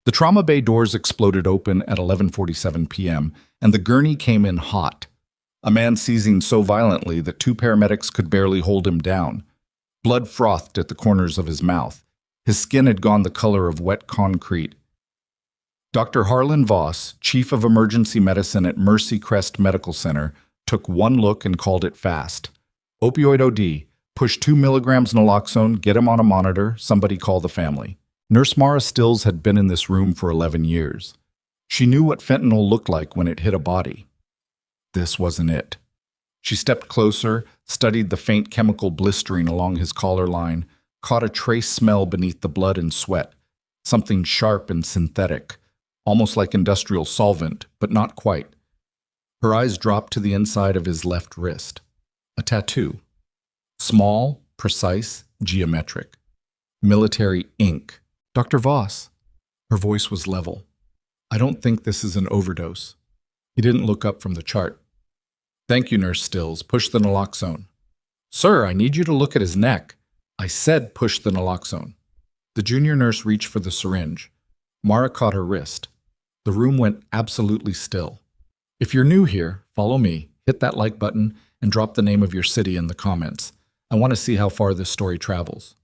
The trauma bay doors exploded open at 11:47 p.m., and the gurney came in hot. A man seizing so violently that two paramedics could barely hold him down. Blood frothed at the corners of his mouth. His skin had gone the color of wet concrete. Dr. Harlan Voss, chief of emergency medicine at Mercy Crest Medical Center, took one look and called it fast. Opioid OD. Push 2 milligrams naloxone, get him on a monitor, somebody call the family. Nurse Mara Stills had been in this room for 11 years. She knew what fentanyl looked like when it hit a body. This wasn't it. She stepped closer, studied the faint chemical blistering along his collar line, caught a trace smell beneath the blood and sweat, something sharp and synthetic, almost like industrial solvent, but not quite. Her eyes dropped to the inside of his left wrist. A tattoo. Small, precise, geometric. Military ink. Dr. Voss. Her voice was level. I don't think this is an overdose. He didn't look up from the chart. Thank you, Nurse Stills. Push the naloxone. Sir, I need you to look at his neck. I said push the naloxone. The junior nurse reached for the syringe. Mara caught her wrist. The room went absolutely still. If you're new here, follow me, hit that like button, and drop the name of your city in the comments. I want to see how far this story travels.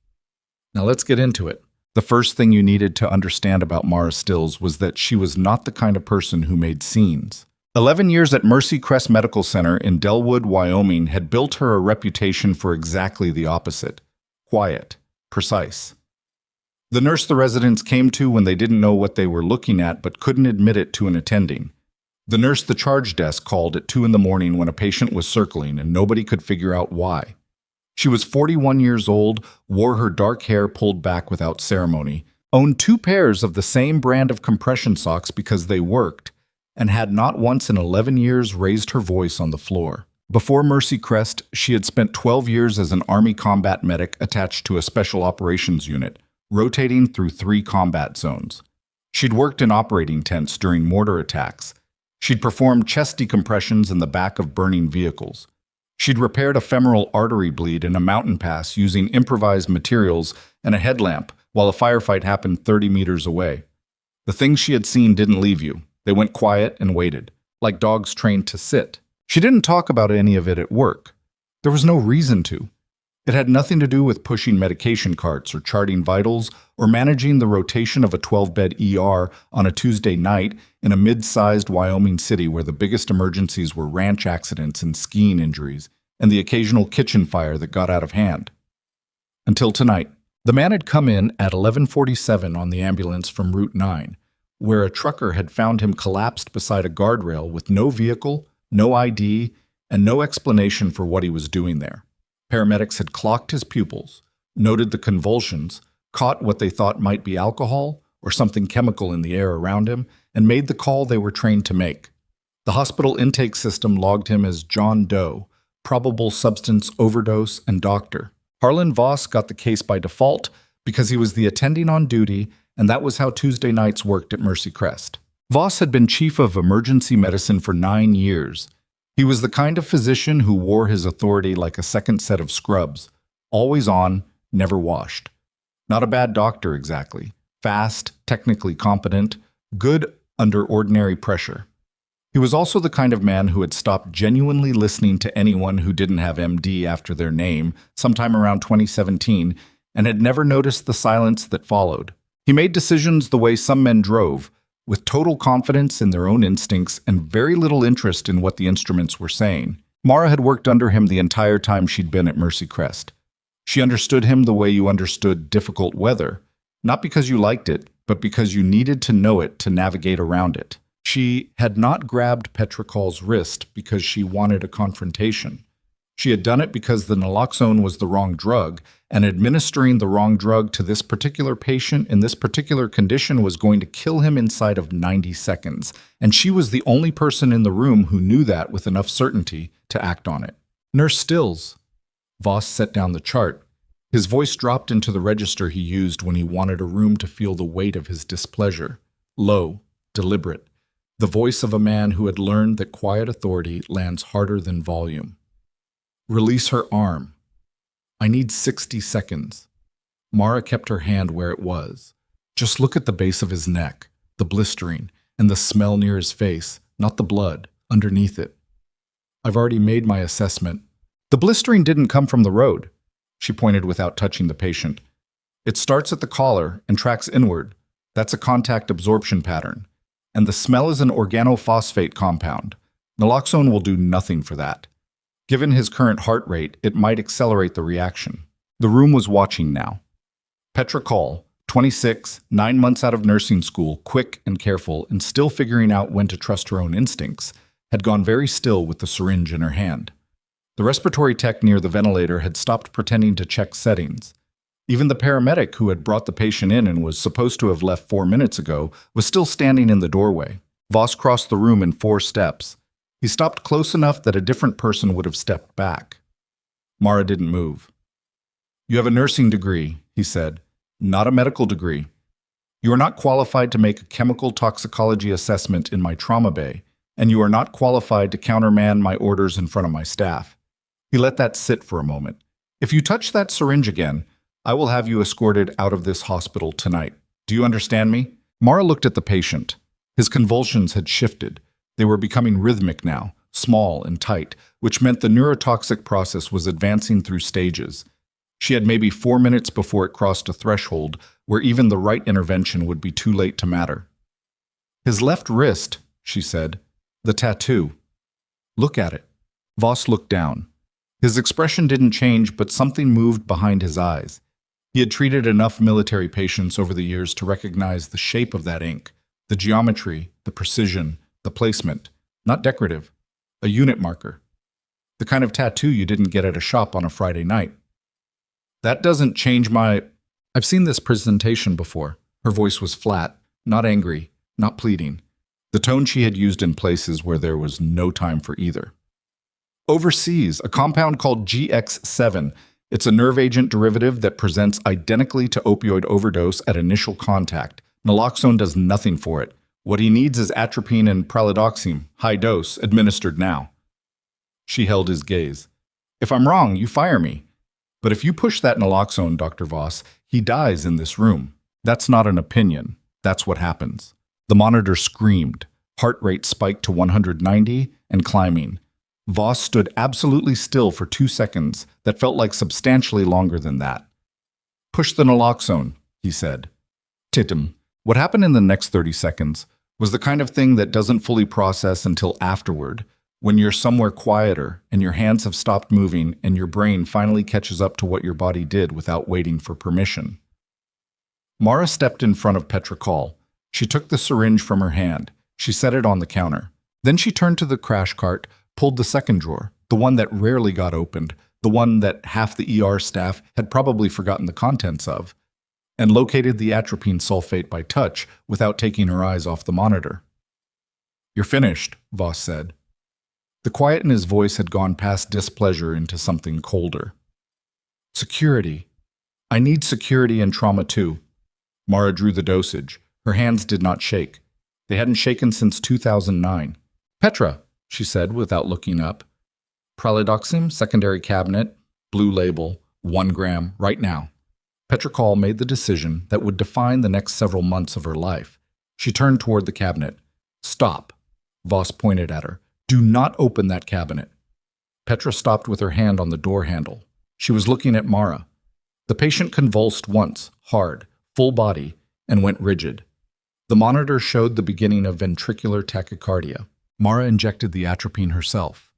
Now let's get into it. The first thing you needed to understand about Mara Stills was that she was not the kind of person who made scenes. 11 years at Mercy Crest Medical Center in Delwood, Wyoming had built her a reputation for exactly the opposite. Quiet. Precise. The nurse the residents came to when they didn't know what they were looking at but couldn't admit it to an attending. The nurse the charge desk called at 2 in the morning when a patient was circling and nobody could figure out why. She was 41 years old, wore her dark hair pulled back without ceremony, owned 2 pairs of the same brand of compression socks because they worked, and had not once in 11 years raised her voice on the floor. Before Mercy Crest, she had spent 12 years as an Army combat medic attached to a special operations unit, rotating through 3 combat zones. She'd worked in operating tents during mortar attacks. She'd performed chest decompressions in the back of burning vehicles. She'd repaired a femoral artery bleed in a mountain pass using improvised materials and a headlamp while a firefight happened 30 meters away. The things she had seen didn't leave you. They went quiet and waited, like dogs trained to sit. She didn't talk about any of it at work. There was no reason to. It had nothing to do with pushing medication carts or charting vitals or managing the rotation of a 12-bed ER on a Tuesday night in a mid-sized Wyoming city where the biggest emergencies were ranch accidents and skiing injuries and the occasional kitchen fire that got out of hand. Until tonight. The man had come in at 11:47 on the ambulance from Route 9, where a trucker had found him collapsed beside a guardrail with no vehicle, no ID, and no explanation for what he was doing there. Paramedics had clocked his pupils, noted the convulsions, caught what they thought might be alcohol or something chemical in the air around him, and made the call they were trained to make. The hospital intake system logged him as John Doe, probable substance overdose, and doctor. Harlan Voss got the case by default because he was the attending on duty, and that was how Tuesday nights worked at Mercy Crest. Voss had been chief of emergency medicine for 9 years. He was the kind of physician who wore his authority like a second set of scrubs, always on, never washed. Not a bad doctor exactly. Fast, technically competent, good under ordinary pressure. He was also the kind of man who had stopped genuinely listening to anyone who didn't have MD after their name sometime around 2017 and had never noticed the silence that followed. He made decisions the way some men drove, with total confidence in their own instincts and very little interest in what the instruments were saying. Mara had worked under him the entire time she'd been at Mercy Crest. She understood him the way you understood difficult weather, not because you liked it, but because you needed to know it to navigate around it. She had not grabbed Petricol's wrist because she wanted a confrontation. She had done it because the naloxone was the wrong drug, and administering the wrong drug to this particular patient in this particular condition was going to kill him inside of 90 seconds, and she was the only person in the room who knew that with enough certainty to act on it. Nurse Stills. Voss set down the chart. His voice dropped into the register he used when he wanted a room to feel the weight of his displeasure. Low, deliberate. The voice of a man who had learned that quiet authority lands harder than volume. Release her arm. I need 60 seconds. Mara kept her hand where it was. Just look at the base of his neck. the blistering, and the smell near his face, not the blood, underneath it. I've already made my assessment. The blistering didn't come from the road, she pointed without touching the patient. It starts at the collar and tracks inward. That's a contact absorption pattern. And the smell is an organophosphate compound. Naloxone will do nothing for that. Given his current heart rate, it might accelerate the reaction. The room was watching now. Petra Call, 26, 9 months out of nursing school, quick and careful, and still figuring out when to trust her own instincts, had gone very still with the syringe in her hand. The respiratory tech near the ventilator had stopped pretending to check settings. Even the paramedic who had brought the patient in and was supposed to have left 4 minutes ago was still standing in the doorway. Voss crossed the room in 4 steps. He stopped close enough that a different person would have stepped back. Mara didn't move. "You have a nursing degree," he said, "not a medical degree. You are not qualified to make a chemical toxicology assessment in my trauma bay, and you are not qualified to countermand my orders in front of my staff." He let that sit for a moment. "If you touch that syringe again, I will have you escorted out of this hospital tonight. Do you understand me?" Mara looked at the patient. His convulsions had shifted. They were becoming rhythmic now, small and tight, which meant the neurotoxic process was advancing through stages. She had maybe 4 minutes before it crossed a threshold where even the right intervention would be too late to matter. "His left wrist," she said. "The tattoo. Look at it." Voss looked down. His expression didn't change, but something moved behind his eyes. He had treated enough military patients over the years to recognize the shape of that ink, the geometry, the precision, the placement. Not decorative. A unit marker. The kind of tattoo you didn't get at a shop on a Friday night. "That doesn't change my—" "I've seen this presentation before." Her voice was flat, not angry, not pleading. The tone she had used in places where there was no time for either. "Overseas, a compound called GX7. It's a nerve agent derivative that presents identically to opioid overdose at initial contact. Naloxone does nothing for it. What he needs is atropine and pralidoxime, high dose, administered now." She held his gaze. "If I'm wrong, you fire me. But if you push that naloxone, Dr. Voss, he dies in this room. That's not an opinion. That's what happens." The monitor screamed. Heart rate spiked to 190 and climbing. Voss stood absolutely still for 2 seconds that felt like substantially longer than that. "Push the naloxone," he said. Titim. What happened in the next 30 seconds was the kind of thing that doesn't fully process until afterward, when you're somewhere quieter and your hands have stopped moving and your brain finally catches up to what your body did without waiting for permission. Mara stepped in front of Petra Call. She took the syringe from her hand. She set it on the counter. Then she turned to the crash cart, pulled the second drawer, the one that rarely got opened, the one that half the ER staff had probably forgotten the contents of, and located the atropine sulfate by touch without taking her eyes off the monitor. "You're finished," Voss said. The quiet in his voice had gone past displeasure into something colder. "Security. I need security in trauma too." Mara drew the dosage. Her hands did not shake. They hadn't shaken since 2009. "Petra," she said without looking up. "Pralidoxime, secondary cabinet, blue label, 1 gram, right now." Petra Call made the decision that would define the next several months of her life. She turned toward the cabinet. "Stop." Voss pointed at her. "Do not open that cabinet." Petra stopped with her hand on the door handle. She was looking at Mara. The patient convulsed once, hard, full body, and went rigid. The monitor showed the beginning of ventricular tachycardia. Mara injected the atropine herself.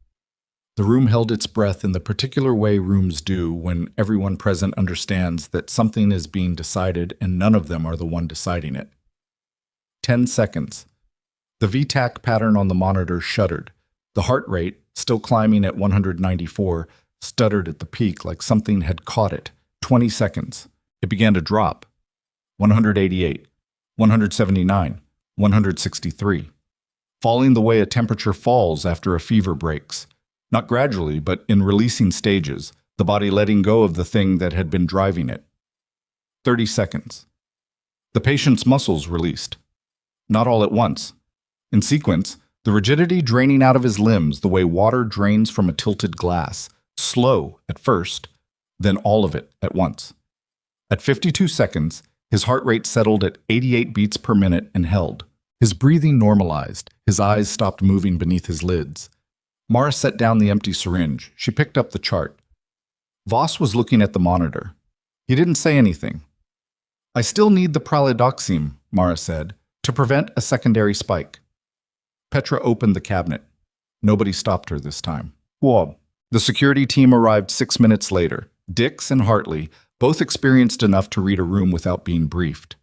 The room held its breath in the particular way rooms do when everyone present understands that something is being decided and none of them are the one deciding it. 10 seconds. The VTAC pattern on the monitor shuddered. The heart rate, still climbing at 194, stuttered at the peak like something had caught it. 20 seconds. It began to drop. 188, 179, 163. Falling the way a temperature falls after a fever breaks. Not gradually, but in releasing stages, the body letting go of the thing that had been driving it. 30 seconds. The patient's muscles released. Not all at once. In sequence, the rigidity draining out of his limbs the way water drains from a tilted glass. Slow at first, then all of it at once. At 52 seconds, his heart rate settled at 88 beats per minute and held. His breathing normalized. His eyes stopped moving beneath his lids. Mara set down the empty syringe. She picked up the chart. Voss was looking at the monitor. He didn't say anything. "I still need the pralidoxime," Mara said, "to prevent a secondary spike." Petra opened the cabinet. Nobody stopped her this time. Whoa. The security team arrived 6 minutes later. Dix and Hartley, both experienced enough to read a room without being briefed.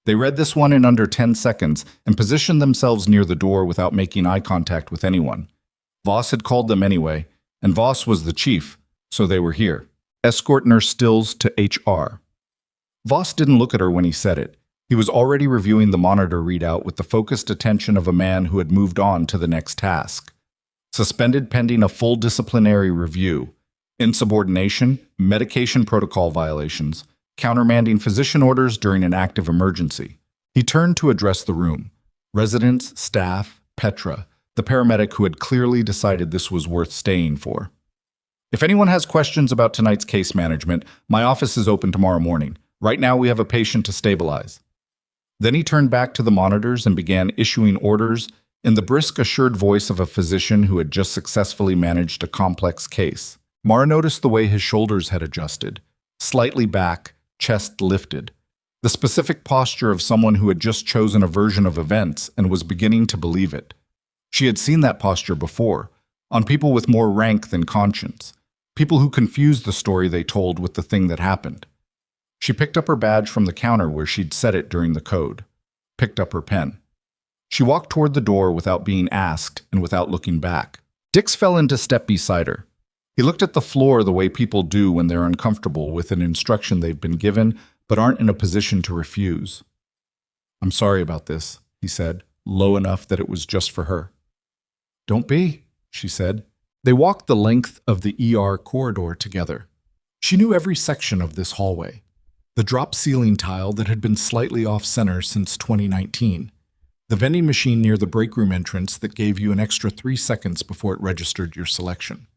They read this one in under 10 seconds and positioned themselves near the door without making eye contact with anyone. Voss had called them anyway, and Voss was the chief, so they were here. Escort Nurse Stills to HR. Voss didn't look at her when he said it. He was already reviewing the monitor readout with the focused attention of a man who had moved on to the next task. Suspended pending a full disciplinary review. Insubordination, medication protocol violations, countermanding physician orders during an active emergency. He turned to address the room. Residents, staff, Petra, the paramedic who had clearly decided this was worth staying for. "If anyone has questions about tonight's case management, my office is open tomorrow morning. Right now we have a patient to stabilize." Then he turned back to the monitors and began issuing orders in the brisk, assured voice of a physician who had just successfully managed a complex case. Mara noticed the way his shoulders had adjusted, slightly back, chest lifted, the specific posture of someone who had just chosen a version of events and was beginning to believe it. She had seen that posture before, on people with more rank than conscience, people who confused the story they told with the thing that happened. She picked up her badge from the counter where she'd set it during the code, picked up her pen. She walked toward the door without being asked and without looking back. Dix fell into step beside her. He looked at the floor the way people do when they're uncomfortable with an instruction they've been given but aren't in a position to refuse. "I'm sorry about this," he said, low enough that it was just for her. "Don't be," she said. They walked the length of the ER corridor together. She knew every section of this hallway. The drop ceiling tile that had been slightly off-center since 2019. The vending machine near the break room entrance that gave you an extra 3 seconds before it registered your selection.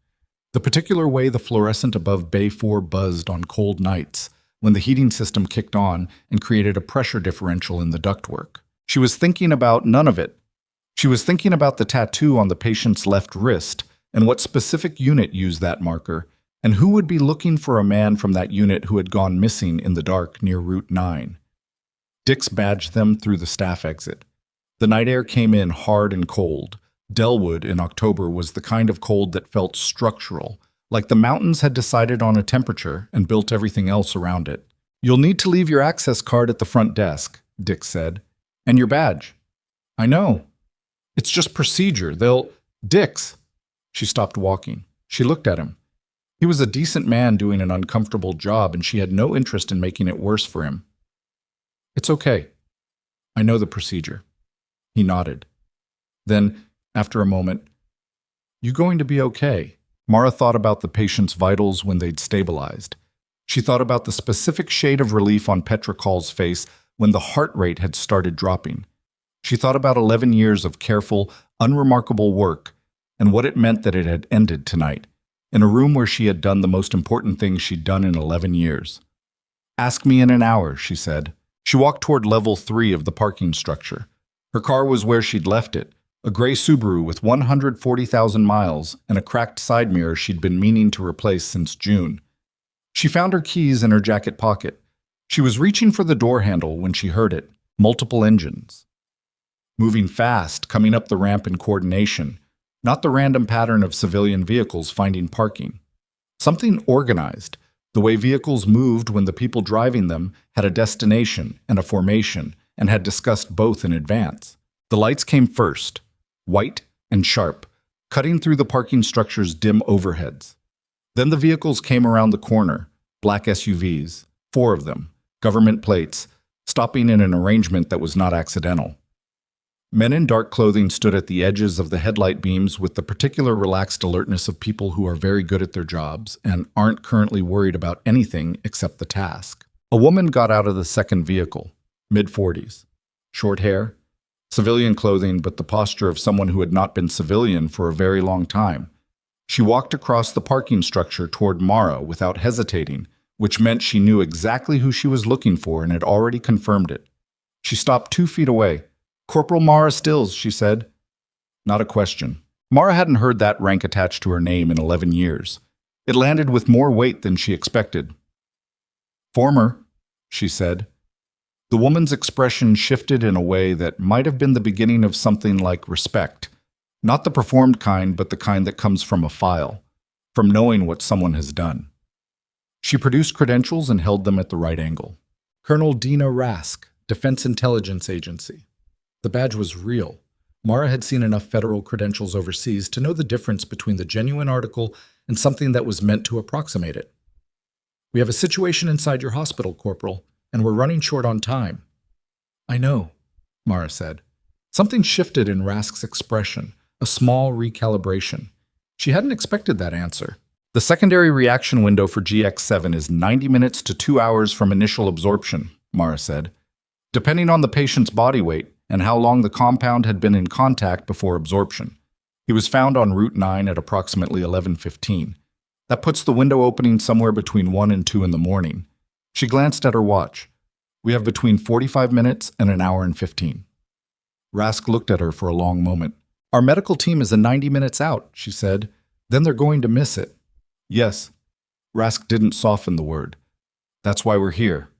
The particular way the fluorescent above Bay 4 buzzed on cold nights when the heating system kicked on and created a pressure differential in the ductwork. She was thinking about none of it. She was thinking about the tattoo on the patient's left wrist and what specific unit used that marker, and who would be looking for a man from that unit who had gone missing in the dark near Route 9. Dix badged them through the staff exit. The night air came in hard and cold. Delwood in October was the kind of cold that felt structural, like the mountains had decided on a temperature and built everything else around it. "You'll need to leave your access card at the front desk," Dix said. "And your badge." "I know. It's just procedure. Dix." She stopped walking. She looked at him. He was a decent man doing an uncomfortable job, and she had no interest in making it worse for him. "It's okay. I know the procedure." He nodded. Then, after a moment, "You going to be okay?" Mara thought about the patient's vitals when they'd stabilized. She thought about the specific shade of relief on Petra Call's face when the heart rate had started dropping. She thought about 11 years of careful, unremarkable work and what it meant that it had ended tonight, in a room where she had done the most important thing she'd done in 11 years. "Ask me in an hour," she said. She walked toward level 3 of the parking structure. Her car was where she'd left it, a gray Subaru with 140,000 miles and a cracked side mirror she'd been meaning to replace since June. She found her keys in her jacket pocket. She was reaching for the door handle when she heard it. Multiple engines. Moving fast, coming up the ramp in coordination, not the random pattern of civilian vehicles finding parking. Something organized, the way vehicles moved when the people driving them had a destination and a formation and had discussed both in advance. The lights came first, white and sharp, cutting through the parking structure's dim overheads. Then the vehicles came around the corner, black SUVs, 4 of them, government plates, stopping in an arrangement that was not accidental. Men in dark clothing stood at the edges of the headlight beams with the particular relaxed alertness of people who are very good at their jobs and aren't currently worried about anything except the task. A woman got out of the second vehicle, mid-40s. Short hair, civilian clothing, but the posture of someone who had not been civilian for a very long time. She walked across the parking structure toward Mara without hesitating, which meant she knew exactly who she was looking for and had already confirmed it. She stopped 2 feet away, Corporal Mara Stills, she said. Not a question. Mara hadn't heard that rank attached to her name in 11 years. It landed with more weight than she expected. Former, she said. The woman's expression shifted in a way that might have been the beginning of something like respect. Not the performed kind, but the kind that comes from a file, from knowing what someone has done. She produced credentials and held them at the right angle. Colonel Dina Rask, Defense Intelligence Agency. The badge was real. Mara had seen enough federal credentials overseas to know the difference between the genuine article and something that was meant to approximate it. We have a situation inside your hospital, Corporal, and we're running short on time. I know, Mara said. Something shifted in Rask's expression, a small recalibration. She hadn't expected that answer. The secondary reaction window for GX7 is 90 minutes to 2 hours from initial absorption, Mara said, depending on the patient's body weight and how long the compound had been in contact before absorption. He was found on Route 9 at approximately 11:15. That puts the window opening somewhere between 1 and 2 in the morning. She glanced at her watch. We have between 45 minutes and an hour and 15. Rask looked at her for a long moment. Our medical team is 90 minutes out, she said. Then they're going to miss it. Yes. Rask didn't soften the word. That's why we're here.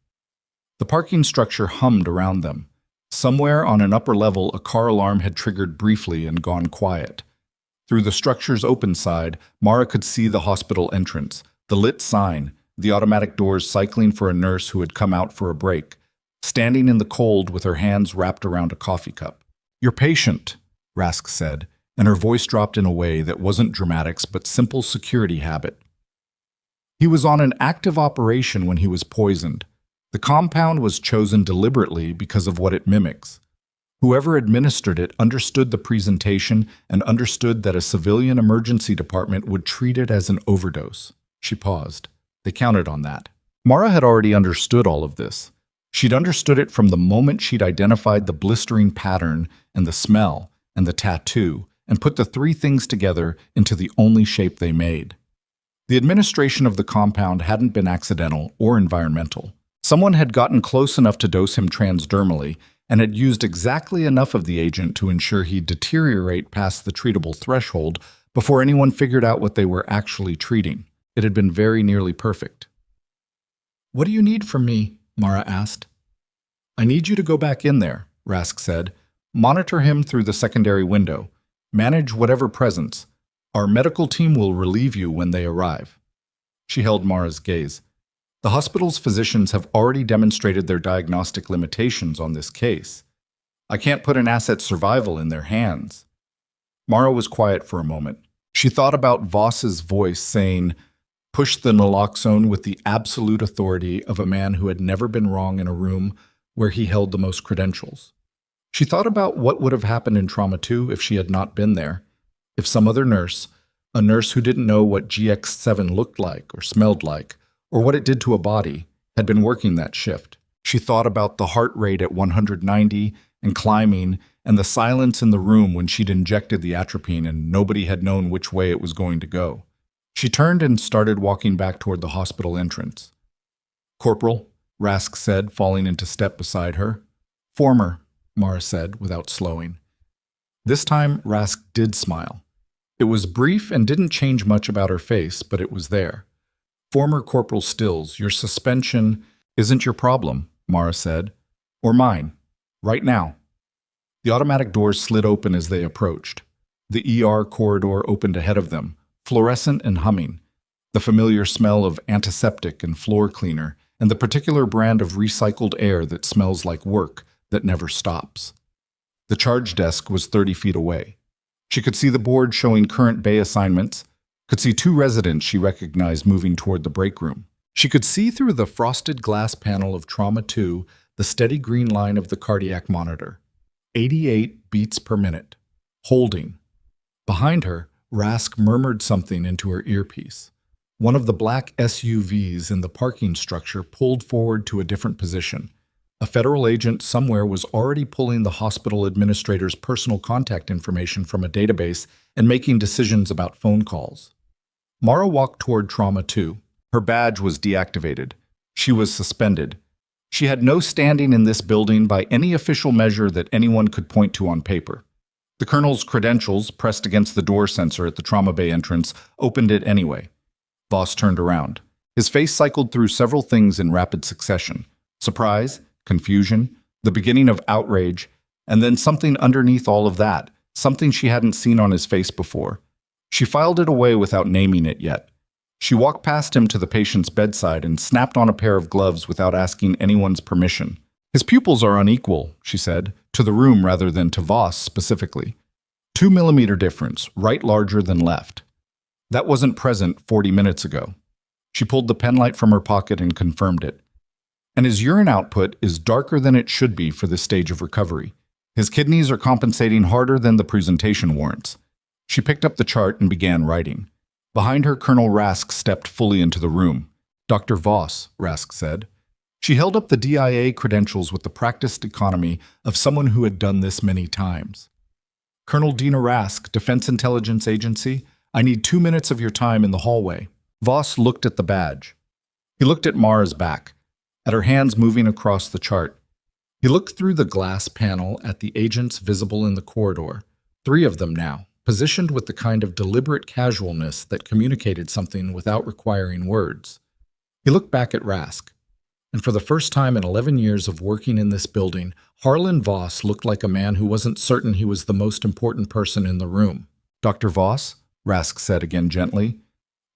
The parking structure hummed around them. Somewhere on an upper level, a car alarm had triggered briefly and gone quiet. Through the structure's open side, Mara could see the hospital entrance, the lit sign, the automatic doors cycling for a nurse who had come out for a break, standing in the cold with her hands wrapped around a coffee cup. Your patient, Rask said, and her voice dropped in a way that wasn't dramatics but simple security habit. He was on an active operation when he was poisoned. The compound was chosen deliberately because of what it mimics. Whoever administered it understood the presentation and understood that a civilian emergency department would treat it as an overdose. She paused. They counted on that. Mara had already understood all of this. She'd understood it from the moment she'd identified the blistering pattern and the smell and the tattoo and put the three things together into the only shape they made. The administration of the compound hadn't been accidental or environmental. Someone had gotten close enough to dose him transdermally and had used exactly enough of the agent to ensure he'd deteriorate past the treatable threshold before anyone figured out what they were actually treating. It had been very nearly perfect. What do you need from me? Mara asked. I need you to go back in there, Rask said. Monitor him through the secondary window. Manage whatever presence. Our medical team will relieve you when they arrive. She held Mara's gaze. The hospital's physicians have already demonstrated their diagnostic limitations on this case. I can't put an asset's survival in their hands. Mara was quiet for a moment. She thought about Voss's voice saying, push the naloxone with the absolute authority of a man who had never been wrong in a room where he held the most credentials. She thought about what would have happened in Trauma 2 if she had not been there, if some other nurse, a nurse who didn't know what GX7 looked like or smelled like, or what it did to a body, had been working that shift. She thought about the heart rate at 190 and climbing, and the silence in the room when she'd injected the atropine and nobody had known which way it was going to go. She turned and started walking back toward the hospital entrance. Corporal, Rask said, falling into step beside her. Former, Mara said, without slowing. This time, Rask did smile. It was brief and didn't change much about her face, but it was there. Former Corporal Stills, your suspension isn't your problem, Mara said. Or mine. Right now. The automatic doors slid open as they approached. The ER corridor opened ahead of them, fluorescent and humming. The familiar smell of antiseptic and floor cleaner, and the particular brand of recycled air that smells like work that never stops. The charge desk was 30 feet away. She could see the board showing current bay assignments, could see two residents she recognized moving toward the break room. She could see through the frosted glass panel of Trauma 2 the steady green line of the cardiac monitor. 88 beats per minute. Holding. Behind her, Rask murmured something into her earpiece. One of the black SUVs in the parking structure pulled forward to a different position. A federal agent somewhere was already pulling the hospital administrator's personal contact information from a database and making decisions about phone calls. Mara walked toward Trauma 2. Her badge was deactivated. She was suspended. She had no standing in this building by any official measure that anyone could point to on paper. The colonel's credentials, pressed against the door sensor at the trauma bay entrance, opened it anyway. Voss turned around. His face cycled through several things in rapid succession. Surprise, confusion, the beginning of outrage, and then something underneath all of that, something she hadn't seen on his face before. She filed it away without naming it yet. She walked past him to the patient's bedside and snapped on a pair of gloves without asking anyone's permission. His pupils are unequal, she said, to the room rather than to Voss specifically. 2 millimeter difference, right larger than left. That wasn't present 40 minutes ago. She pulled the pen light from her pocket and confirmed it. And his urine output is darker than it should be for this stage of recovery. His kidneys are compensating harder than the presentation warrants. She picked up the chart and began writing. Behind her, Colonel Rask stepped fully into the room. "Dr. Voss," Rask said. She held up the DIA credentials with the practiced economy of someone who had done this many times. "Colonel Dina Rask, Defense Intelligence Agency, I need 2 minutes of your time in the hallway." Voss looked at the badge. He looked at Mara's back, at her hands moving across the chart. He looked through the glass panel at the agents visible in the corridor, 3 of them now, positioned with the kind of deliberate casualness that communicated something without requiring words. He looked back at Rask, and for the first time in 11 years of working in this building, Harlan Voss looked like a man who wasn't certain he was the most important person in the room. "Dr. Voss?" Rask said again gently.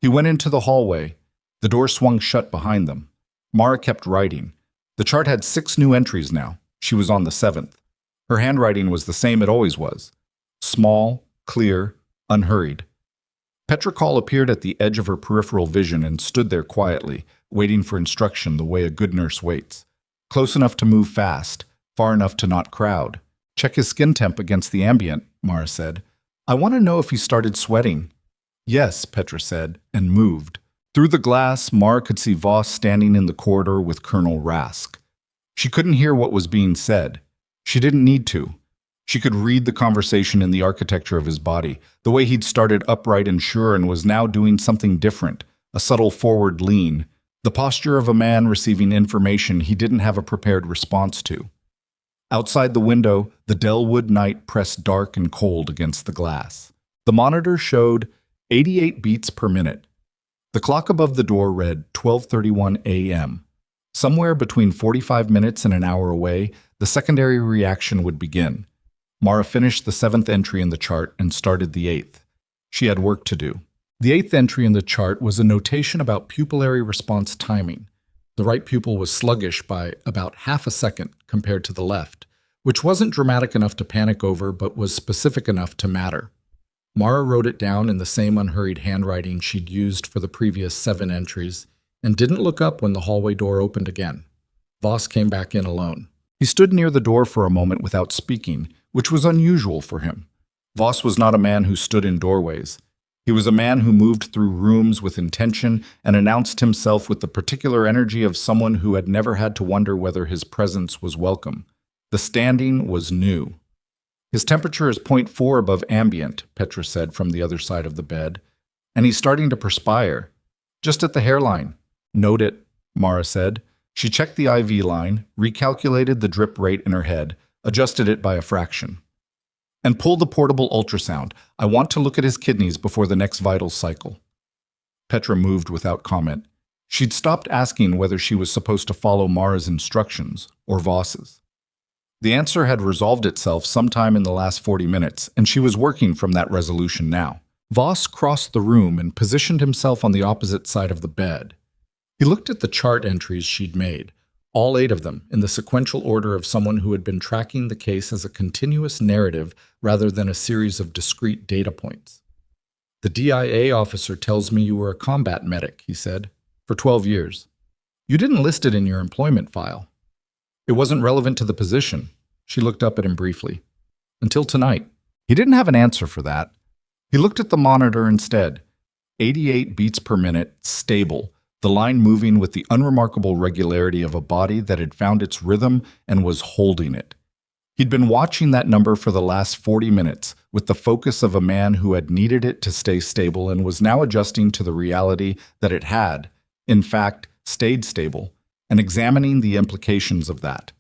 He went into the hallway. The door swung shut behind them. Mara kept writing. The chart had 6 new entries now. She was on the 7th. Her handwriting was the same it always was. Small, clear, unhurried. Petricol appeared at the edge of her peripheral vision and stood there quietly, waiting for instruction the way a good nurse waits. Close enough to move fast, far enough to not crowd. "Check his skin temp against the ambient," Mara said. "I want to know if he started sweating." "Yes," Petra said, and moved. Through the glass, Mara could see Voss standing in the corridor with Colonel Rask. She couldn't hear what was being said. She didn't need to. She could read the conversation in the architecture of his body, the way he'd started upright and sure and was now doing something different, a subtle forward lean, the posture of a man receiving information he didn't have a prepared response to. Outside the window, the Delwood night pressed dark and cold against the glass. The monitor showed 88 beats per minute. The clock above the door read 12:31 a.m. Somewhere between 45 minutes and an hour away, the secondary reaction would begin. Mara finished the 7th entry in the chart and started the 8th. She had work to do. The 8th entry in the chart was a notation about pupillary response timing. The right pupil was sluggish by about half a second compared to the left, which wasn't dramatic enough to panic over but was specific enough to matter. Mara wrote it down in the same unhurried handwriting she'd used for the previous 7 entries and didn't look up when the hallway door opened again. Voss came back in alone. He stood near the door for a moment without speaking, which was unusual for him. Voss was not a man who stood in doorways. He was a man who moved through rooms with intention and announced himself with the particular energy of someone who had never had to wonder whether his presence was welcome. The standing was new. "His temperature is 0.4 above ambient," Petra said from the other side of the bed, "and he's starting to perspire. Just at the hairline." "Note it," Mara said. She checked the IV line, recalculated the drip rate in her head, adjusted it by a fraction. "And pull the portable ultrasound. I want to look at his kidneys before the next vital cycle." Petra moved without comment. She'd stopped asking whether she was supposed to follow Mara's instructions or Voss's. The answer had resolved itself sometime in the last 40 minutes, and she was working from that resolution now. Voss crossed the room and positioned himself on the opposite side of the bed. He looked at the chart entries she'd made, all 8 of them, in the sequential order of someone who had been tracking the case as a continuous narrative rather than a series of discrete data points. "The DIA officer tells me you were a combat medic," he said, "for 12 years. You didn't list it in your employment file. It wasn't relevant to the position." She looked up at him briefly. "Until tonight." He didn't have an answer for that. He looked at the monitor instead. 88 beats per minute, stable, the line moving with the unremarkable regularity of a body that had found its rhythm and was holding it. He'd been watching that number for the last 40 minutes, with the focus of a man who had needed it to stay stable and was now adjusting to the reality that it had, in fact, stayed stable, and examining the implications of that.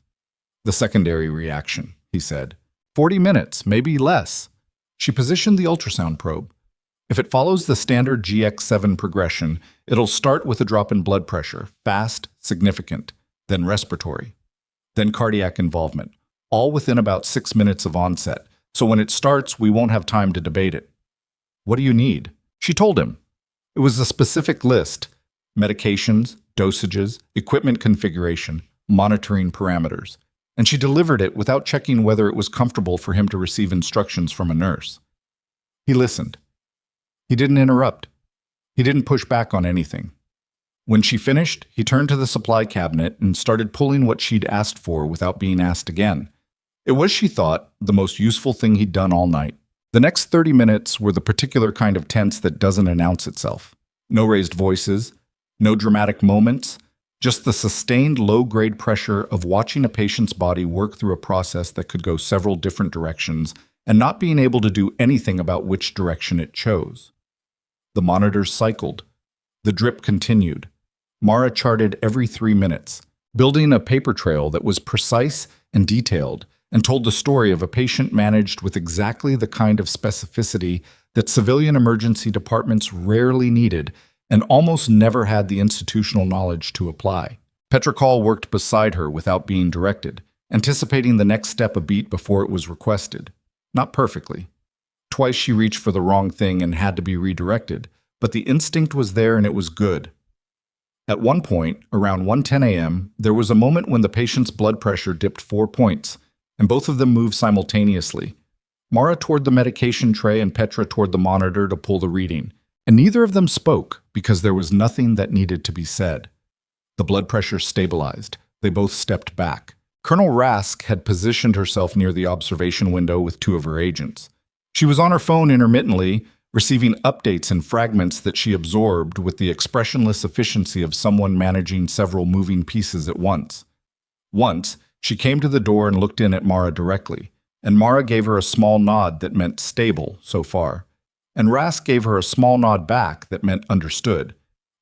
The secondary reaction, he said. 40 minutes, maybe less. She positioned the ultrasound probe. If it follows the standard GX7 progression, it'll start with a drop in blood pressure, fast, significant, then respiratory, then cardiac involvement, all within about 6 minutes of onset. So when it starts, we won't have time to debate it. What do you need? She told him. It was a specific list: medications, dosages, equipment configuration, monitoring parameters. And she delivered it without checking whether it was comfortable for him to receive instructions from a nurse. He listened. He didn't interrupt. He didn't push back on anything. When she finished, he turned to the supply cabinet and started pulling what she'd asked for without being asked again. It was, she thought, the most useful thing he'd done all night. The next 30 minutes were the particular kind of tense that doesn't announce itself. No raised voices, no dramatic moments, just the sustained low-grade pressure of watching a patient's body work through a process that could go several different directions and not being able to do anything about which direction it chose. The monitors cycled. The drip continued. Mara charted every 3 minutes, building a paper trail that was precise and detailed, and told the story of a patient managed with exactly the kind of specificity that civilian emergency departments rarely needed and almost never had the institutional knowledge to apply. Petra Call worked beside her without being directed, anticipating the next step a beat before it was requested. Not perfectly. Twice she reached for the wrong thing and had to be redirected, but the instinct was there and it was good. At one point, around 1:10 a.m., there was a moment when the patient's blood pressure dipped 4 points, and both of them moved simultaneously. Mara toward the medication tray and Petra toward the monitor to pull the reading, and neither of them spoke because there was nothing that needed to be said. The blood pressure stabilized. They both stepped back. Colonel Rask had positioned herself near the observation window with 2 of her agents. She was on her phone intermittently, receiving updates in fragments that she absorbed with the expressionless efficiency of someone managing several moving pieces at once. Once, she came to the door and looked in at Mara directly, and Mara gave her a small nod that meant stable so far, and Rask gave her a small nod back that meant understood,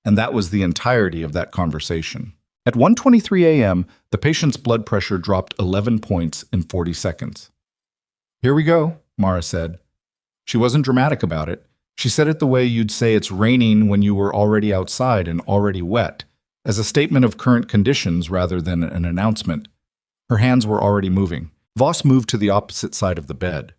and that was the entirety of that conversation. At 1:23 a.m., the patient's blood pressure dropped 11 points in 40 seconds. "Here we go," Mara said. She wasn't dramatic about it. She said it the way you'd say it's raining when you were already outside and already wet, as a statement of current conditions rather than an announcement. Her hands were already moving. Voss moved to the opposite side of the bed.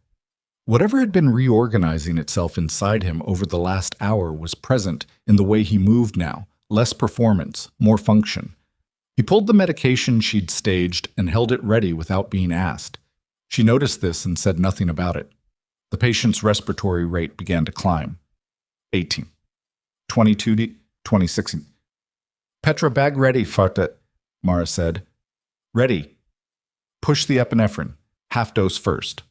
Whatever had been reorganizing itself inside him over the last hour was present in the way he moved now, less performance, more function. He pulled the medication she'd staged and held it ready without being asked. She noticed this and said nothing about it. The patient's respiratory rate began to climb. 18. 22, 26. "Petra, bag ready, Farta," Mara said. "Ready. Push the epinephrine. Half dose first."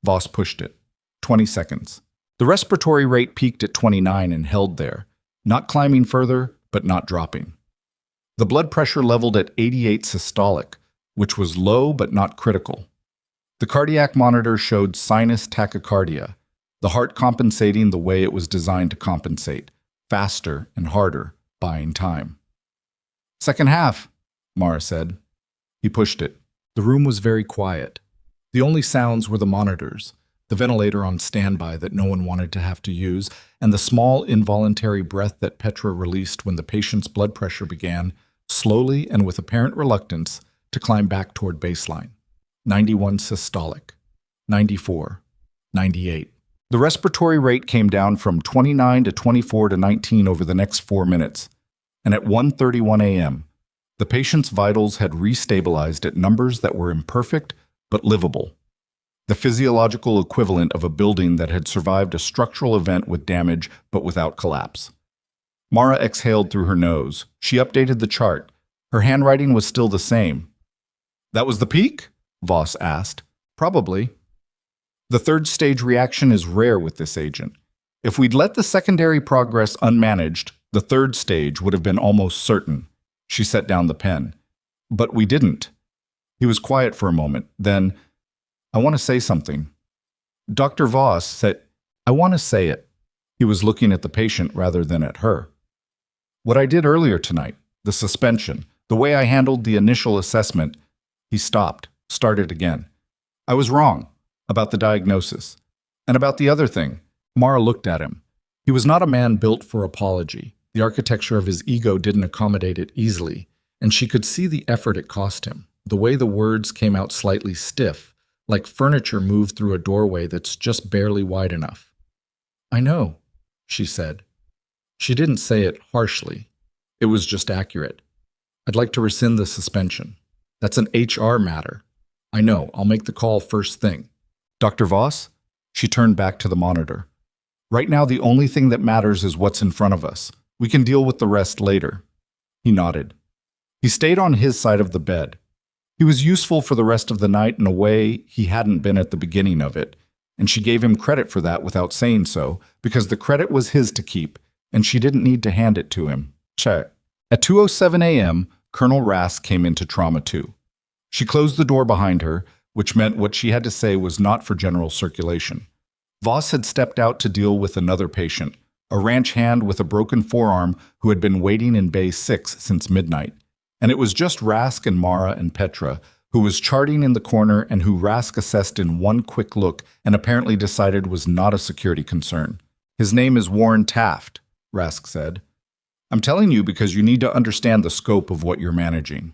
Voss pushed it. 20 seconds. The respiratory rate peaked at 29 and held there, not climbing further, but not dropping. The blood pressure leveled at 88 systolic, which was low but not critical. The cardiac monitor showed sinus tachycardia, the heart compensating the way it was designed to compensate, faster and harder, buying time. "Second half," Mara said. He pushed it. The room was very quiet. The only sounds were the monitors, the ventilator on standby that no one wanted to have to use, and the small involuntary breath that Petra released when the patient's blood pressure began, slowly and with apparent reluctance, to climb back toward baseline. 91 systolic, 94, 98. The respiratory rate came down from 29 to 24 to 19 over the next 4 minutes, and at 1:31 a.m., the patient's vitals had restabilized at numbers that were imperfect but livable, the physiological equivalent of a building that had survived a structural event with damage but without collapse. Mara exhaled through her nose. She updated the chart. Her handwriting was still the same. "That was the peak?" Voss asked. "Probably. The third stage reaction is rare with this agent. If we'd let the secondary progress unmanaged, the third stage would have been almost certain." She set down the pen. "But we didn't." He was quiet for a moment. Then, "I want to say something." Dr. Voss said, "I want to say it." He was looking at the patient rather than at her. "What I did earlier tonight, the suspension, The way I handled the initial assessment, he stopped, started again. I was wrong about the diagnosis. And about the other thing. Mara looked at him. He was not a man built for apology. The architecture of his ego didn't accommodate it easily, and she could see the effort it cost him, the way the words came out slightly stiff, like furniture moved through a doorway that's just barely wide enough. I know, she said. She didn't say it harshly. It was just accurate. I'd like to rescind the suspension. That's an HR matter. I know, I'll make the call first thing. Dr. Voss? She turned back to the monitor. Right now, the only thing that matters is what's in front of us. We can deal with the rest later. He nodded. He stayed on his side of the bed. He was useful for the rest of the night in a way he hadn't been at the beginning of it, and she gave him credit for that without saying so, because the credit was his to keep, and she didn't need to hand it to him. Check. At 2:07 a.m., Colonel Rask came into Trauma 2. She closed the door behind her, which meant what she had to say was not for general circulation. Voss had stepped out to deal with another patient, a ranch hand with a broken forearm who had been waiting in Bay 6 since midnight. And it was just Rask and Mara and Petra, who was charting in the corner and who Rask assessed in one quick look and apparently decided was not a security concern. His name is Warren Taft, Rask said. I'm telling you because you need to understand the scope of what you're managing.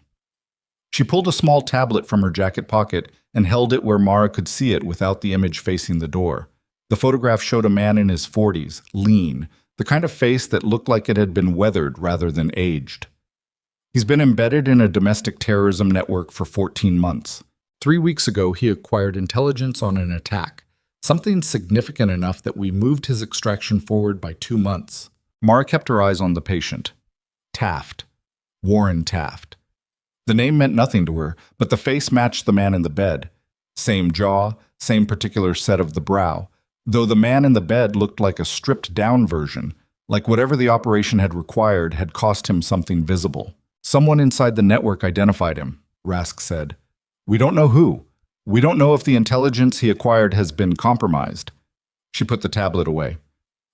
She pulled a small tablet from her jacket pocket and held it where Mara could see it without the image facing the door. The photograph showed a man in his 40s, lean, the kind of face that looked like it had been weathered rather than aged. He's been embedded in a domestic terrorism network for 14 months. 3 weeks ago, he acquired intelligence on an attack, something significant enough that we moved his extraction forward by 2 months. Mara kept her eyes on the patient. Taft. Warren Taft. The name meant nothing to her, but the face matched the man in the bed. Same jaw, same particular set of the brow, though the man in the bed looked like a stripped-down version, like whatever the operation had required had cost him something visible. Someone inside the network identified him, Rask said. We don't know who. We don't know if the intelligence he acquired has been compromised. She put the tablet away.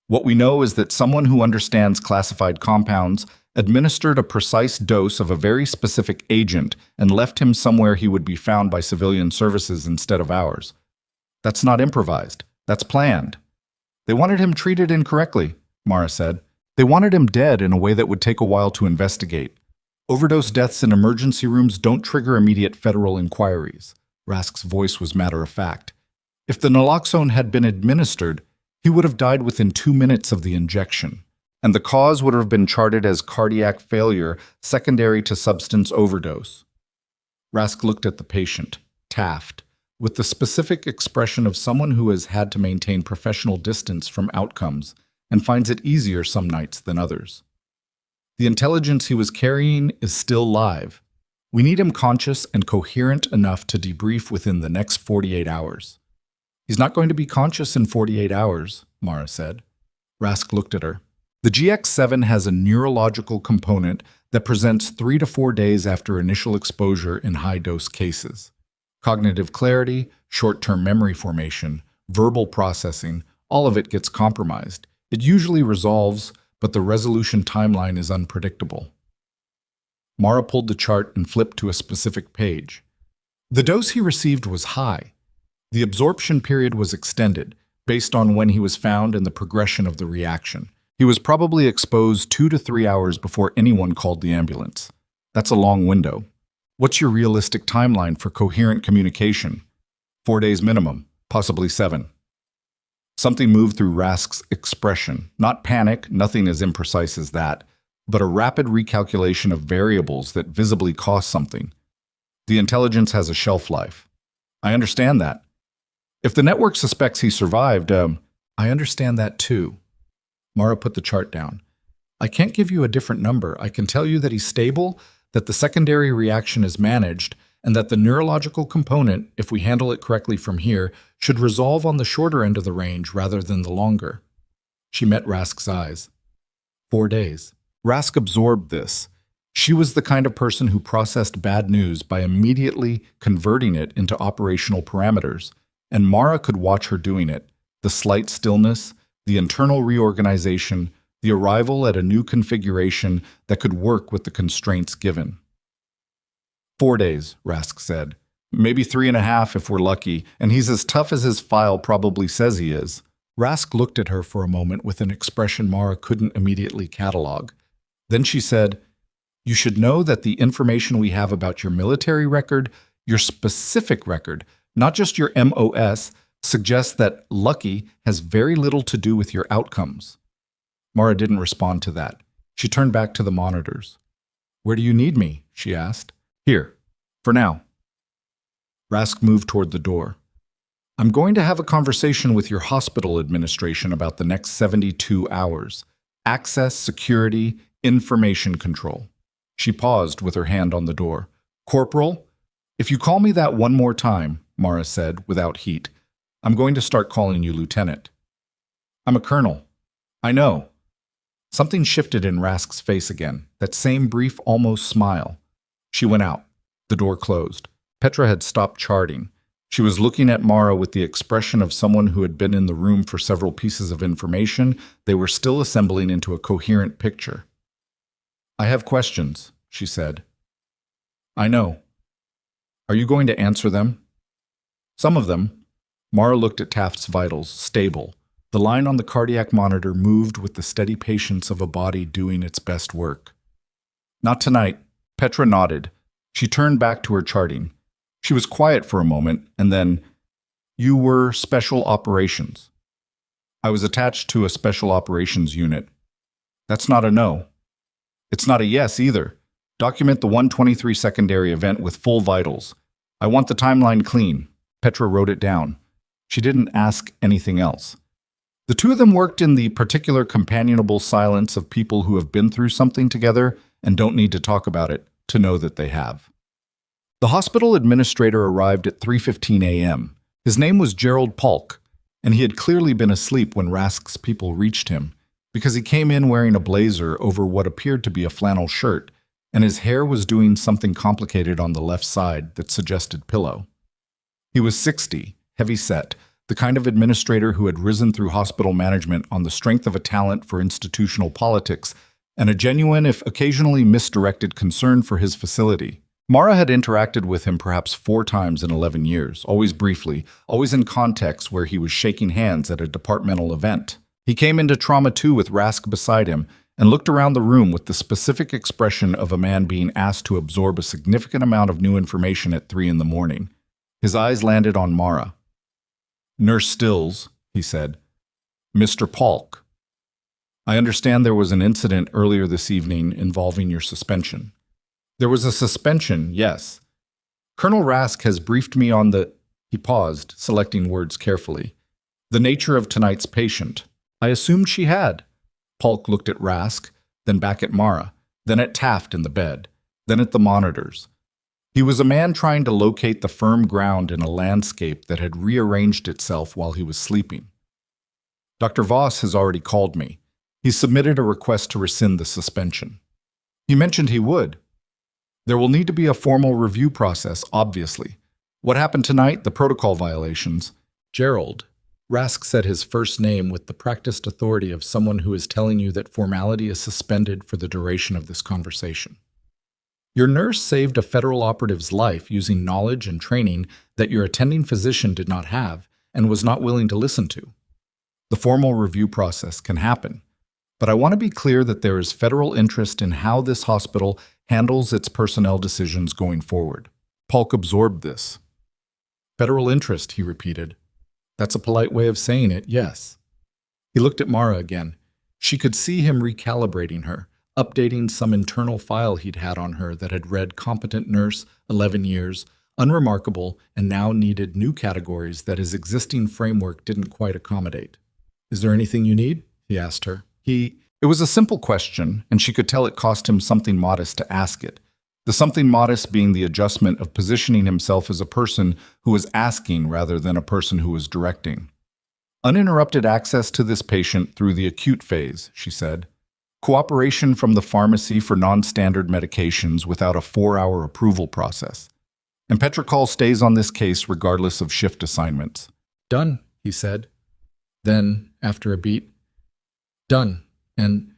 What we know is that someone who understands classified compounds administered a precise dose of a very specific agent and left him somewhere he would be found by civilian services instead of ours. That's not improvised. That's planned. They wanted him treated incorrectly, Mara said. They wanted him dead in a way that would take a while to investigate. Overdose deaths in emergency rooms don't trigger immediate federal inquiries. Rask's voice was matter-of-fact. If the naloxone had been administered, he would have died within 2 minutes of the injection, and the cause would have been charted as cardiac failure secondary to substance overdose. Rask looked at the patient, Taft, with the specific expression of someone who has had to maintain professional distance from outcomes and finds it easier some nights than others. The intelligence he was carrying is still live. We need him conscious and coherent enough to debrief within the next 48 hours. He's not going to be conscious in 48 hours, Mara said. Rask looked at her. The GX7 has a neurological component that presents 3 to 4 days after initial exposure in high-dose cases. Cognitive clarity, short-term memory formation, verbal processing, all of it gets compromised. It usually resolves, but the resolution timeline is unpredictable. Mara pulled the chart and flipped to a specific page. The dose he received was high. The absorption period was extended, based on when he was found and the progression of the reaction. He was probably exposed 2 to 3 hours before anyone called the ambulance. That's a long window. What's your realistic timeline for coherent communication? 4 days minimum, possibly 7. Something moved through Rask's expression. Not panic, nothing as imprecise as that, but a rapid recalculation of variables that visibly cost something. The intelligence has a shelf life. I understand that. If the network suspects he survived, I understand that too. Mara put the chart down. I can't give you a different number. I can tell you that he's stable, that the secondary reaction is managed, and that the neurological component, if we handle it correctly from here, should resolve on the shorter end of the range rather than the longer. She met Rask's eyes. 4 days. Rask absorbed this. She was the kind of person who processed bad news by immediately converting it into operational parameters, and Mara could watch her doing it. The slight stillness, the internal reorganization, the arrival at a new configuration that could work with the constraints given. 4 days, Rask said. Maybe 3.5 if we're lucky, and he's as tough as his file probably says he is. Rask looked at her for a moment with an expression Mara couldn't immediately catalog. Then she said, "You should know that the information we have about your military record, your specific record, not just your MOS, suggests that lucky has very little to do with your outcomes." Mara didn't respond to that. She turned back to the monitors. "Where do you need me?" she asked. "Here, for now." Rask moved toward the door. "I'm going to have a conversation with your hospital administration about the next 72 hours. Access, security, information control." She paused with her hand on the door. "Corporal, if you call me that one more time," Mara said without heat, "I'm going to start calling you Lieutenant." "I'm a colonel." "I know." Something shifted in Rask's face again, that same brief, almost smile. She went out. The door closed. Petra had stopped charting. She was looking at Mara with the expression of someone who had been in the room for several pieces of information they were still assembling into a coherent picture. "I have questions," she said. "I know. Are you going to answer them?" "Some of them." Mara looked at Taft's vitals, stable. The line on the cardiac monitor moved with the steady patience of a body doing its best work. "Not tonight." Petra nodded. She turned back to her charting. She was quiet for a moment, and then, "You were Special Operations." "I was attached to a Special Operations unit." "That's not a no." "It's not a yes either. Document the 123 secondary event with full vitals. I want the timeline clean." Petra wrote it down. She didn't ask anything else. The two of them worked in the particular companionable silence of people who have been through something together and don't need to talk about it to know that they have. The hospital administrator arrived at 3:15 a.m. His name was Gerald Polk, and he had clearly been asleep when Rask's people reached him, because he came in wearing a blazer over what appeared to be a flannel shirt, and his hair was doing something complicated on the left side that suggested pillow. He was 60, heavy-set, the kind of administrator who had risen through hospital management on the strength of a talent for institutional politics and a genuine, if occasionally misdirected, concern for his facility. Mara had interacted with him perhaps 4 times in 11 years, always briefly, always in contexts where he was shaking hands at a departmental event. He came into Trauma 2 with Rask beside him and looked around the room with the specific expression of a man being asked to absorb a significant amount of new information at 3 in the morning. His eyes landed on Mara. "Nurse Stills," he said. "Mr. Polk. I understand there was an incident earlier this evening involving your suspension." "There was a suspension, yes. Colonel Rask has briefed me on the—" He paused, selecting words carefully. "The nature of tonight's patient." "I assumed she had." Polk looked at Rask, then back at Mara, then at Taft in the bed, then at the monitors. He was a man trying to locate the firm ground in a landscape that had rearranged itself while he was sleeping. "Dr. Voss has already called me. He submitted a request to rescind the suspension. He mentioned he would. There will need to be a formal review process, obviously. What happened tonight, the protocol violations." "Gerald." Rask said his first name with the practiced authority of someone who is telling you that formality is suspended for the duration of this conversation. "Your nurse saved a federal operative's life using knowledge and training that your attending physician did not have and was not willing to listen to. The formal review process can happen, but I want to be clear that there is federal interest in how this hospital handles its personnel decisions going forward." Polk absorbed this. "Federal interest," he repeated. "That's a polite way of saying it, yes." He looked at Mara again. She could see him recalibrating her, updating some internal file he'd had on her that had read competent nurse, 11 years, unremarkable, and now needed new categories that his existing framework didn't quite accommodate. "Is there anything you need?" he asked her. It was a simple question, and she could tell it cost him something modest to ask it. The something modest being the adjustment of positioning himself as a person who was asking rather than a person who was directing. "Uninterrupted access to this patient through the acute phase," she said. "Cooperation from the pharmacy for non-standard medications without a 4-hour approval process. And Petrocol stays on this case regardless of shift assignments." "Done," he said. Then, after a beat, "Done. And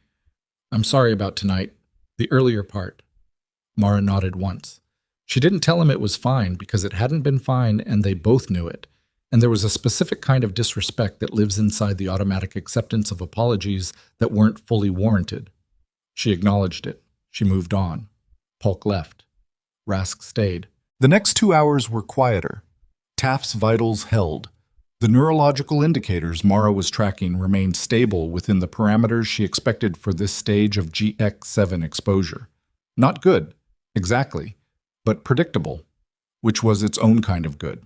I'm sorry about tonight, the earlier part." Mara nodded once. She didn't tell him it was fine because it hadn't been fine and they both knew it. And there was a specific kind of disrespect that lives inside the automatic acceptance of apologies that weren't fully warranted. She acknowledged it. She moved on. Polk left. Rask stayed. The next 2 hours were quieter. Taft's vitals held. The neurological indicators Mara was tracking remained stable within the parameters she expected for this stage of GX7 exposure. Not good, exactly, but predictable, which was its own kind of good.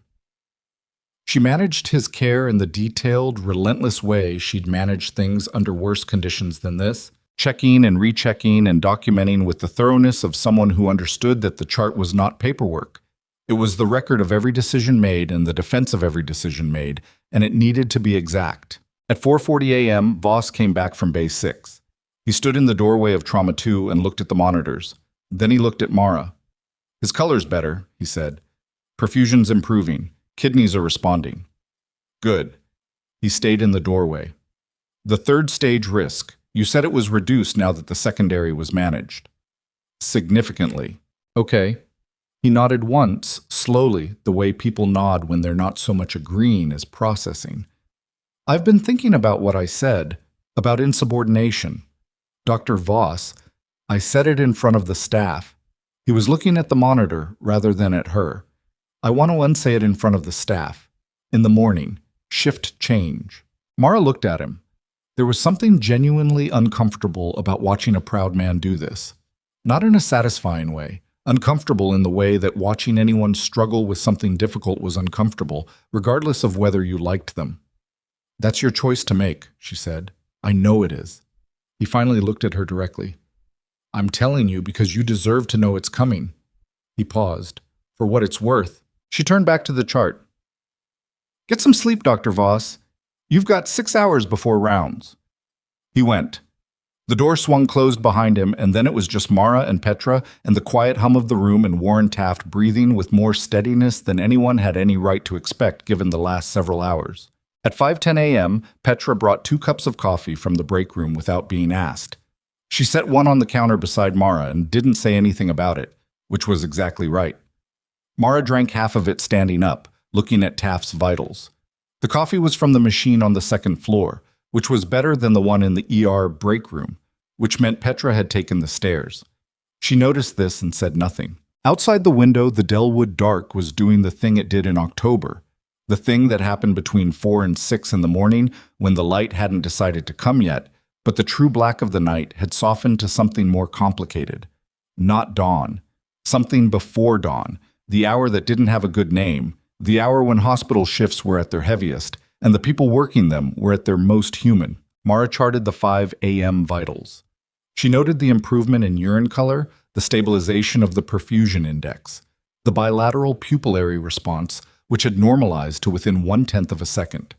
She managed his care in the detailed, relentless way she'd managed things under worse conditions than this, checking and rechecking and documenting with the thoroughness of someone who understood that the chart was not paperwork. It was the record of every decision made and the defense of every decision made, and it needed to be exact. At 4:40 a.m., Voss came back from Bay 6. He stood in the doorway of Trauma 2 and looked at the monitors. Then he looked at Mara. His color's better, he said. Perfusion's improving. Kidneys are responding. Good. He stayed in the doorway. The third stage risk. You said it was reduced now that the secondary was managed. Significantly. Okay. He nodded once, slowly, the way people nod when they're not so much agreeing as processing. I've been thinking about what I said, about insubordination. Dr. Voss, I said it in front of the staff. He was looking at the monitor rather than at her. I want to unsay it in front of the staff. In the morning. Shift change. Mara looked at him. There was something genuinely uncomfortable about watching a proud man do this. Not in a satisfying way. Uncomfortable in the way that watching anyone struggle with something difficult was uncomfortable, regardless of whether you liked them. That's your choice to make, she said. I know it is. He finally looked at her directly. I'm telling you because you deserve to know it's coming. He paused. For what it's worth. She turned back to the chart. Get some sleep, Dr. Voss. You've got 6 hours before rounds. He went. The door swung closed behind him, and then it was just Mara and Petra and the quiet hum of the room and Warren Taft breathing with more steadiness than anyone had any right to expect given the last several hours. At 5:10 a.m., Petra brought 2 cups of coffee from the break room without being asked. She set one on the counter beside Mara and didn't say anything about it, which was exactly right. Mara drank half of it standing up, looking at Taft's vitals. The coffee was from the machine on the second floor, which was better than the one in the ER break room, which meant Petra had taken the stairs. She noticed this and said nothing. Outside the window, the Delwood dark was doing the thing it did in October, the thing that happened between 4 and 6 in the morning when the light hadn't decided to come yet, but the true black of the night had softened to something more complicated. Not dawn. Something before dawn, the hour that didn't have a good name, the hour when hospital shifts were at their heaviest, and the people working them were at their most human. Mara charted the 5 a.m. vitals. She noted the improvement in urine color, the stabilization of the perfusion index, the bilateral pupillary response, which had normalized to within 1/10 of a second.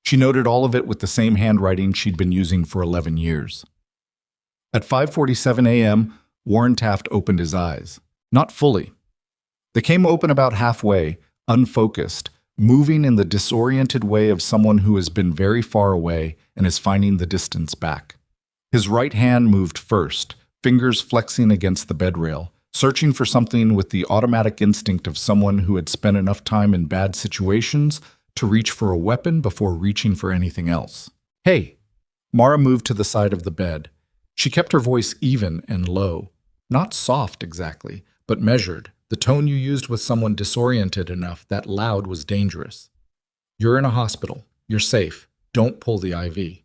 She noted all of it with the same handwriting she'd been using for 11 years. At 5:47 a.m., Warren Taft opened his eyes. Not fully. They came open about halfway, unfocused, moving in the disoriented way of someone who has been very far away and is finding the distance back. His right hand moved first, fingers flexing against the bedrail, searching for something with the automatic instinct of someone who had spent enough time in bad situations to reach for a weapon before reaching for anything else. Hey! Mara moved to the side of the bed. She kept her voice even and low. Not soft exactly, but measured. The tone you used with someone disoriented enough that loud was dangerous. You're in a hospital. You're safe. Don't pull the IV.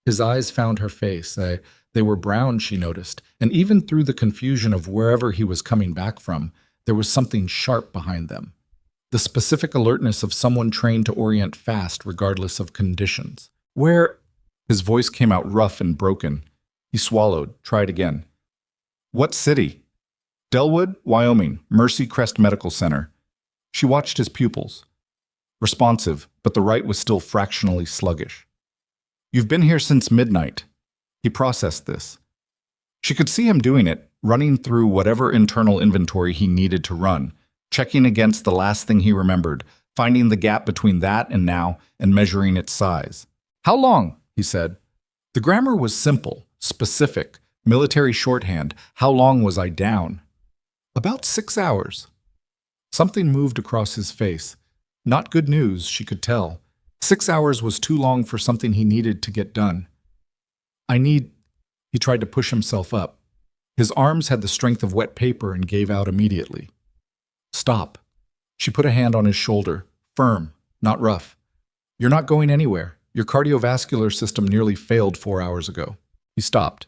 His eyes found her face. They were brown, she noticed, and even through the confusion of wherever he was coming back from, there was something sharp behind them. The specific alertness of someone trained to orient fast regardless of conditions. Where? His voice came out rough and broken. He swallowed, tried again. What city? Delwood, Wyoming, Mercy Crest Medical Center. She watched his pupils. Responsive, but the right was still fractionally sluggish. You've been here since midnight. He processed this. She could see him doing it, running through whatever internal inventory he needed to run, checking against the last thing he remembered, finding the gap between that and now, and measuring its size. How long? He said. The grammar was simple, specific, military shorthand. How long was I down? About 6 hours. Something moved across his face. Not good news, she could tell. 6 hours was too long for something he needed to get done. He tried to push himself up. His arms had the strength of wet paper and gave out immediately. Stop. She put a hand on his shoulder, firm, not rough. You're not going anywhere. Your cardiovascular system nearly failed 4 hours ago. He stopped.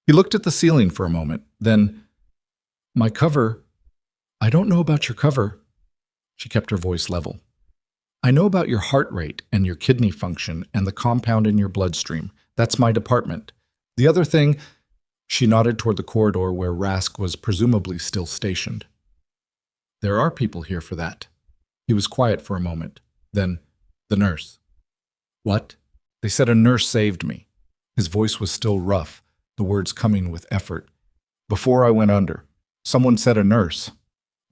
He looked at the ceiling for a moment, then, my cover. I don't know about your cover. She kept her voice level. I know about your heart rate and your kidney function and the compound in your bloodstream. That's my department. The other thing, she nodded toward the corridor where Rask was presumably still stationed. There are people here for that. He was quiet for a moment. Then, the nurse. What? They said a nurse saved me. His voice was still rough, the words coming with effort. Before I went under. Someone said a nurse.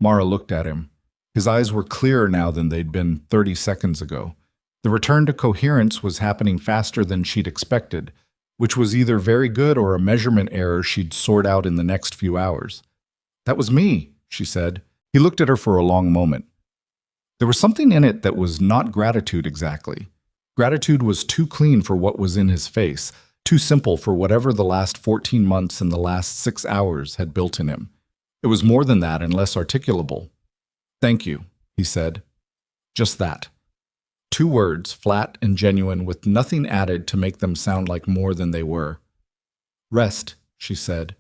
Mara looked at him. His eyes were clearer now than they'd been 30 seconds ago. The return to coherence was happening faster than she'd expected, which was either very good or a measurement error she'd sort out in the next few hours. That was me, she said. He looked at her for a long moment. There was something in it that was not gratitude exactly. Gratitude was too clean for what was in his face, too simple for whatever the last 14 months and the last 6 hours had built in him. It was more than that and less articulable. Thank you, he said. Just that. 2 words, flat and genuine, with nothing added to make them sound like more than they were. Rest, she said.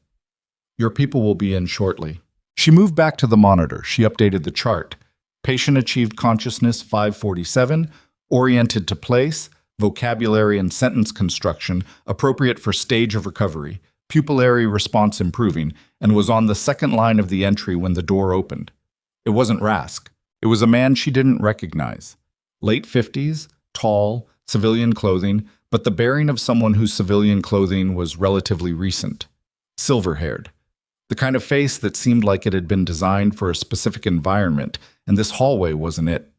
Your people will be in shortly. She moved back to the monitor. She updated the chart. Patient achieved consciousness 547, oriented to place, vocabulary and sentence construction, appropriate for stage of recovery, pupillary response improving, and was on the second line of the entry when the door opened. It wasn't Rask. It was a man she didn't recognize. Late 50s, tall, civilian clothing, but the bearing of someone whose civilian clothing was relatively recent. Silver-haired. The kind of face that seemed like it had been designed for a specific environment, and this hallway wasn't it.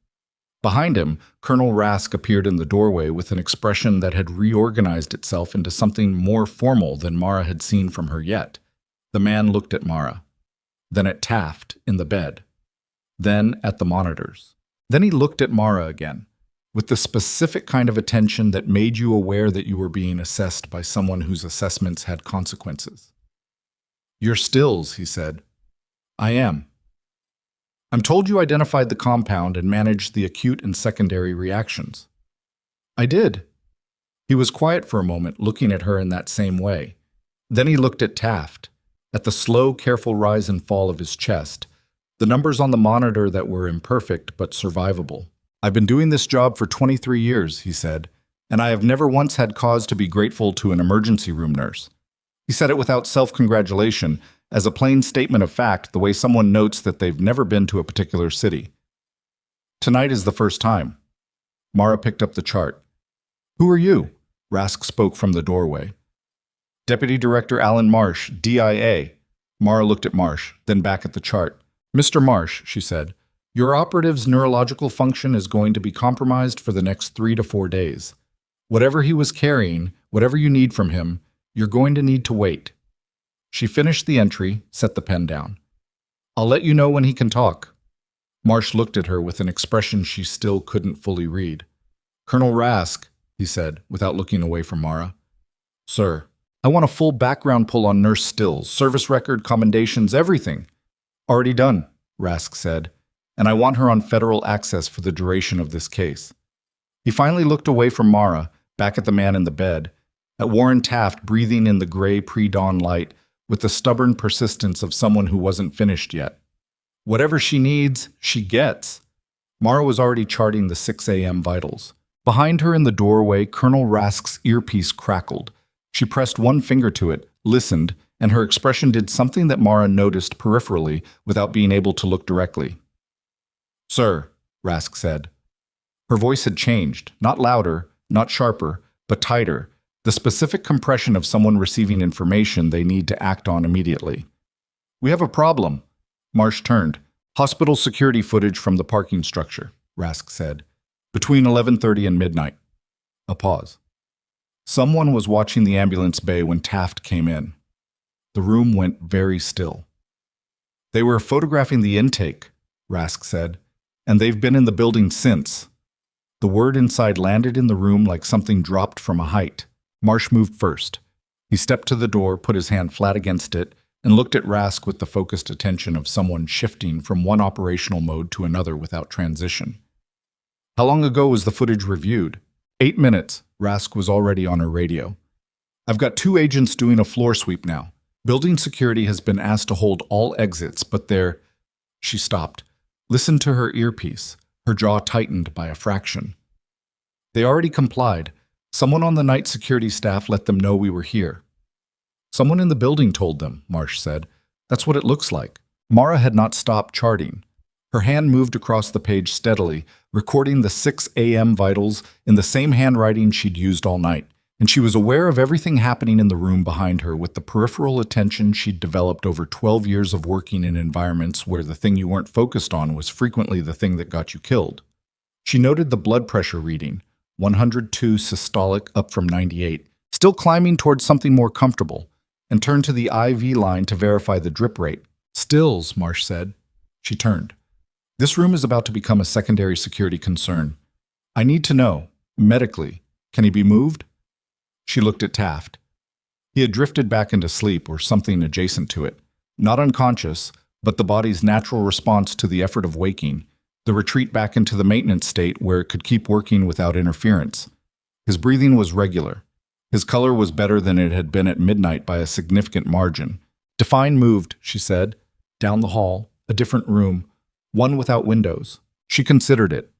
Behind him, Colonel Rask appeared in the doorway with an expression that had reorganized itself into something more formal than Mara had seen from her yet. The man looked at Mara, then at Taft in the bed, then at the monitors. Then he looked at Mara again, with the specific kind of attention that made you aware that you were being assessed by someone whose assessments had consequences. You're stills, he said. I am. I'm told you identified the compound and managed the acute and secondary reactions. I did. He was quiet for a moment, looking at her in that same way. Then he looked at Taft, at the slow, careful rise and fall of his chest, the numbers on the monitor that were imperfect but survivable. I've been doing this job for 23 years, he said, and I have never once had cause to be grateful to an emergency room nurse. He said it without self-congratulation, as a plain statement of fact, the way someone notes that they've never been to a particular city. Tonight is the first time. Mara picked up the chart. Who are you? Rask spoke from the doorway. Deputy Director Alan Marsh, DIA. Mara looked at Marsh, then back at the chart. Mr. Marsh, she said, your operative's neurological function is going to be compromised for the next 3 to 4 days. Whatever he was carrying, whatever you need from him, you're going to need to wait. She finished the entry, set the pen down. I'll let you know when he can talk. Marsh looked at her with an expression she still couldn't fully read. Colonel Rask, he said, without looking away from Mara. Sir, I want a full background pull on Nurse Stills, service record, commendations, everything. Already done, Rask said, and I want her on federal access for the duration of this case. He finally looked away from Mara, back at the man in the bed, at Warren Taft breathing in the gray pre-dawn light with the stubborn persistence of someone who wasn't finished yet. Whatever she needs, she gets. Mara was already charting the 6 a.m. vitals. Behind her in the doorway, Colonel Rask's earpiece crackled. She pressed one finger to it, listened, and her expression did something that Mara noticed peripherally without being able to look directly. Sir, Rask said. Her voice had changed, not louder, not sharper, but tighter, the specific compression of someone receiving information they need to act on immediately. We have a problem. Marsh turned. Hospital security footage from the parking structure, Rask said. Between 11:30 and midnight. A pause. Someone was watching the ambulance bay when Taft came in. The room went very still. They were photographing the intake, Rask said, and they've been in the building since. The word inside landed in the room like something dropped from a height. Marsh moved first. He stepped to the door, put his hand flat against it, and looked at Rask with the focused attention of someone shifting from one operational mode to another without transition. How long ago was the footage reviewed? 8 minutes. Rask was already on her radio. I've got 2 agents doing a floor sweep now. Building security has been asked to hold all exits, but they're... She stopped, listened to her earpiece, her jaw tightened by a fraction. They already complied. Someone on the night security staff let them know we were here. Someone in the building told them, Marsh said. That's what it looks like. Mara had not stopped charting. Her hand moved across the page steadily, recording the 6 a.m. vitals in the same handwriting she'd used all night, and she was aware of everything happening in the room behind her with the peripheral attention she'd developed over 12 years of working in environments where the thing you weren't focused on was frequently the thing that got you killed. She noted the blood pressure reading, 102 systolic up from 98, still climbing towards something more comfortable, and turned to the IV line to verify the drip rate. Stills, Marsh said. She turned. This room is about to become a secondary security concern. I need to know, medically, can he be moved? She looked at Taft. He had drifted back into sleep or something adjacent to it. Not unconscious, but the body's natural response to the effort of waking, the retreat back into the maintenance state where it could keep working without interference. His breathing was regular. His color was better than it had been at midnight by a significant margin. Define moved, she said. Down the hall, a different room, one without windows. She considered it.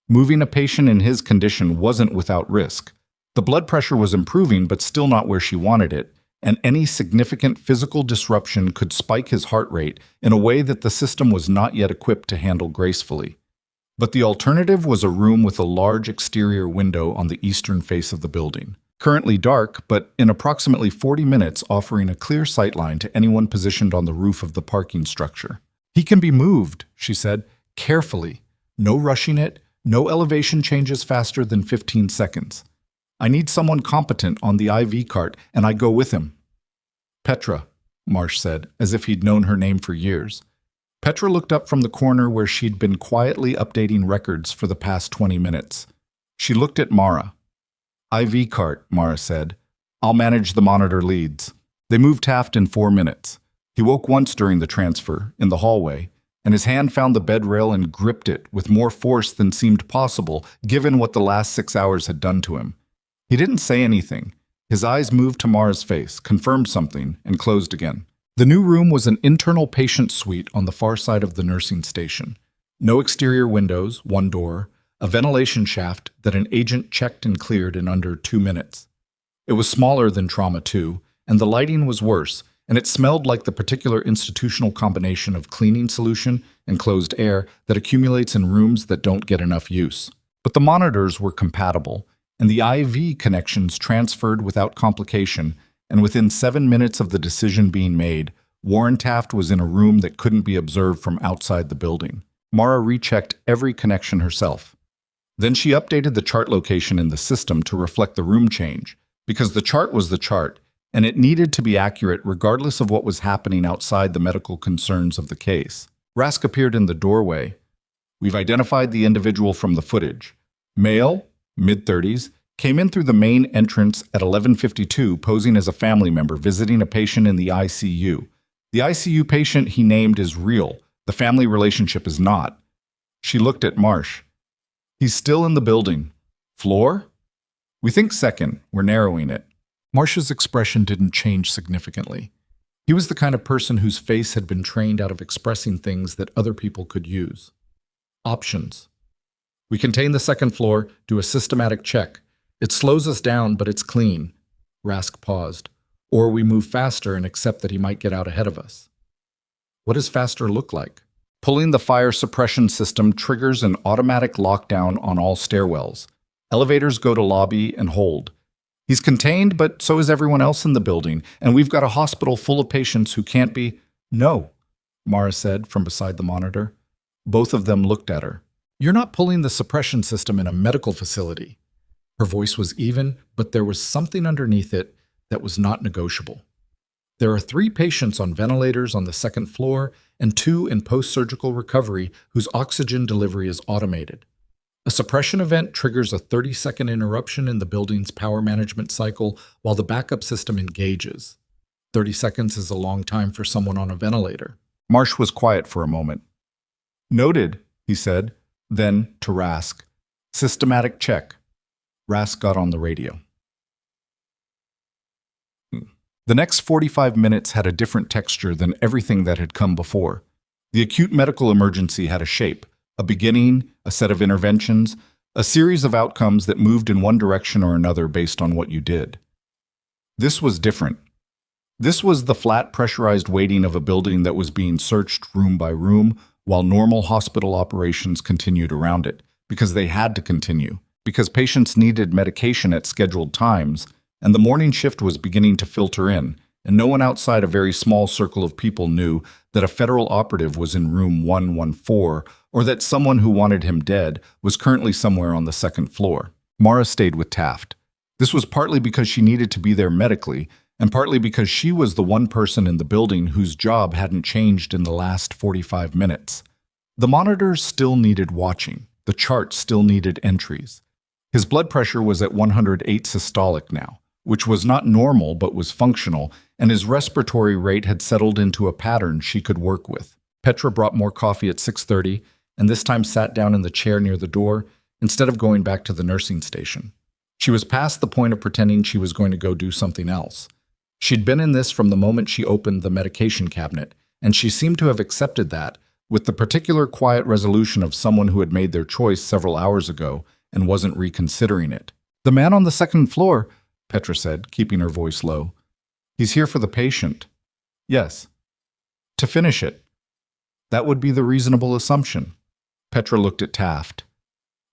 Moving a patient in his condition wasn't without risk. The blood pressure was improving, but still not where she wanted it, and any significant physical disruption could spike his heart rate in a way that the system was not yet equipped to handle gracefully. But the alternative was a room with a large exterior window on the eastern face of the building. Currently dark, but in approximately 40 minutes offering a clear sightline to anyone positioned on the roof of the parking structure. He can be moved, she said, carefully. No rushing it, no elevation changes faster than 15 seconds. I need someone competent on the IV cart, and I go with him. Petra, Marsh said, as if he'd known her name for years. Petra looked up from the corner where she'd been quietly updating records for the past 20 minutes. She looked at Mara. IV cart, Mara said. I'll manage the monitor leads. They moved Taft in 4 minutes. He woke once during the transfer, in the hallway, and his hand found the bed rail and gripped it with more force than seemed possible, given what the last 6 hours had done to him. He didn't say anything. His eyes moved to Mara's face, confirmed something, and closed again. The new room was an internal patient suite on the far side of the nursing station. No exterior windows, one door, a ventilation shaft that an agent checked and cleared in under 2 minutes. It was smaller than Trauma 2, and the lighting was worse, and it smelled like the particular institutional combination of cleaning solution and closed air that accumulates in rooms that don't get enough use. But the monitors were compatible, and the IV connections transferred without complication, and within 7 minutes of the decision being made, Warren Taft was in a room that couldn't be observed from outside the building. Mara rechecked every connection herself. Then she updated the chart location in the system to reflect the room change, because the chart was the chart, and it needed to be accurate regardless of what was happening outside the medical concerns of the case. Rask appeared in the doorway. We've identified the individual from the footage. Male, mid-30s, came in through the main entrance at 11:52 posing as a family member visiting a patient in the ICU. The ICU patient he named is real. The family relationship is not. She looked at Marsh. He's still in the building. Floor? We think second. We're narrowing it. Marsh's expression didn't change significantly. He was the kind of person whose face had been trained out of expressing things that other people could use. Options. We contain the second floor, do a systematic check. It slows us down, but it's clean. Rask paused. Or we move faster and accept that he might get out ahead of us. What does faster look like? Pulling the fire suppression system triggers an automatic lockdown on all stairwells. Elevators go to lobby and hold. He's contained, but so is everyone else in the building, and we've got a hospital full of patients who can't be... No, Mara said from beside the monitor. Both of them looked at her. You're not pulling the suppression system in a medical facility. Her voice was even, but there was something underneath it that was not negotiable. There are 3 patients on ventilators on the second floor and 2 in post-surgical recovery whose oxygen delivery is automated. A suppression event triggers a 30-second interruption in the building's power management cycle while the backup system engages. 30 seconds is a long time for someone on a ventilator. Marsh was quiet for a moment. "Noted," he said. Then, to Rask, "Systematic check." Rask got on the radio. The next 45 minutes had a different texture than everything that had come before. The acute medical emergency had a shape, a beginning, a set of interventions, a series of outcomes that moved in one direction or another based on what you did. This was different. This was the flat, pressurized waiting of a building that was being searched room by room while normal hospital operations continued around it, because they had to continue, because patients needed medication at scheduled times, and the morning shift was beginning to filter in, and no one outside a very small circle of people knew that a federal operative was in room 114 or that someone who wanted him dead was currently somewhere on the second floor. Mara stayed with Taft. This was partly because she needed to be there medically, and partly because she was the one person in the building whose job hadn't changed in the last 45 minutes. The monitors still needed watching. The chart still needed entries. His blood pressure was at 108 systolic now, which was not normal but was functional, and his respiratory rate had settled into a pattern she could work with. Petra brought more coffee at 6:30, and this time sat down in the chair near the door instead of going back to the nursing station. She was past the point of pretending she was going to go do something else. She'd been in this from the moment she opened the medication cabinet, and she seemed to have accepted that, with the particular quiet resolution of someone who had made their choice several hours ago and wasn't reconsidering it. "The man on the second floor," Petra said, keeping her voice low. "He's here for the patient." "Yes." "To finish it." "That would be the reasonable assumption." Petra looked at Taft,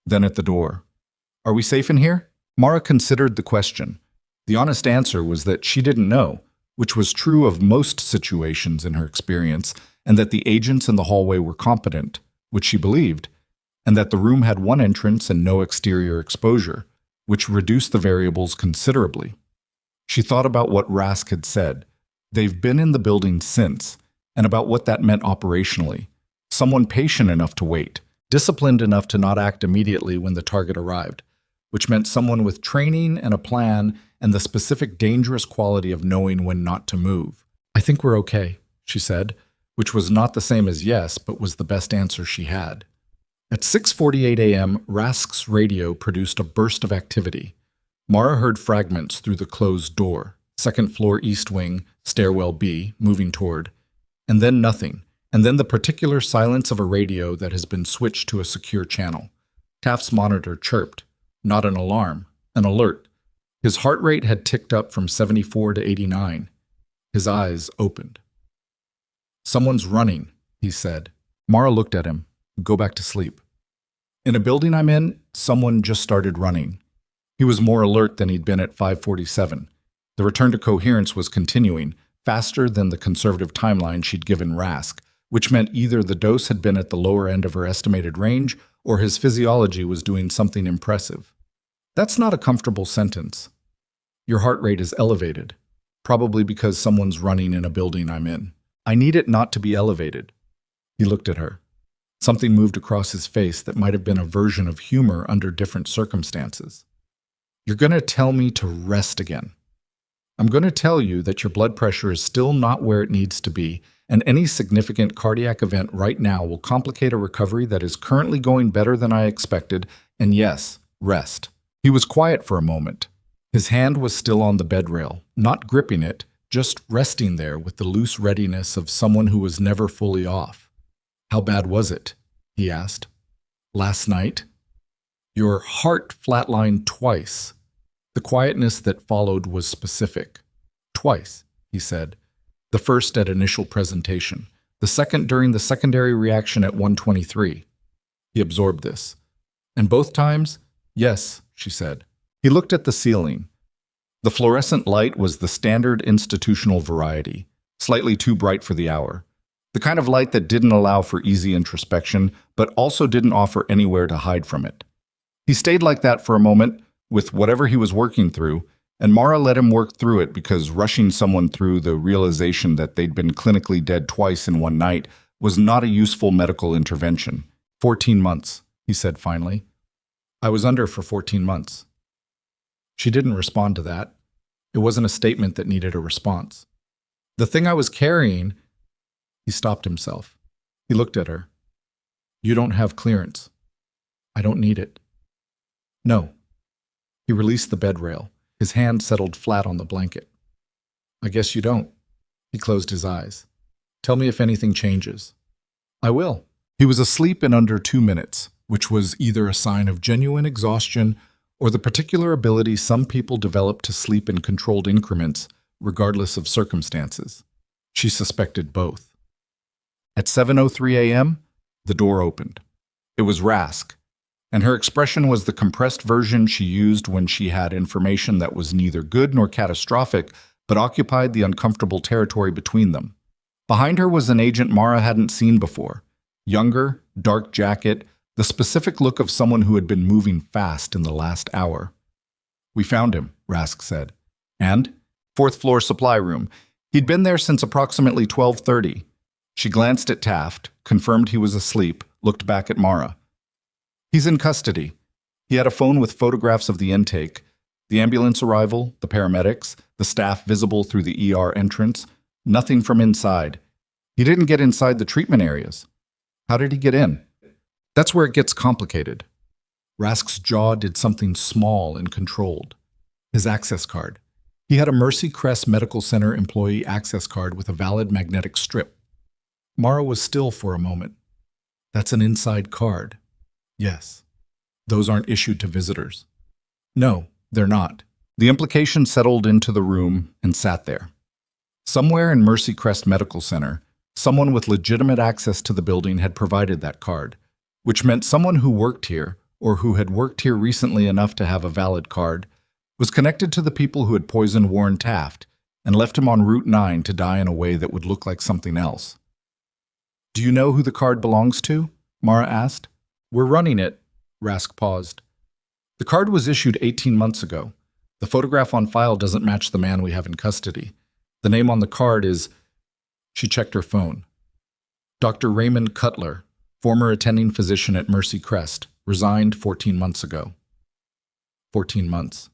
then at the door. "Are we safe in here?" Mara considered the question. The honest answer was that she didn't know, which was true of most situations in her experience, and that the agents in the hallway were competent, which she believed, and that the room had one entrance and no exterior exposure, which reduced the variables considerably. She thought about what Rask had said. They've been in the building since, and about what that meant operationally. Someone patient enough to wait, disciplined enough to not act immediately when the target arrived, which meant someone with training and a plan and the specific dangerous quality of knowing when not to move. "I think we're okay," she said, which was not the same as yes, but was the best answer she had. At 6:48 a.m., Rask's radio produced a burst of activity. Mara heard fragments through the closed door, second floor east wing, stairwell B, moving toward, and then nothing, and then the particular silence of a radio that has been switched to a secure channel. Taft's monitor chirped, not an alarm, an alert. His heart rate had ticked up from 74 to 89. His eyes opened. "Someone's running," he said. Mara looked at him. "Go back to sleep." "In a building I'm in, someone just started running." He was more alert than he'd been at 5:47. The return to coherence was continuing, faster than the conservative timeline she'd given Rask, which meant either the dose had been at the lower end of her estimated range or his physiology was doing something impressive. That's not a comfortable sentence. Your heart rate is elevated, probably because someone's running in a building I'm in. I need it not to be elevated. He looked at her. Something moved across his face that might have been a version of humor under different circumstances. You're going to tell me to rest again. I'm going to tell you that your blood pressure is still not where it needs to be, and any significant cardiac event right now will complicate a recovery that is currently going better than I expected, and yes, rest. He was quiet for a moment. His hand was still on the bed rail, not gripping it, just resting there with the loose readiness of someone who was never fully off. How bad was it? He asked. Last night? Your heart flatlined twice. The quietness that followed was specific. Twice, he said. The first at initial presentation. The second during the secondary reaction at 1:23. He absorbed this. And both times? Yes, she said. He looked at the ceiling. The fluorescent light was the standard institutional variety, slightly too bright for the hour. The kind of light that didn't allow for easy introspection, but also didn't offer anywhere to hide from it. He stayed like that for a moment, with whatever he was working through, And Mara let him work through it because rushing someone through the realization that they'd been clinically dead twice in one night was not a useful medical intervention. 14 months, he said finally. I was under for 14 months. She didn't respond to that. It wasn't a statement that needed a response. The thing I was carrying... He stopped himself. He looked at her. You don't have clearance. I don't need it. No. He released the bed rail. His hand settled flat on the blanket. I guess you don't. He closed his eyes. Tell me if anything changes. I will. He was asleep in under 2 minutes, which was either a sign of genuine exhaustion or the particular ability some people develop to sleep in controlled increments, regardless of circumstances. She suspected both. At 7:03 a.m., the door opened. It was Rask, and her expression was the compressed version she used when she had information that was neither good nor catastrophic, but occupied the uncomfortable territory between them. Behind her was an agent Mara hadn't seen before. Younger, dark jacket, the specific look of someone who had been moving fast in the last hour. We found him, Rask said. And? 4th floor supply room. He'd been there since approximately 12:30. She glanced at Taft, confirmed he was asleep, looked back at Mara. He's in custody. He had a phone with photographs of the intake, the ambulance arrival, the paramedics, the staff visible through the ER entrance, nothing from inside. He didn't get inside the treatment areas. How did he get in? That's where it gets complicated. Rask's jaw did something small and controlled. His access card. He had a Mercy Crest Medical Center employee access card with a valid magnetic strip. Mara was still for a moment. That's an inside card. Yes. Those aren't issued to visitors. No, they're not. The implication settled into the room and sat there. Somewhere in Mercy Crest Medical Center, someone with legitimate access to the building had provided that card, which meant someone who worked here, or who had worked here recently enough to have a valid card, was connected to the people who had poisoned Warren Taft and left him on Route 9 to die in a way that would look like something else. Do you know who the card belongs to? Mara asked. We're running it. Rask paused. The card was issued 18 months ago. The photograph on file doesn't match the man we have in custody. The name on the card is... She checked her phone. Dr. Raymond Cutler, former attending physician at Mercy Crest, resigned 14 months ago. 14 months.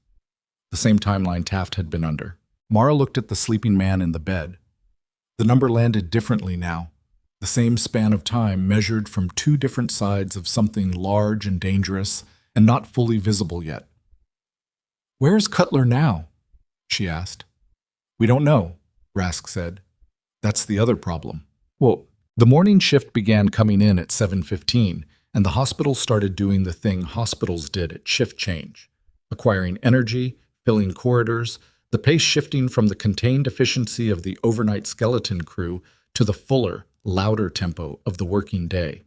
The same timeline Taft had been under. Mara looked at the sleeping man in the bed. The number landed differently now. The same span of time measured from 2 different sides of something large and dangerous and not fully visible yet. Where is Cutler now? She asked. We don't know, Rask said. That's the other problem. Well, the morning shift began coming in at 7:15, and the hospital started doing the thing hospitals did at shift change, acquiring energy, filling corridors, the pace shifting from the contained efficiency of the overnight skeleton crew to the fuller, louder tempo of the working day.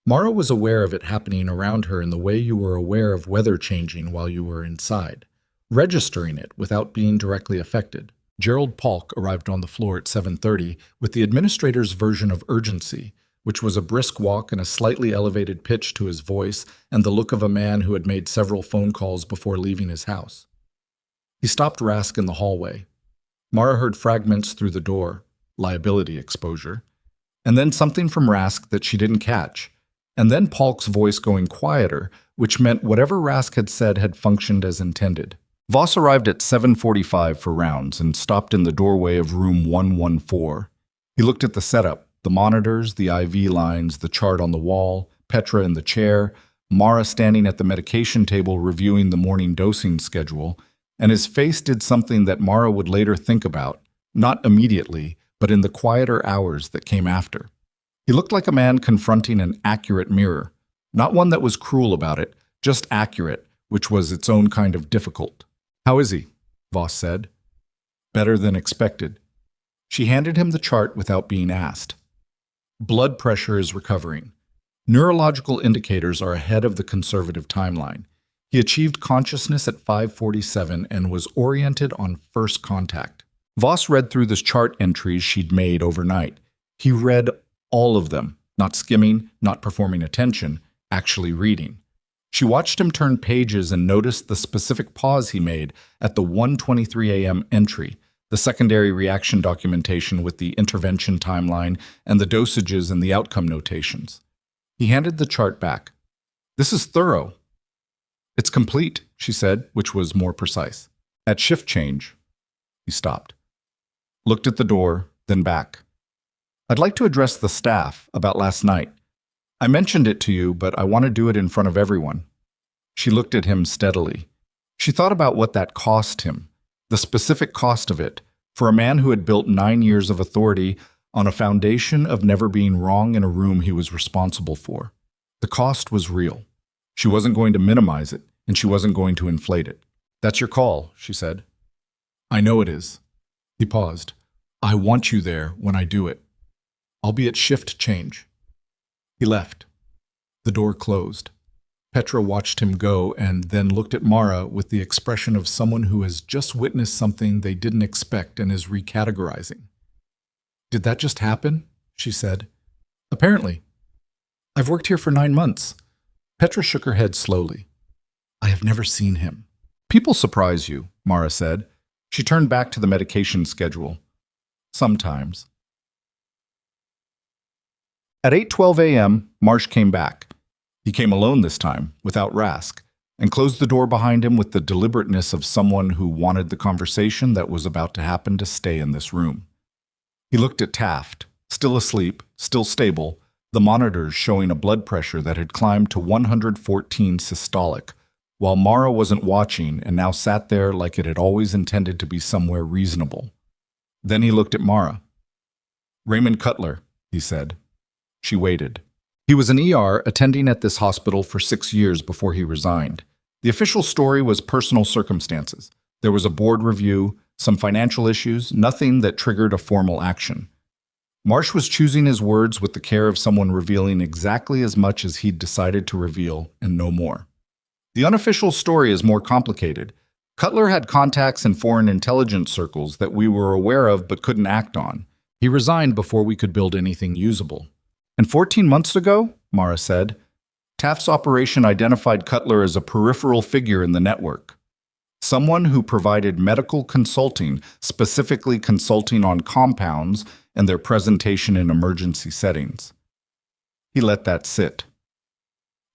Mara was aware of it happening around her in the way you were aware of weather changing while you were inside, registering it without being directly affected. Gerald Polk arrived on the floor at 7:30 with the administrator's version of urgency, which was a brisk walk and a slightly elevated pitch to his voice and the look of a man who had made several phone calls before leaving his house. He stopped Rask in the hallway. Mara heard fragments through the door, liability exposure, and then something from Rask that she didn't catch, and then Polk's voice going quieter, which meant whatever Rask had said had functioned as intended. Voss arrived at 7:45 for rounds and stopped in the doorway of room 114. He looked at the setup, the monitors, the IV lines, the chart on the wall, Petra in the chair, Mara standing at the medication table reviewing the morning dosing schedule, and his face did something that Mara would later think about, not immediately, but in the quieter hours that came after. He looked like a man confronting an accurate mirror, not one that was cruel about it, just accurate, which was its own kind of difficult. How is he? Voss said. Better than expected. She handed him the chart without being asked. Blood pressure is recovering. Neurological indicators are ahead of the conservative timeline. He achieved consciousness at 5:47 and was oriented on first contact. Voss read through the chart entries she'd made overnight. He read all of them, not skimming, not performing attention, actually reading. She watched him turn pages and noticed the specific pause he made at the 1:23 a.m. entry, the secondary reaction documentation with the intervention timeline and the dosages and the outcome notations. He handed the chart back. "This is thorough." "It's complete," she said, which was more precise. "At shift change." He stopped, looked at the door, then back. "I'd like to address the staff about last night. I mentioned it to you, but I want to do it in front of everyone." She looked at him steadily. She thought about what that cost him, the specific cost of it, for a man who had built 9 years of authority on a foundation of never being wrong in a room he was responsible for. The cost was real. She wasn't going to minimize it, and she wasn't going to inflate it. "That's your call," she said. "I know it is." He paused. "I want you there when I do it. I'll be at shift change." He left. The door closed. Petra watched him go and then looked at Mara with the expression of someone who has just witnessed something they didn't expect and is recategorizing. "Did that just happen?" she said. "Apparently. I've worked here for 9 months." Petra shook her head slowly. "I have never seen him." "People surprise you," Mara said. She turned back to the medication schedule. "Sometimes." At 8:12 a.m., Marsh came back. He came alone this time, without Rask, and closed the door behind him with the deliberateness of someone who wanted the conversation that was about to happen to stay in this room. He looked at Taft, still asleep, still stable, the monitors showing a blood pressure that had climbed to 114 systolic, while Mara wasn't watching and now sat there like it had always intended to be somewhere reasonable. Then he looked at Mara. "Raymond Cutler," he said. She waited. He was an ER attending at this hospital for 6 years before he resigned. The official story was personal circumstances. There was a board review, some financial issues, nothing that triggered a formal action. Marsh was choosing his words with the care of someone revealing exactly as much as he'd decided to reveal and no more. The unofficial story is more complicated. Cutler had contacts in foreign intelligence circles that we were aware of but couldn't act on. He resigned before we could build anything usable. "And 14 months ago," Mara said, "Taft's operation identified Cutler as a peripheral figure in the network. Someone who provided medical consulting, specifically consulting on compounds and their presentation in emergency settings." He let that sit.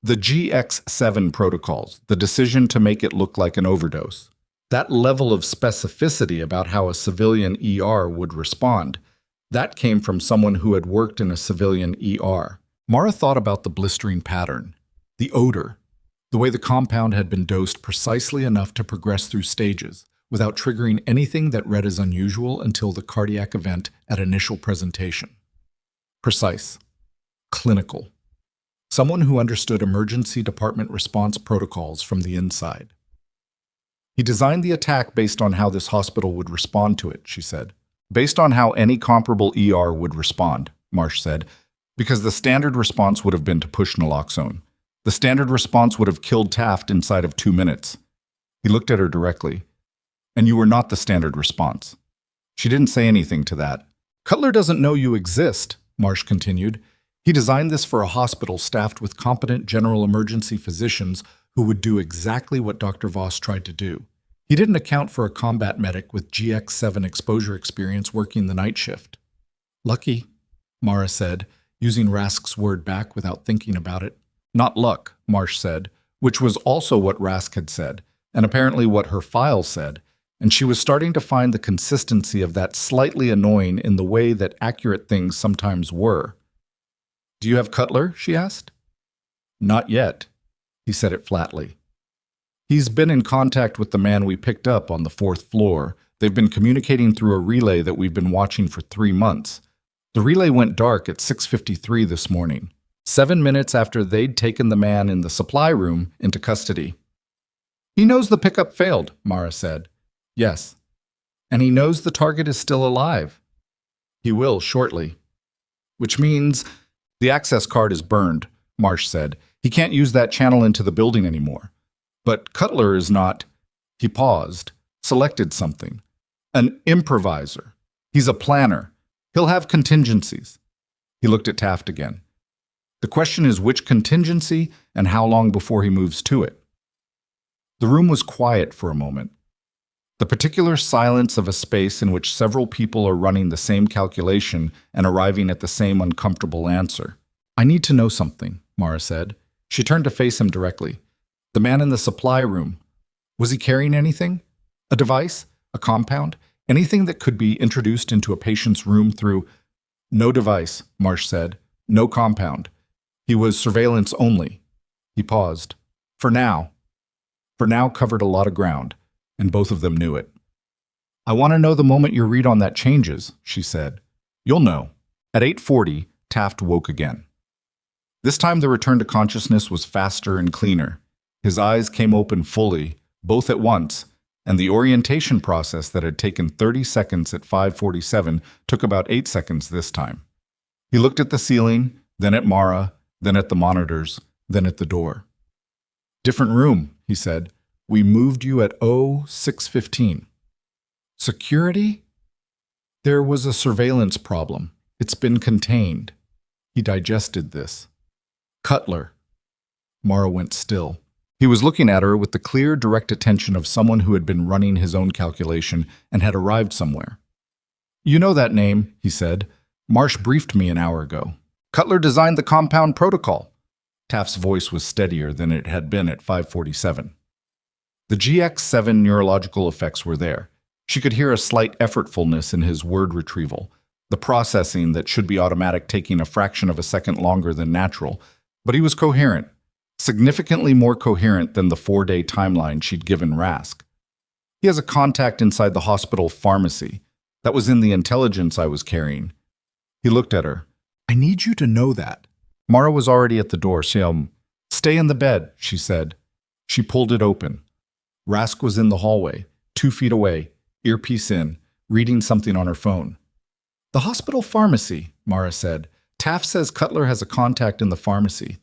The GX7 protocols, the decision to make it look like an overdose. That level of specificity about how a civilian ER would respond, that came from someone who had worked in a civilian ER. Mara thought about the blistering pattern, the odor, the way the compound had been dosed precisely enough to progress through stages, without triggering anything that read as unusual until the cardiac event at initial presentation. Precise. Clinical. Someone who understood emergency department response protocols from the inside. He designed the attack based on how this hospital would respond to it, she said. Based on how any comparable ER would respond, Marsh said, because the standard response would have been to push naloxone. The standard response would have killed Taft inside of 2 minutes. He looked at her directly. "And you were not the standard response." She didn't say anything to that. "Cutler doesn't know you exist," Marsh continued. "He designed this for a hospital staffed with competent general emergency physicians who would do exactly what Dr. Voss tried to do. He didn't account for a combat medic with GX7 exposure experience working the night shift." "Lucky," Mara said, using Rask's word back without thinking about it. "Not luck," Marsh said, which was also what Rask had said, and apparently what her file said, and she was starting to find the consistency of that slightly annoying in the way that accurate things sometimes were. "Do you have Cutler?" she asked. "Not yet," he said it flatly. "He's been in contact with the man we picked up on the 4th floor. They've been communicating through a relay that we've been watching for 3 months. The relay went dark at 6:53 this morning, 7 minutes after they'd taken the man in the supply room into custody." "He knows the pickup failed," Mara said. "Yes. And he knows the target is still alive." "He will shortly." "Which means the access card is burned," Marsh said. "He can't use that channel into the building anymore. But Cutler is not." He paused, selected something. "An improviser. He's a planner. He'll have contingencies." He looked at Taft again. The question is which contingency and how long before he moves to it. The room was quiet for a moment. The particular silence of a space in which several people are running the same calculation and arriving at the same uncomfortable answer. "I need to know something," Mara said. She turned to face him directly. The man in the supply room. Was he carrying anything? A device? A compound? Anything that could be introduced into a patient's room through... "No device," Marsh said. "No compound. He was surveillance only." He paused. For now covered a lot of ground, and both of them knew it. "I want to know the moment your read on that changes," she said. "You'll know." At 8:40, Taft woke again. This time the return to consciousness was faster and cleaner. His eyes came open fully, both at once, and the orientation process that had taken 30 seconds at 5:47 took about 8 seconds this time. He looked at the ceiling, then at Mara, then at the monitors, then at the door. "Different room," he said. "We moved you at 06:15. "Security?" "There was a surveillance problem. It's been contained." He digested this. "Cutler." Mara went still. He was looking at her with the clear, direct attention of someone who had been running his own calculation and had arrived somewhere. "You know that name," he said. "Marsh briefed me an hour ago. Cutler designed the compound protocol." Taft's voice was steadier than it had been at 5:47. The GX7 neurological effects were there. She could hear a slight effortfulness in his word retrieval, the processing that should be automatic taking a fraction of a second longer than natural, but he was coherent, significantly more coherent than the 4-day timeline she'd given Rask. "He has a contact inside the hospital pharmacy. That was in the intelligence I was carrying." He looked at her. "I need you to know that." Mara was already at the door. "Stay in the bed," she said. She pulled it open. Rask was in the hallway, 2 feet away, earpiece in, reading something on her phone. "The hospital pharmacy," Mara said. "Taft says Cutler has a contact in the pharmacy.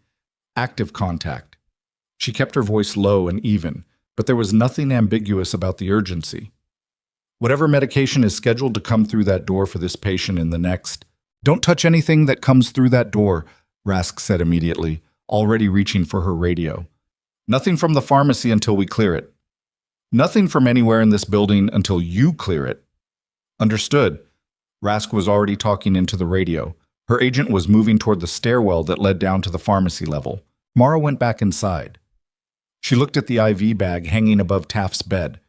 Active contact." She kept her voice low and even, but there was nothing ambiguous about the urgency. "Whatever medication is scheduled to come through that door for this patient in the next..." "Don't touch anything that comes through that door," Rask said immediately, already reaching for her radio. "Nothing from the pharmacy until we clear it." "Nothing from anywhere in this building until you clear it." "Understood." Rask was already talking into the radio. Her agent was moving toward the stairwell that led down to the pharmacy level. Mara went back inside. She looked at the IV bag hanging above Taft's bed,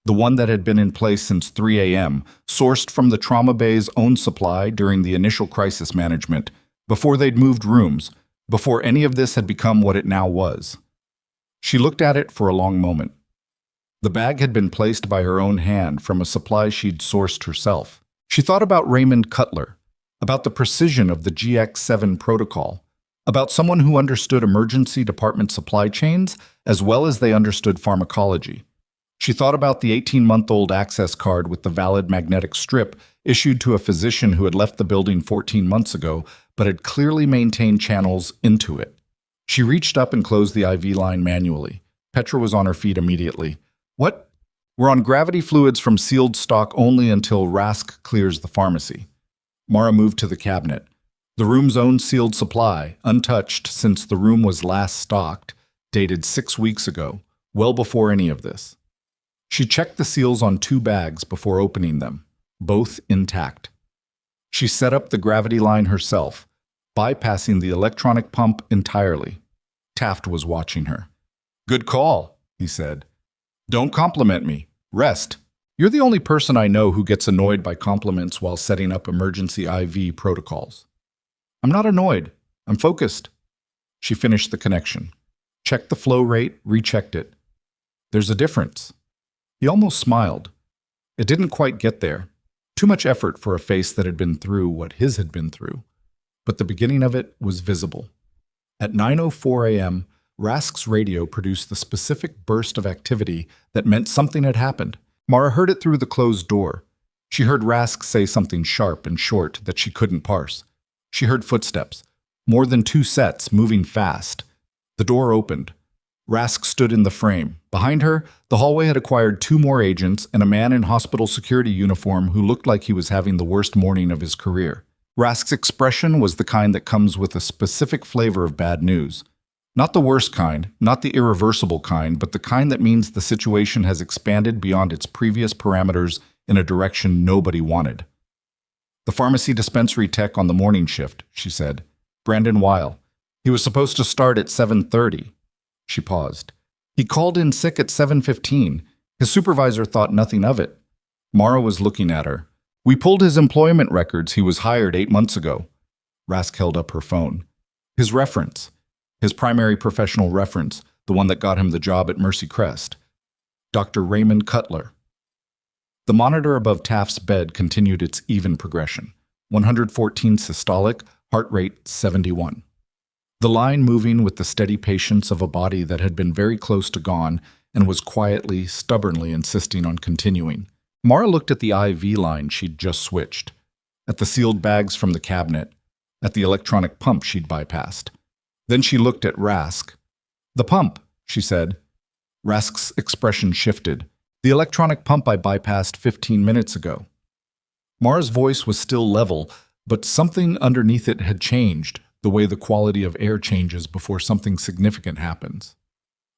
the one that had been in place since 3 a.m., sourced from the trauma bay's own supply during the initial crisis management, before they'd moved rooms, before any of this had become what it now was. She looked at it for a long moment. The bag had been placed by her own hand from a supply she'd sourced herself. She thought about Raymond Cutler, about the precision of the GX7 protocol, about someone who understood emergency department supply chains as well as they understood pharmacology. She thought about the 18-month-old access card with the valid magnetic strip issued to a physician who had left the building 14 months ago but had clearly maintained channels into it. She reached up and closed the IV line manually. Petra was on her feet immediately. "What?" "We're on gravity fluids from sealed stock only until Rask clears the pharmacy." Mara moved to the cabinet. The room's own sealed supply, untouched since the room was last stocked, dated 6 weeks ago, well before any of this. She checked the seals on 2 bags before opening them, both intact. She set up the gravity line herself, bypassing the electronic pump entirely. Taft was watching her. "Good call," he said. "Don't compliment me. Rest. You're the only person I know who gets annoyed by compliments while setting up emergency IV protocols." "I'm not annoyed. I'm focused." She finished the connection. Checked the flow rate, rechecked it. "There's a difference." He almost smiled. It didn't quite get there. Too much effort for a face that had been through what his had been through. But the beginning of it was visible. At 9:04 a.m., Rask's radio produced the specific burst of activity that meant something had happened. Mara heard it through the closed door. She heard Rask say something sharp and short that she couldn't parse. She heard footsteps, more than 2 sets, moving fast. The door opened. Rask stood in the frame. Behind her, the hallway had acquired 2 more agents and a man in hospital security uniform who looked like he was having the worst morning of his career. Rask's expression was the kind that comes with a specific flavor of bad news. Not the worst kind, not the irreversible kind, but the kind that means the situation has expanded beyond its previous parameters in a direction nobody wanted. "The pharmacy dispensary tech on the morning shift," she said. "Brandon Weil. He was supposed to start at 7:30. She paused. "He called in sick at 7:15. His supervisor thought nothing of it." Mara was looking at her. "We pulled his employment records. He was hired 8 months ago." Rask held up her phone. "His reference. His primary professional reference, the one that got him the job at Mercy Crest. Dr. Raymond Cutler." The monitor above Taft's bed continued its even progression. 114 systolic, heart rate 71. The line moving with the steady patience of a body that had been very close to gone and was quietly, stubbornly insisting on continuing. Mara looked at the IV line she'd just switched, at the sealed bags from the cabinet, at the electronic pump she'd bypassed. Then she looked at Rask. "The pump," she said. Rask's expression shifted. "The electronic pump I bypassed 15 minutes ago." Mara's voice was still level, but something underneath it had changed, the way the quality of air changes before something significant happens.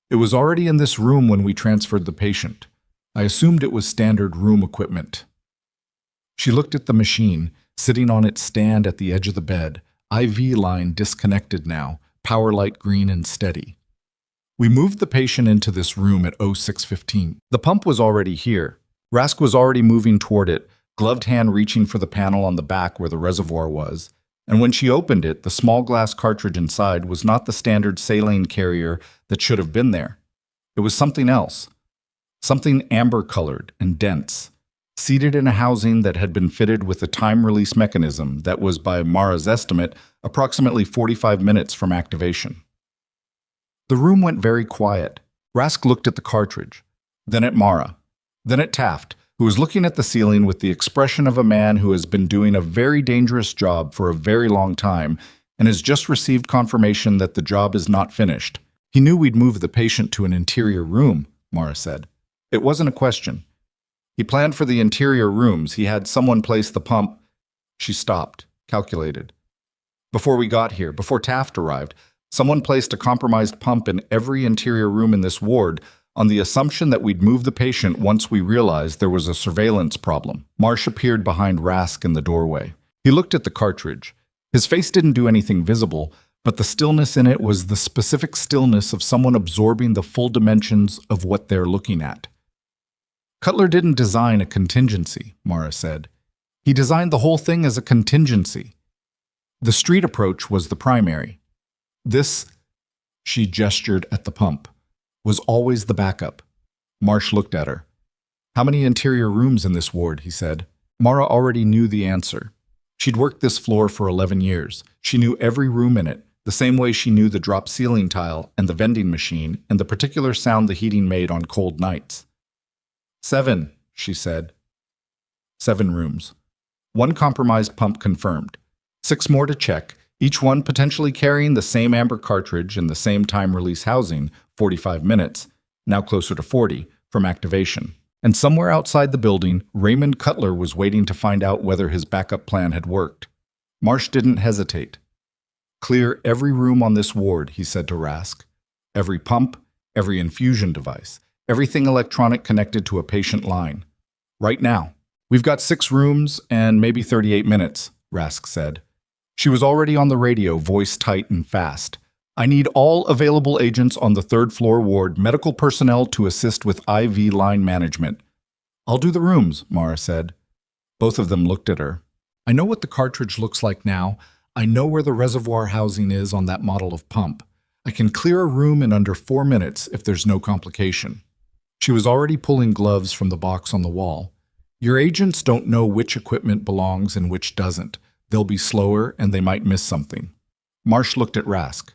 "It was already in this room when we transferred the patient. I assumed it was standard room equipment." She looked at the machine, sitting on its stand at the edge of the bed, IV line disconnected now, power light green and steady. "We moved the patient into this room at 06:15. The pump was already here. Rask was already moving toward it, gloved hand reaching for the panel on the back where the reservoir was. And when she opened it, the small glass cartridge inside was not the standard saline carrier that should have been there. It was something else. Something amber-colored and dense, seated in a housing that had been fitted with a time-release mechanism that was, by Mara's estimate, approximately 45 minutes from activation. The room went very quiet. Rask looked at the cartridge, then at Mara, then at Taft, who was looking at the ceiling with the expression of a man who has been doing a very dangerous job for a very long time and has just received confirmation that the job is not finished. "He knew we'd move the patient to an interior room," Mara said. "It wasn't a question. He planned for the interior rooms. He had someone place the pump." She stopped, calculated. "Before we got here, before Taft arrived, someone placed a compromised pump in every interior room in this ward on the assumption that we'd move the patient once we realized there was a surveillance problem." Marsh appeared behind Rask in the doorway. He looked at the cartridge. His face didn't do anything visible, but the stillness in it was the specific stillness of someone absorbing the full dimensions of what they're looking at. "Cutler didn't design a contingency," Mara said. "He designed the whole thing as a contingency. The street approach was the primary. This," she gestured at the pump, "was always the backup." Marsh looked at her. "How many interior rooms in this ward?" he said. Mara already knew the answer. She'd worked this floor for 11 years. She knew every room in it, the same way she knew the drop ceiling tile and the vending machine and the particular sound the heating made on cold nights. 7, she said. 7 rooms. 1 compromised pump confirmed. 6 more to check, each one potentially carrying the same amber cartridge and the same time-release housing, 45 minutes, now closer to 40, from activation. And somewhere outside the building, Raymond Cutler was waiting to find out whether his backup plan had worked. Marsh didn't hesitate. "Clear every room on this ward," he said to Rask. "Every pump, every infusion device, everything electronic connected to a patient line. Right now. We've got 6 rooms and maybe 38 minutes, Rask said. She was already on the radio, voice tight and fast. "I need all available agents on the 3rd floor ward, medical personnel to assist with IV line management." "I'll do the rooms," Mara said. Both of them looked at her. "I know what the cartridge looks like now. I know where the reservoir housing is on that model of pump. I can clear a room in under 4 minutes if there's no complication." She was already pulling gloves from the box on the wall. "Your agents don't know which equipment belongs and which doesn't. They'll be slower and they might miss something." Marsh looked at Rask.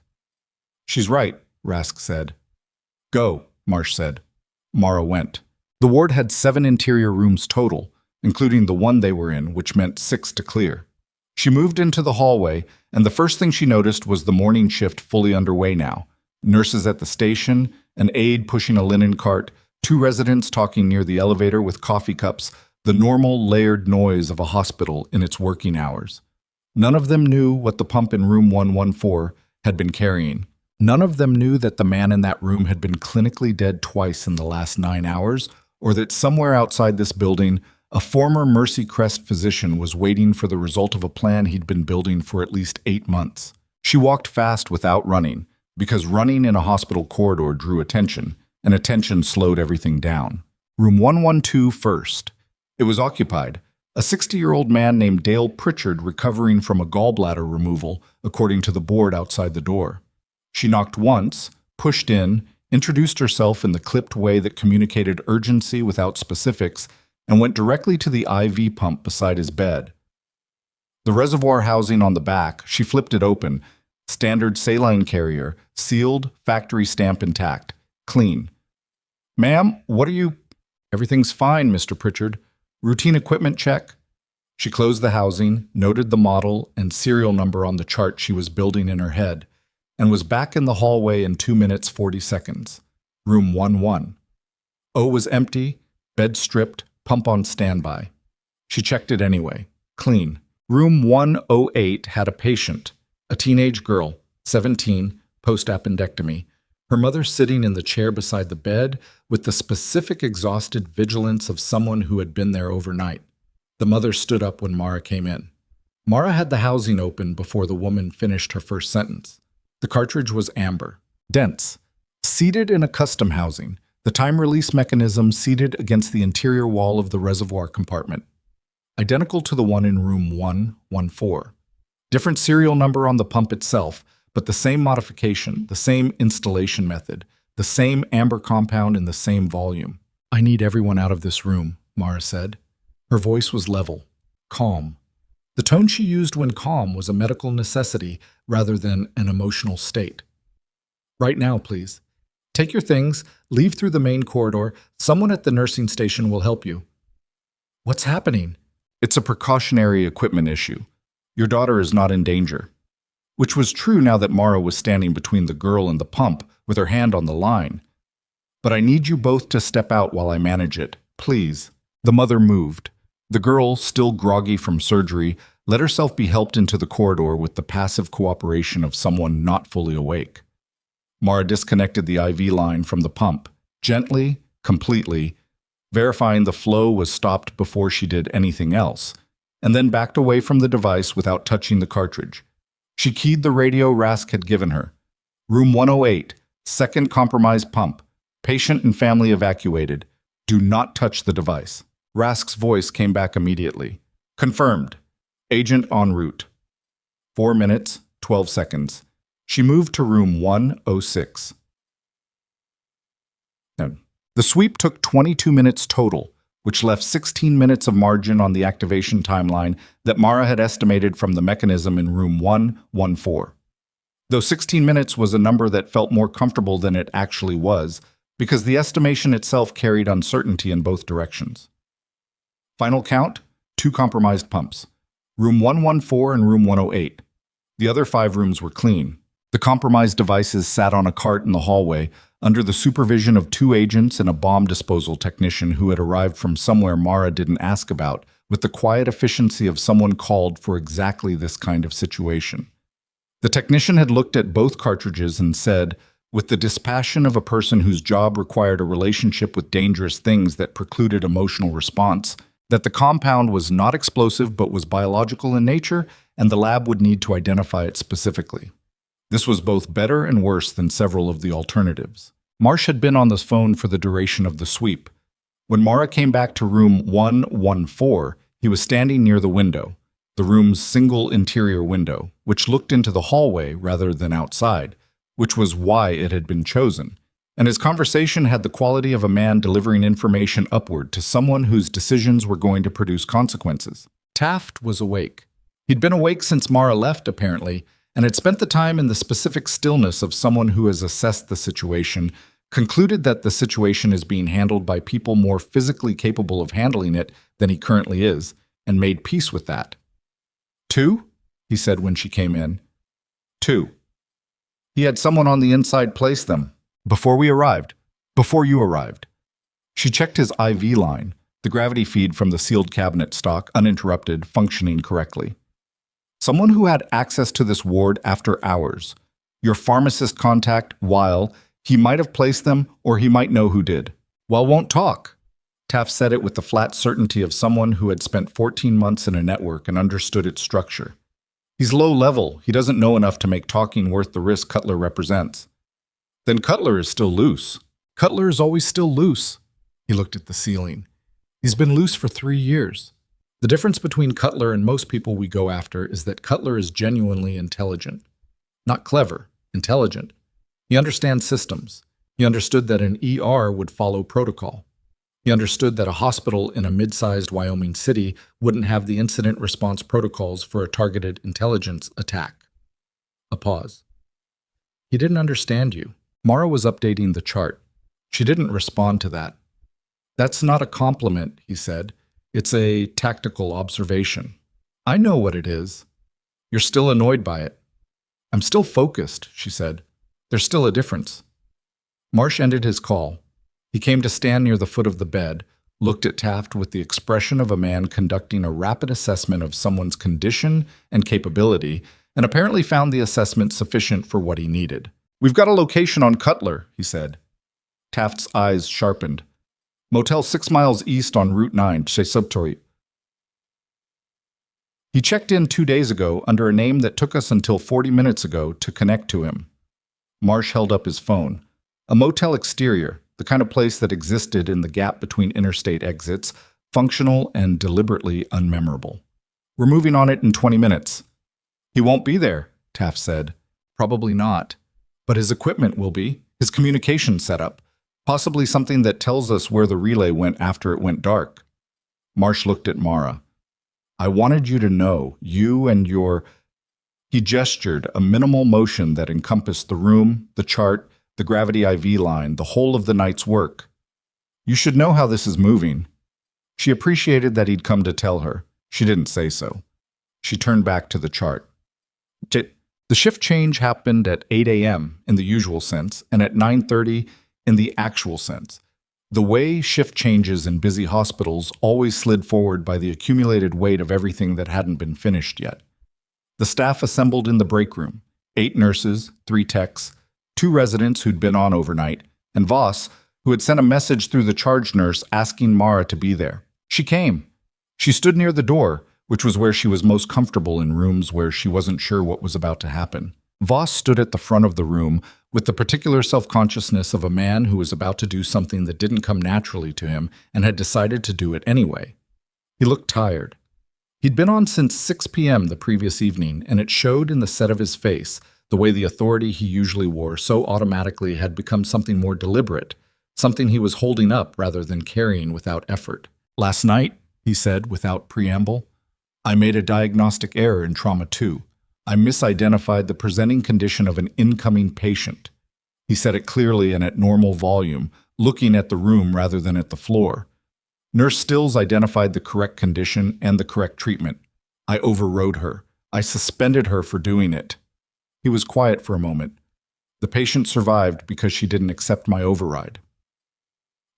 "She's right," Rask said. "Go," Marsh said. Mara went. The ward had 7 interior rooms total, including the one they were in, which meant 6 to clear. She moved into the hallway, and the first thing she noticed was the morning shift fully underway now. Nurses at the station, an aide pushing a linen cart, 2 residents talking near the elevator with coffee cups, the normal layered noise of a hospital in its working hours. None of them knew what the pump in room 114 had been carrying. None of them knew that the man in that room had been clinically dead twice in the last 9 hours, or that somewhere outside this building, a former Mercy Crest physician was waiting for the result of a plan he'd been building for at least 8 months. She walked fast without running, because running in a hospital corridor drew attention, and attention slowed everything down. Room 112 first. It was occupied. A 60-year-old man named Dale Pritchard recovering from a gallbladder removal, according to the board outside the door. She knocked once, pushed in, introduced herself in the clipped way that communicated urgency without specifics, and went directly to the IV pump beside his bed. The reservoir housing on the back, she flipped it open. Standard saline carrier, sealed, factory stamp intact, clean. "Ma'am, what are you—" "Everything's fine, Mr. Pritchard. Routine equipment check." She closed the housing, noted the model and serial number on the chart she was building in her head, and was back in the hallway in 2 minutes 40 seconds. Room 11. O was empty, bed stripped, pump on standby. She checked it anyway. Clean. Room 108 had a patient, a teenage girl, 17, post-appendectomy. Her mother sitting in the chair beside the bed with the specific exhausted vigilance of someone who had been there overnight. The mother stood up when Mara came in. Mara had the housing open before the woman finished her first sentence. The cartridge was amber, dense, seated in a custom housing, the time-release mechanism seated against the interior wall of the reservoir compartment, identical to the one in room 114. Different serial number on the pump itself, but the same modification, the same installation method, the same amber compound in the same volume. "I need everyone out of this room," Mara said. Her voice was level, calm. The tone she used when calm was a medical necessity rather than an emotional state. "Right now, please. Take your things, leave through the main corridor. Someone at the nursing station will help you." "What's happening?" "It's a precautionary equipment issue. Your daughter is not in danger." Which was true now that Mara was standing between the girl and the pump with her hand on the line. "But I need you both to step out while I manage it, please." The mother moved. The girl, still groggy from surgery, let herself be helped into the corridor with the passive cooperation of someone not fully awake. Mara disconnected the IV line from the pump, gently, completely, verifying the flow was stopped before she did anything else, and then backed away from the device without touching the cartridge. She keyed the radio Rask had given her. "Room 108, second compromised pump. Patient and family evacuated. Do not touch the device." Rask's voice came back immediately. "Confirmed. Agent en route." 4 minutes, 12 seconds. She moved to room 106. The sweep took 22 minutes total, which left 16 minutes of margin on the activation timeline that Mara had estimated from the mechanism in room 114. Though 16 minutes was a number that felt more comfortable than it actually was, because the estimation itself carried uncertainty in both directions. Final count, 2 compromised pumps. Room 114 and room 108. The other 5 rooms were clean. The compromised devices sat on a cart in the hallway, under the supervision of 2 agents and a bomb disposal technician who had arrived from somewhere Mara didn't ask about, with the quiet efficiency of someone called for exactly this kind of situation. The technician had looked at both cartridges and said, with the dispassion of a person whose job required a relationship with dangerous things that precluded emotional response, that the compound was not explosive but was biological in nature, and the lab would need to identify it specifically. This was both better and worse than several of the alternatives. Marsh had been on the phone for the duration of the sweep. When Mara came back to room 114, he was standing near the window, the room's single interior window, which looked into the hallway rather than outside, which was why it had been chosen. And his conversation had the quality of a man delivering information upward to someone whose decisions were going to produce consequences. Taft was awake. He'd been awake since Mara left, apparently, and had spent the time in the specific stillness of someone who has assessed the situation, concluded that the situation is being handled by people more physically capable of handling it than he currently is, and made peace with that. "2?" he said when she came in. "2. He had someone on the inside place them. Before we arrived. Before you arrived." She checked his IV line, the gravity feed from the sealed cabinet stock, uninterrupted, functioning correctly. Someone who had access to this ward after hours. Your pharmacist contact, Weil, he might have placed them or he might know who did. Well, won't talk. Taft said it with the flat certainty of someone who had spent 14 months in a network and understood its structure. He's low level. He doesn't know enough to make talking worth the risk Cutler represents. Then Cutler is still loose. Cutler is always still loose. He looked at the ceiling. He's been loose for 3 years. The difference between Cutler and most people we go after is that Cutler is genuinely intelligent. Not clever, intelligent. He understands systems. He understood that an ER would follow protocol. He understood that a hospital in a mid-sized Wyoming city wouldn't have the incident response protocols for a targeted intelligence attack. A pause. He didn't understand you. Mara was updating the chart. She didn't respond to that. That's not a compliment, he said. It's a tactical observation. I know what it is. You're still annoyed by it. I'm still focused, she said. There's still a difference. Marsh ended his call. He came to stand near the foot of the bed, looked at Taft with the expression of a man conducting a rapid assessment of someone's condition and capability, and apparently found the assessment sufficient for what he needed. We've got a location on Cutler, he said. Taft's eyes sharpened. Motel 6 miles east on Route 9, chez Subtori. He checked in 2 days ago under a name that took us until 40 minutes ago to connect to him. Marsh held up his phone. A motel exterior, the kind of place that existed in the gap between interstate exits, functional and deliberately unmemorable. We're moving on it in 20 minutes. He won't be there, Taft said. Probably not. But his equipment will be, his communication setup, possibly something that tells us where the relay went after it went dark. Marsh looked at Mara. I wanted you to know, you and your... He gestured, a minimal motion that encompassed the room, the chart, the gravity IV line, the whole of the night's work. You should know how this is moving. She appreciated that he'd come to tell her. She didn't say so. She turned back to the chart. The shift change happened at 8 a.m. in the usual sense, and at 9:30 in the actual sense. The way shift changes in busy hospitals always slid forward by the accumulated weight of everything that hadn't been finished yet. The staff assembled in the break room, 8 nurses, 3 techs, 2 residents who'd been on overnight, and Voss, who had sent a message through the charge nurse asking Mara to be there. She came. She stood near the door, which was where she was most comfortable in rooms where she wasn't sure what was about to happen. Voss stood at the front of the room with the particular self-consciousness of a man who was about to do something that didn't come naturally to him and had decided to do it anyway. He looked tired. He'd been on since 6 p.m. the previous evening, and it showed in the set of his face, the way the authority he usually wore so automatically had become something more deliberate, something he was holding up rather than carrying without effort. Last night, he said without preamble, I made a diagnostic error in Trauma 2. I misidentified the presenting condition of an incoming patient. He said it clearly and at normal volume, looking at the room rather than at the floor. Nurse Stills identified the correct condition and the correct treatment. I overrode her. I suspended her for doing it. He was quiet for a moment. The patient survived because she didn't accept my override.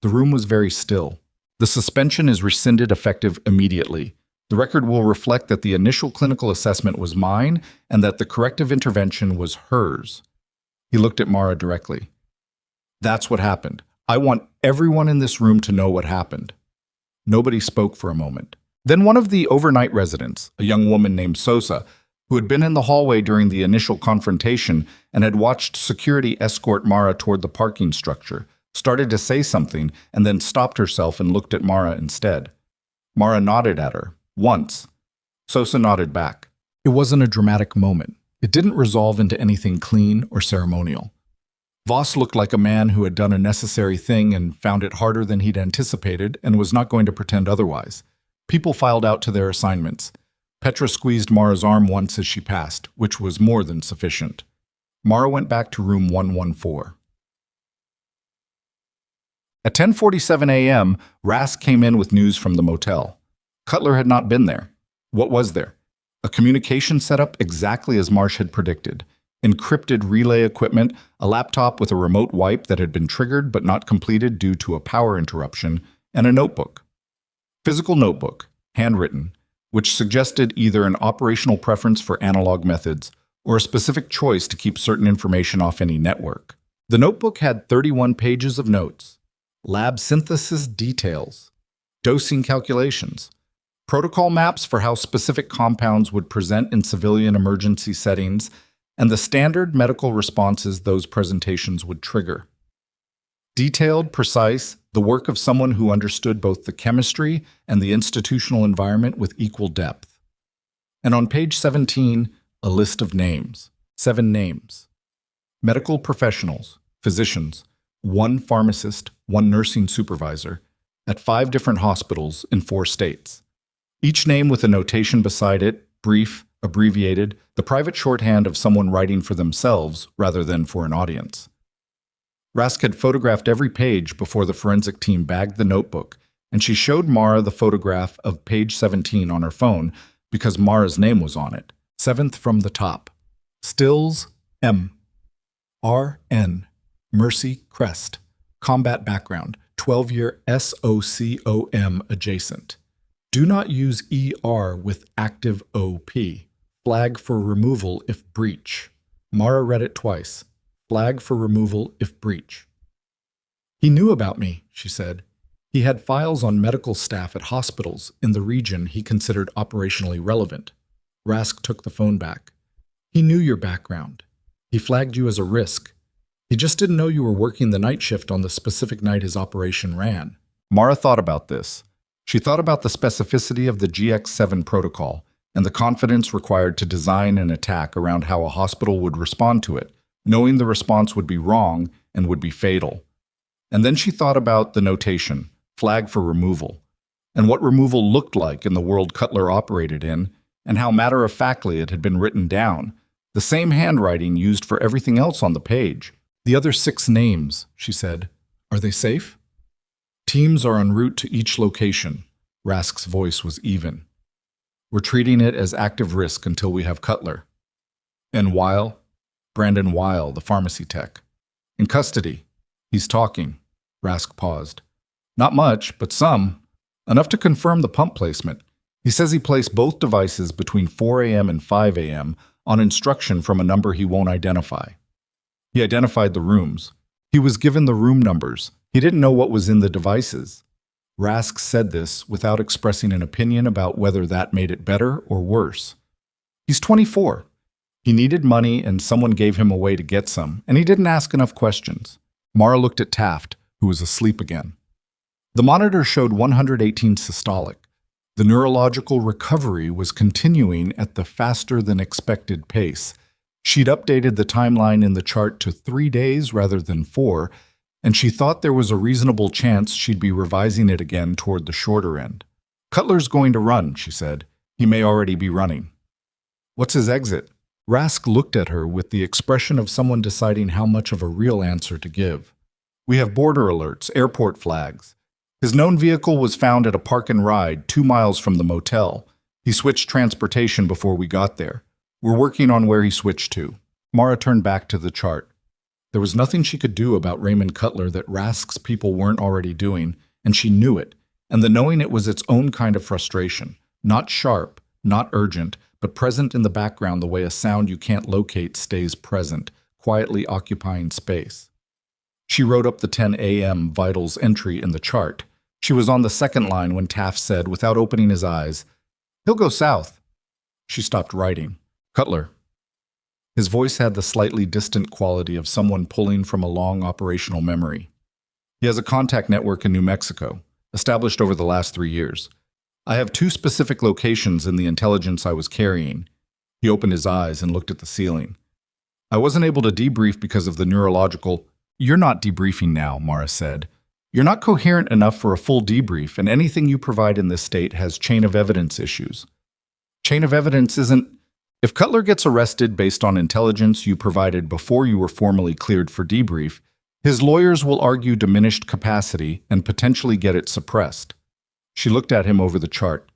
The room was very still. The suspension is rescinded effective immediately. The record will reflect that the initial clinical assessment was mine and that the corrective intervention was hers. He looked at Mara directly. That's what happened. I want everyone in this room to know what happened. Nobody spoke for a moment. Then one of the overnight residents, a young woman named Sosa, who had been in the hallway during the initial confrontation and had watched security escort Mara toward the parking structure, started to say something and then stopped herself and looked at Mara instead. Mara nodded at her. Once. Sosa nodded back. It wasn't a dramatic moment. It didn't resolve into anything clean or ceremonial. Voss looked like a man who had done a necessary thing and found it harder than he'd anticipated and was not going to pretend otherwise. People filed out to their assignments. Petra squeezed Mara's arm once as she passed, which was more than sufficient. Mara went back to room 114. At 10:47 a.m., Rask came in with news from the motel. Cutler had not been there. What was there? A communication setup exactly as Marsh had predicted. Encrypted relay equipment, a laptop with a remote wipe that had been triggered but not completed due to a power interruption, and a notebook. Physical notebook, handwritten, which suggested either an operational preference for analog methods or a specific choice to keep certain information off any network. The notebook had 31 pages of notes, lab synthesis details, dosing calculations, protocol maps for how specific compounds would present in civilian emergency settings, and the standard medical responses those presentations would trigger. Detailed, precise, the work of someone who understood both the chemistry and the institutional environment with equal depth. And on page 17, a list of names. 7 names. Medical professionals, physicians, 1 pharmacist, 1 nursing supervisor, at 5 different hospitals in 4 states. Each name with a notation beside it, brief, abbreviated, the private shorthand of someone writing for themselves rather than for an audience. Rask had photographed every page before the forensic team bagged the notebook, and she showed Mara the photograph of page 17 on her phone because Mara's name was on it, 7th from the top. Stills, M. R.N. Mercy Crest. Combat background, 12-year SOCOM adjacent. Do not use ER with active OP. Flag for removal if breach. Mara read it twice. Flag for removal if breach. He knew about me, she said. He had files on medical staff at hospitals in the region he considered operationally relevant. Rask took the phone back. He knew your background. He flagged you as a risk. He just didn't know you were working the night shift on the specific night his operation ran. Mara thought about this. She thought about the specificity of the GX7 protocol and the confidence required to design an attack around how a hospital would respond to it, knowing the response would be wrong and would be fatal. And then she thought about the notation, flag for removal, and what removal looked like in the world Cutler operated in, and how matter-of-factly it had been written down, the same handwriting used for everything else on the page. The other 6 names, she said. Are they safe? Teams are en route to each location. Rask's voice was even. We're treating it as active risk until we have Cutler. And Weil? Brandon Weil, the pharmacy tech. In custody. He's talking. Rask paused. Not much, but some. Enough to confirm the pump placement. He says he placed both devices between 4 a.m. and 5 a.m. on instruction from a number he won't identify. He identified the rooms. He was given the room numbers. He didn't know what was in the devices. Rask said this without expressing an opinion about whether that made it better or worse. He's 24. He needed money and someone gave him a way to get some, and he didn't ask enough questions. Mara looked at Taft, who was asleep again. The monitor showed 118 systolic. The neurological recovery was continuing at the faster-than-expected pace. She'd updated the timeline in the chart to 3 days rather than 4, and she thought there was a reasonable chance she'd be revising it again toward the shorter end. Cutler's going to run, she said. He may already be running. What's his exit? Rask looked at her with the expression of someone deciding how much of a real answer to give. We have border alerts, airport flags. His known vehicle was found at a park and ride 2 miles from the motel. He switched transportation before we got there. We're working on where he switched to. Mara turned back to the chart. There was nothing she could do about Raymond Cutler that Rask's people weren't already doing, and she knew it, and the knowing it was its own kind of frustration. Not sharp, not urgent, but present in the background the way a sound you can't locate stays present, quietly occupying space. She wrote up the 10 a.m. vitals entry in the chart. She was on the second line when Taft said, without opening his eyes, "He'll go south." She stopped writing. Cutler. His voice had the slightly distant quality of someone pulling from a long operational memory. He has a contact network in New Mexico, established over the last 3 years. I have 2 specific locations in the intelligence I was carrying. He opened his eyes and looked at the ceiling. I wasn't able to debrief because of the neurological. You're not debriefing now, Mara said. You're not coherent enough for a full debrief, and anything you provide in this state has chain of evidence issues. Chain of evidence isn't. If Cutler gets arrested based on intelligence you provided before you were formally cleared for debrief, his lawyers will argue diminished capacity and potentially get it suppressed. She looked at him over the chart.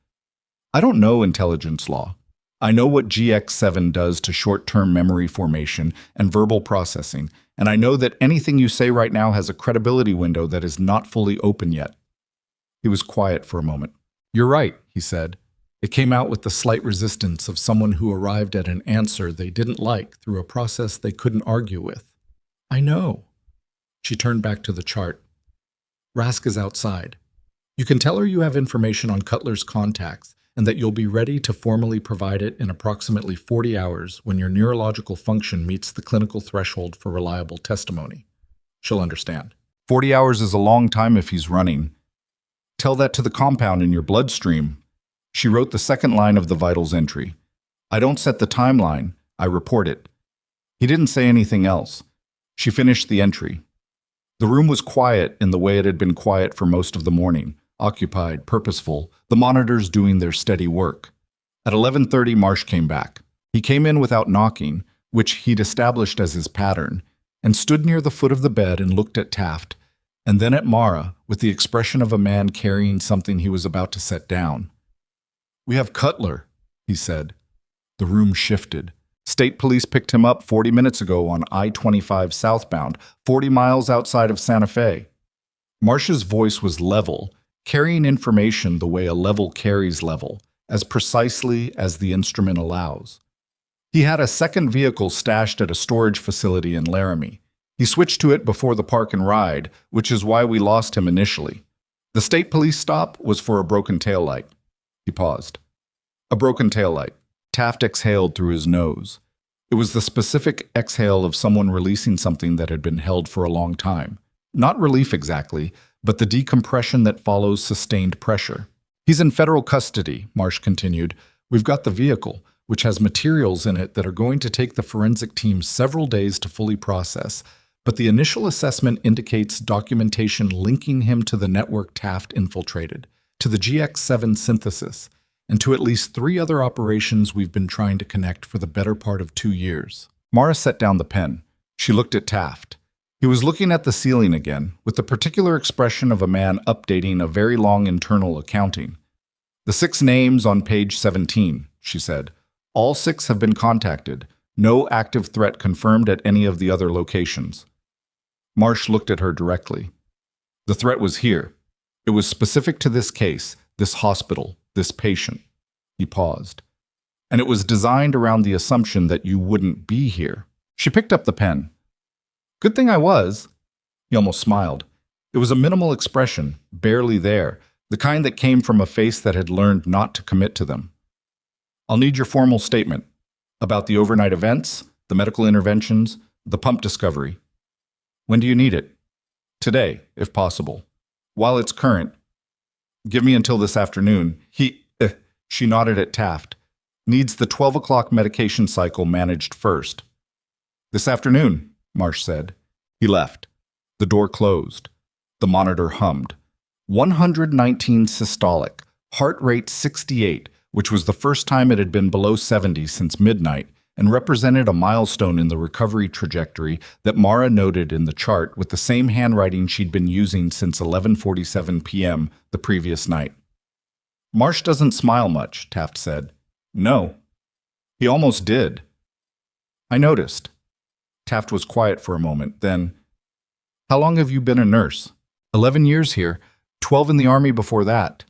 I don't know intelligence law. I know what GX7 does to short-term memory formation and verbal processing, and I know that anything you say right now has a credibility window that is not fully open yet. He was quiet for a moment. You're right, he said. It came out with the slight resistance of someone who arrived at an answer they didn't like through a process they couldn't argue with. I know. She turned back to the chart. Rask is outside. You can tell her you have information on Cutler's contacts and that you'll be ready to formally provide it in approximately 40 hours when your neurological function meets the clinical threshold for reliable testimony. She'll understand. 40 hours is a long time if he's running. Tell that to the compound in your bloodstream. She wrote the second line of the vitals entry. I don't set the timeline, I report it. He didn't say anything else. She finished the entry. The room was quiet in the way it had been quiet for most of the morning, occupied, purposeful, the monitors doing their steady work. At 11:30, Marsh came back. He came in without knocking, which he'd established as his pattern, and stood near the foot of the bed and looked at Taft, and then at Mara with the expression of a man carrying something he was about to set down. We have Cutler, he said. The room shifted. State police picked him up 40 minutes ago on I-25 southbound, 40 miles outside of Santa Fe. Marsh's voice was level, carrying information the way a level carries level, as precisely as the instrument allows. He had a second vehicle stashed at a storage facility in Laramie. He switched to it before the park and ride, which is why we lost him initially. The state police stop was for a broken taillight. He paused. A broken taillight. Taft exhaled through his nose. It was the specific exhale of someone releasing something that had been held for a long time. Not relief exactly, but the decompression that follows sustained pressure. He's in federal custody, Marsh continued. We've got the vehicle, which has materials in it that are going to take the forensic team several days to fully process, but the initial assessment indicates documentation linking him to the network Taft infiltrated, to the GX7 synthesis, and to at least 3 other operations we've been trying to connect for the better part of 2 years. Mara set down the pen. She looked at Taft. He was looking at the ceiling again, with the particular expression of a man updating a very long internal accounting. The 6 names on page 17, she said. All 6 have been contacted. No active threat confirmed at any of the other locations. Marsh looked at her directly. The threat was here. It was specific to this case, this hospital, this patient. He paused. And it was designed around the assumption that you wouldn't be here. She picked up the pen. Good thing I was. He almost smiled. It was a minimal expression, barely there, the kind that came from a face that had learned not to commit to them. I'll need your formal statement about the overnight events, the medical interventions, the pump discovery. When do you need it? Today, if possible. While it's current. Give me until this afternoon. She nodded at Taft. Needs the 12 o'clock medication cycle managed first. This afternoon, Marsh said. He left. The door closed. The monitor hummed. 119 systolic, heart rate 68, which was the first time it had been below 70 since midnight, and represented a milestone in the recovery trajectory that Mara noted in the chart with the same handwriting she'd been using since 11:47 p.m. the previous night. Marsh doesn't smile much, Taft said. No. He almost did. I noticed. Taft was quiet for a moment, then, how long have you been a nurse? 11 years here, 12 in the Army before that.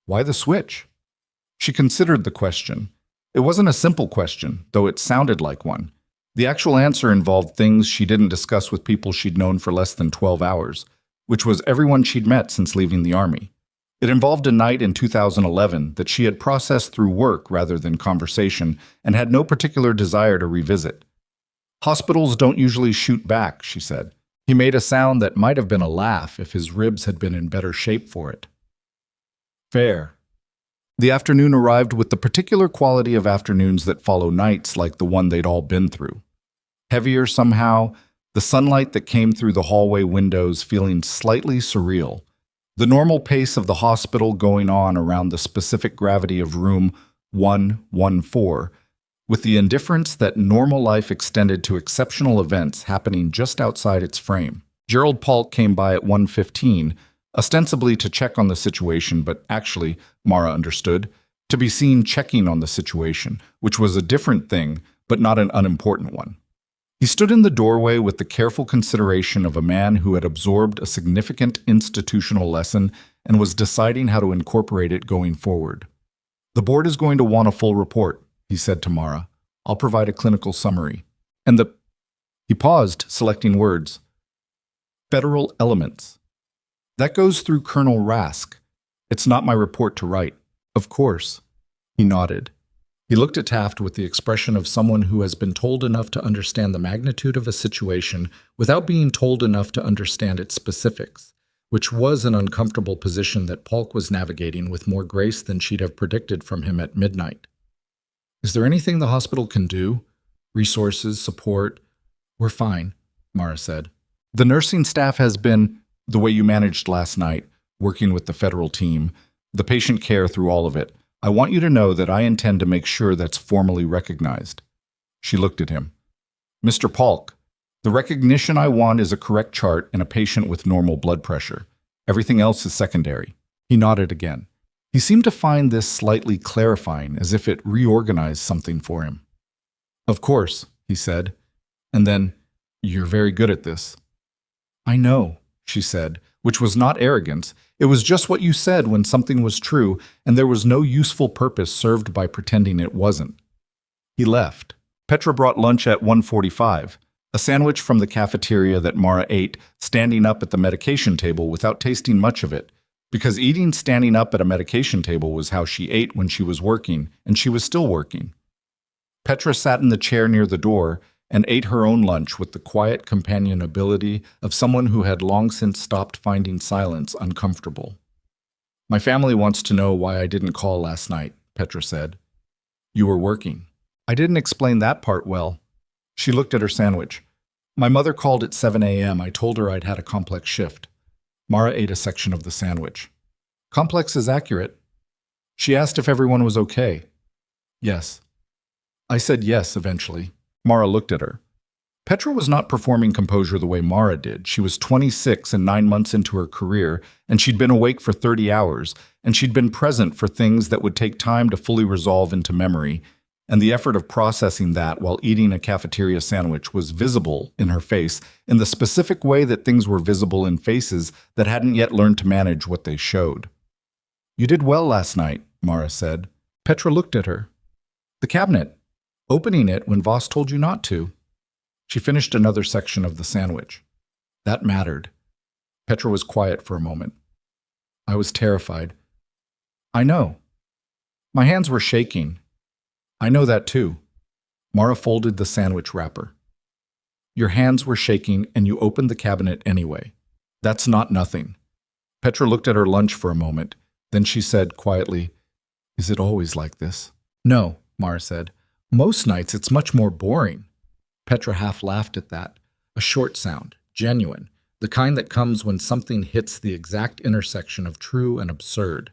Why the switch? She considered the question. It wasn't a simple question, though it sounded like one. The actual answer involved things she didn't discuss with people she'd known for less than 12 hours, which was everyone she'd met since leaving the Army. It involved a night in 2011 that she had processed through work rather than conversation and had no particular desire to revisit. Hospitals don't usually shoot back, she said. He made a sound that might have been a laugh if his ribs had been in better shape for it. Fair. The afternoon arrived with the particular quality of afternoons that follow nights like the one they'd all been through. Heavier somehow, the sunlight that came through the hallway windows feeling slightly surreal. The normal pace of the hospital going on around the specific gravity of room 114, with the indifference that normal life extended to exceptional events happening just outside its frame. Gerald Paulk came by at 1:15, ostensibly to check on the situation, but actually, Mara understood, to be seen checking on the situation, which was a different thing, but not an unimportant one. He stood in the doorway with the careful consideration of a man who had absorbed a significant institutional lesson and was deciding how to incorporate it going forward. The board is going to want a full report, he said to Mara. I'll provide a clinical summary. And the... He paused, selecting words. Federal elements. That goes through Colonel Rask. It's not my report to write. Of course. He nodded. He looked at Taft with the expression of someone who has been told enough to understand the magnitude of a situation without being told enough to understand its specifics, which was an uncomfortable position that Polk was navigating with more grace than she'd have predicted from him at midnight. Is there anything the hospital can do? Resources, support? We're fine, Mara said. The nursing staff has been, the way you managed last night, working with the federal team, the patient care through all of it. I want you to know that I intend to make sure that's formally recognized. She looked at him. Mr. Polk, the recognition I want is a correct chart and a patient with normal blood pressure. Everything else is secondary. He nodded again. He seemed to find this slightly clarifying, as if it reorganized something for him. Of course, he said. And then, you're very good at this. I know, she said, which was not arrogance. It was just what you said when something was true, and there was no useful purpose served by pretending it wasn't. He left. Petra brought lunch at 1:45, a sandwich from the cafeteria that Mara ate, standing up at the medication table without tasting much of it, because eating standing up at a medication table was how she ate when she was working, and she was still working. Petra sat in the chair near the door and ate her own lunch with the quiet companionability of someone who had long since stopped finding silence uncomfortable. My family wants to know why I didn't call last night, Petra said. You were working. I didn't explain that part well. She looked at her sandwich. My mother called at 7 a.m. I told her I'd had a complex shift. Mara ate a section of the sandwich. Complex is accurate. She asked if everyone was okay. Yes. I said yes eventually. Mara looked at her. Petra was not performing composure the way Mara did. She was 26 and 9 months into her career, and she'd been awake for 30 hours, and she'd been present for things that would take time to fully resolve into memory, and the effort of processing that while eating a cafeteria sandwich was visible in her face in the specific way that things were visible in faces that hadn't yet learned to manage what they showed. You did well last night, Mara said. Petra looked at her. The cabinet. Opening it when Voss told you not to. She finished another section of the sandwich. That mattered. Petra was quiet for a moment. I was terrified. I know. My hands were shaking. I know that too. Mara folded the sandwich wrapper. Your hands were shaking and you opened the cabinet anyway. That's not nothing. Petra looked at her lunch for a moment. Then she said quietly, Is it always like this? No, Mara said. Most nights it's much more boring. Petra half laughed at that. A short sound, genuine, the kind that comes when something hits the exact intersection of true and absurd.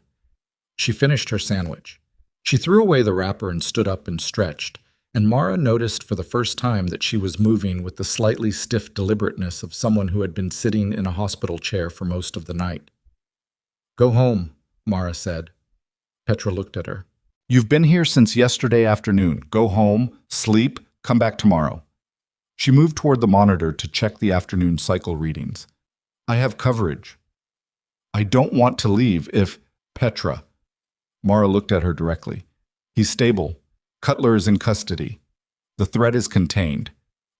She finished her sandwich. She threw away the wrapper and stood up and stretched, and Mara noticed for the first time that she was moving with the slightly stiff deliberateness of someone who had been sitting in a hospital chair for most of the night. Go home, Mara said. Petra looked at her. You've been here since yesterday afternoon. Go home, sleep, come back tomorrow. She moved toward the monitor to check the afternoon cycle readings. I have coverage. I don't want to leave if... Petra. Mara looked at her directly. He's stable. Cutler is in custody. The threat is contained.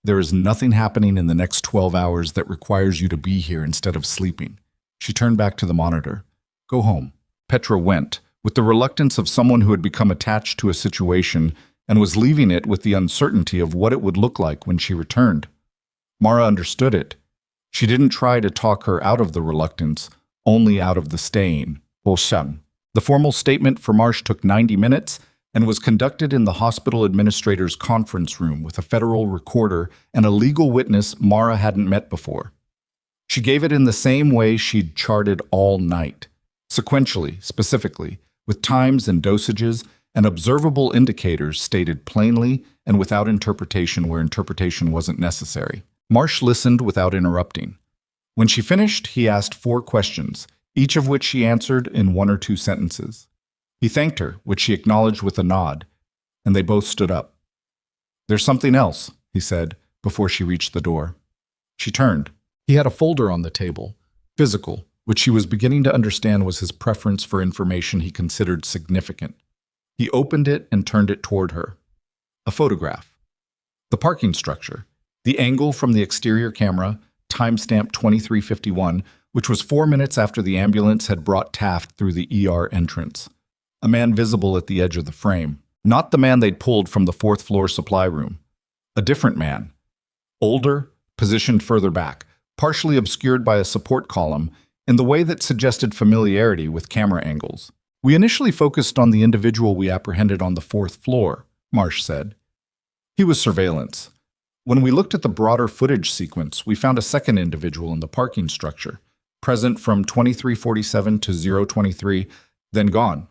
There is nothing happening in the next 12 hours that requires you to be here instead of sleeping. She turned back to the monitor. Go home. Petra went, with the reluctance of someone who had become attached to a situation and was leaving it with the uncertainty of what it would look like when she returned. Mara understood it. She didn't try to talk her out of the reluctance, only out of the staying. Bolsham. The formal statement for Marsh took 90 minutes and was conducted in the hospital administrator's conference room with a federal recorder and a legal witness Mara hadn't met before. She gave it in the same way she'd charted all night, sequentially, specifically, with times and dosages and observable indicators stated plainly and without interpretation where interpretation wasn't necessary. Marsh listened without interrupting. When she finished, he asked 4 questions, each of which she answered in 1 or 2 sentences. He thanked her, which she acknowledged with a nod, and they both stood up. There's something else, he said, before she reached the door. She turned. He had a folder on the table, physical, which she was beginning to understand was his preference for information he considered significant. He opened it and turned it toward her. A photograph. The parking structure. The angle from the exterior camera, timestamp 2351, which was 4 minutes after the ambulance had brought Taft through the ER entrance. A man visible at the edge of the frame. Not the man they'd pulled from the fourth-floor supply room. A different man. Older, positioned further back, partially obscured by a support column, in the way that suggested familiarity with camera angles. We initially focused on the individual we apprehended on the fourth floor, Marsh said. He was surveillance. When we looked at the broader footage sequence, we found a second individual in the parking structure, present from 2347 to 023, then gone.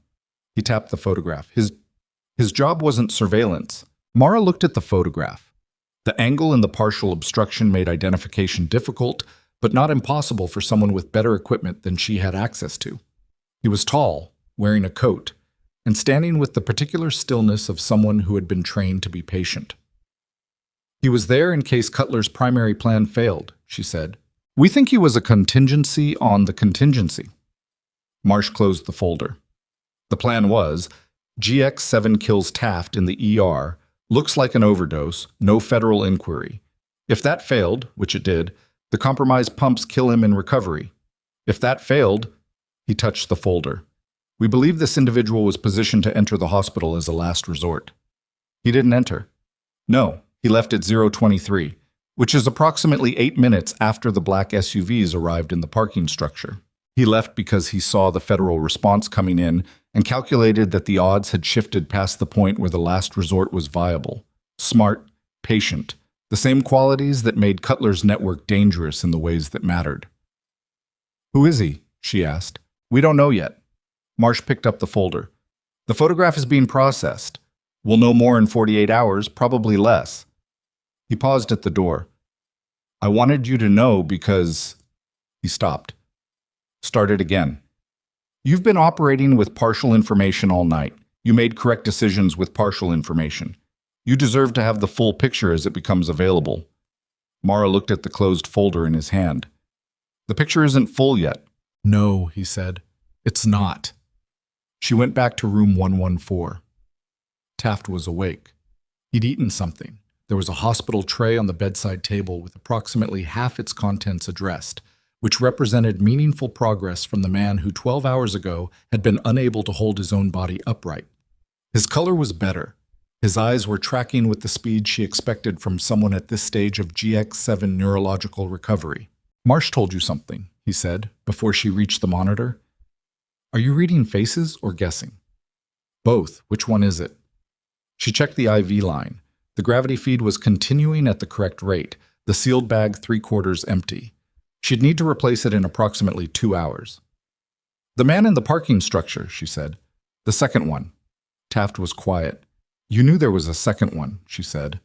He tapped the photograph. His job wasn't surveillance. Mara looked at the photograph. The angle and the partial obstruction made identification difficult, but not impossible for someone with better equipment than she had access to. He was tall, wearing a coat, and standing with the particular stillness of someone who had been trained to be patient. He was there in case Cutler's primary plan failed, she said. We think he was a contingency on the contingency. Marsh closed the folder. The plan was, GX7 kills Taft in the ER, looks like an overdose, no federal inquiry. If that failed, which it did, the compromised pumps kill him in recovery. If that failed, he touched the folder. We believe this individual was positioned to enter the hospital as a last resort. He didn't enter. No, he left at 023, which is approximately 8 minutes after the black SUVs arrived in the parking structure. He left because he saw the federal response coming in and calculated that the odds had shifted past the point where the last resort was viable. Smart, patient, the same qualities that made Cutler's network dangerous in the ways that mattered. Who is he? She asked. We don't know yet. Marsh picked up the folder. The photograph is being processed. We'll know more in 48 hours, probably less. He paused at the door. I wanted you to know because... He stopped. Started again. You've been operating with partial information all night. You made correct decisions with partial information. You deserve to have the full picture as it becomes available. Mara looked at the closed folder in his hand. The picture isn't full yet. No, he said. It's not. She went back to room 114. Taft was awake. He'd eaten something. There was a hospital tray on the bedside table with approximately half its contents addressed, which represented meaningful progress from the man who 12 hours ago had been unable to hold his own body upright. His color was better. His eyes were tracking with the speed she expected from someone at this stage of GX7 neurological recovery. Marsh told you something, he said, before she reached the monitor. Are you reading faces or guessing? Both. Which one is it? She checked the IV line. The gravity feed was continuing at the correct rate, the sealed bag 3/4 empty. She'd need to replace it in approximately 2 hours. The man in the parking structure, she said. The second one. Taft was quiet. You knew there was a second one, she said.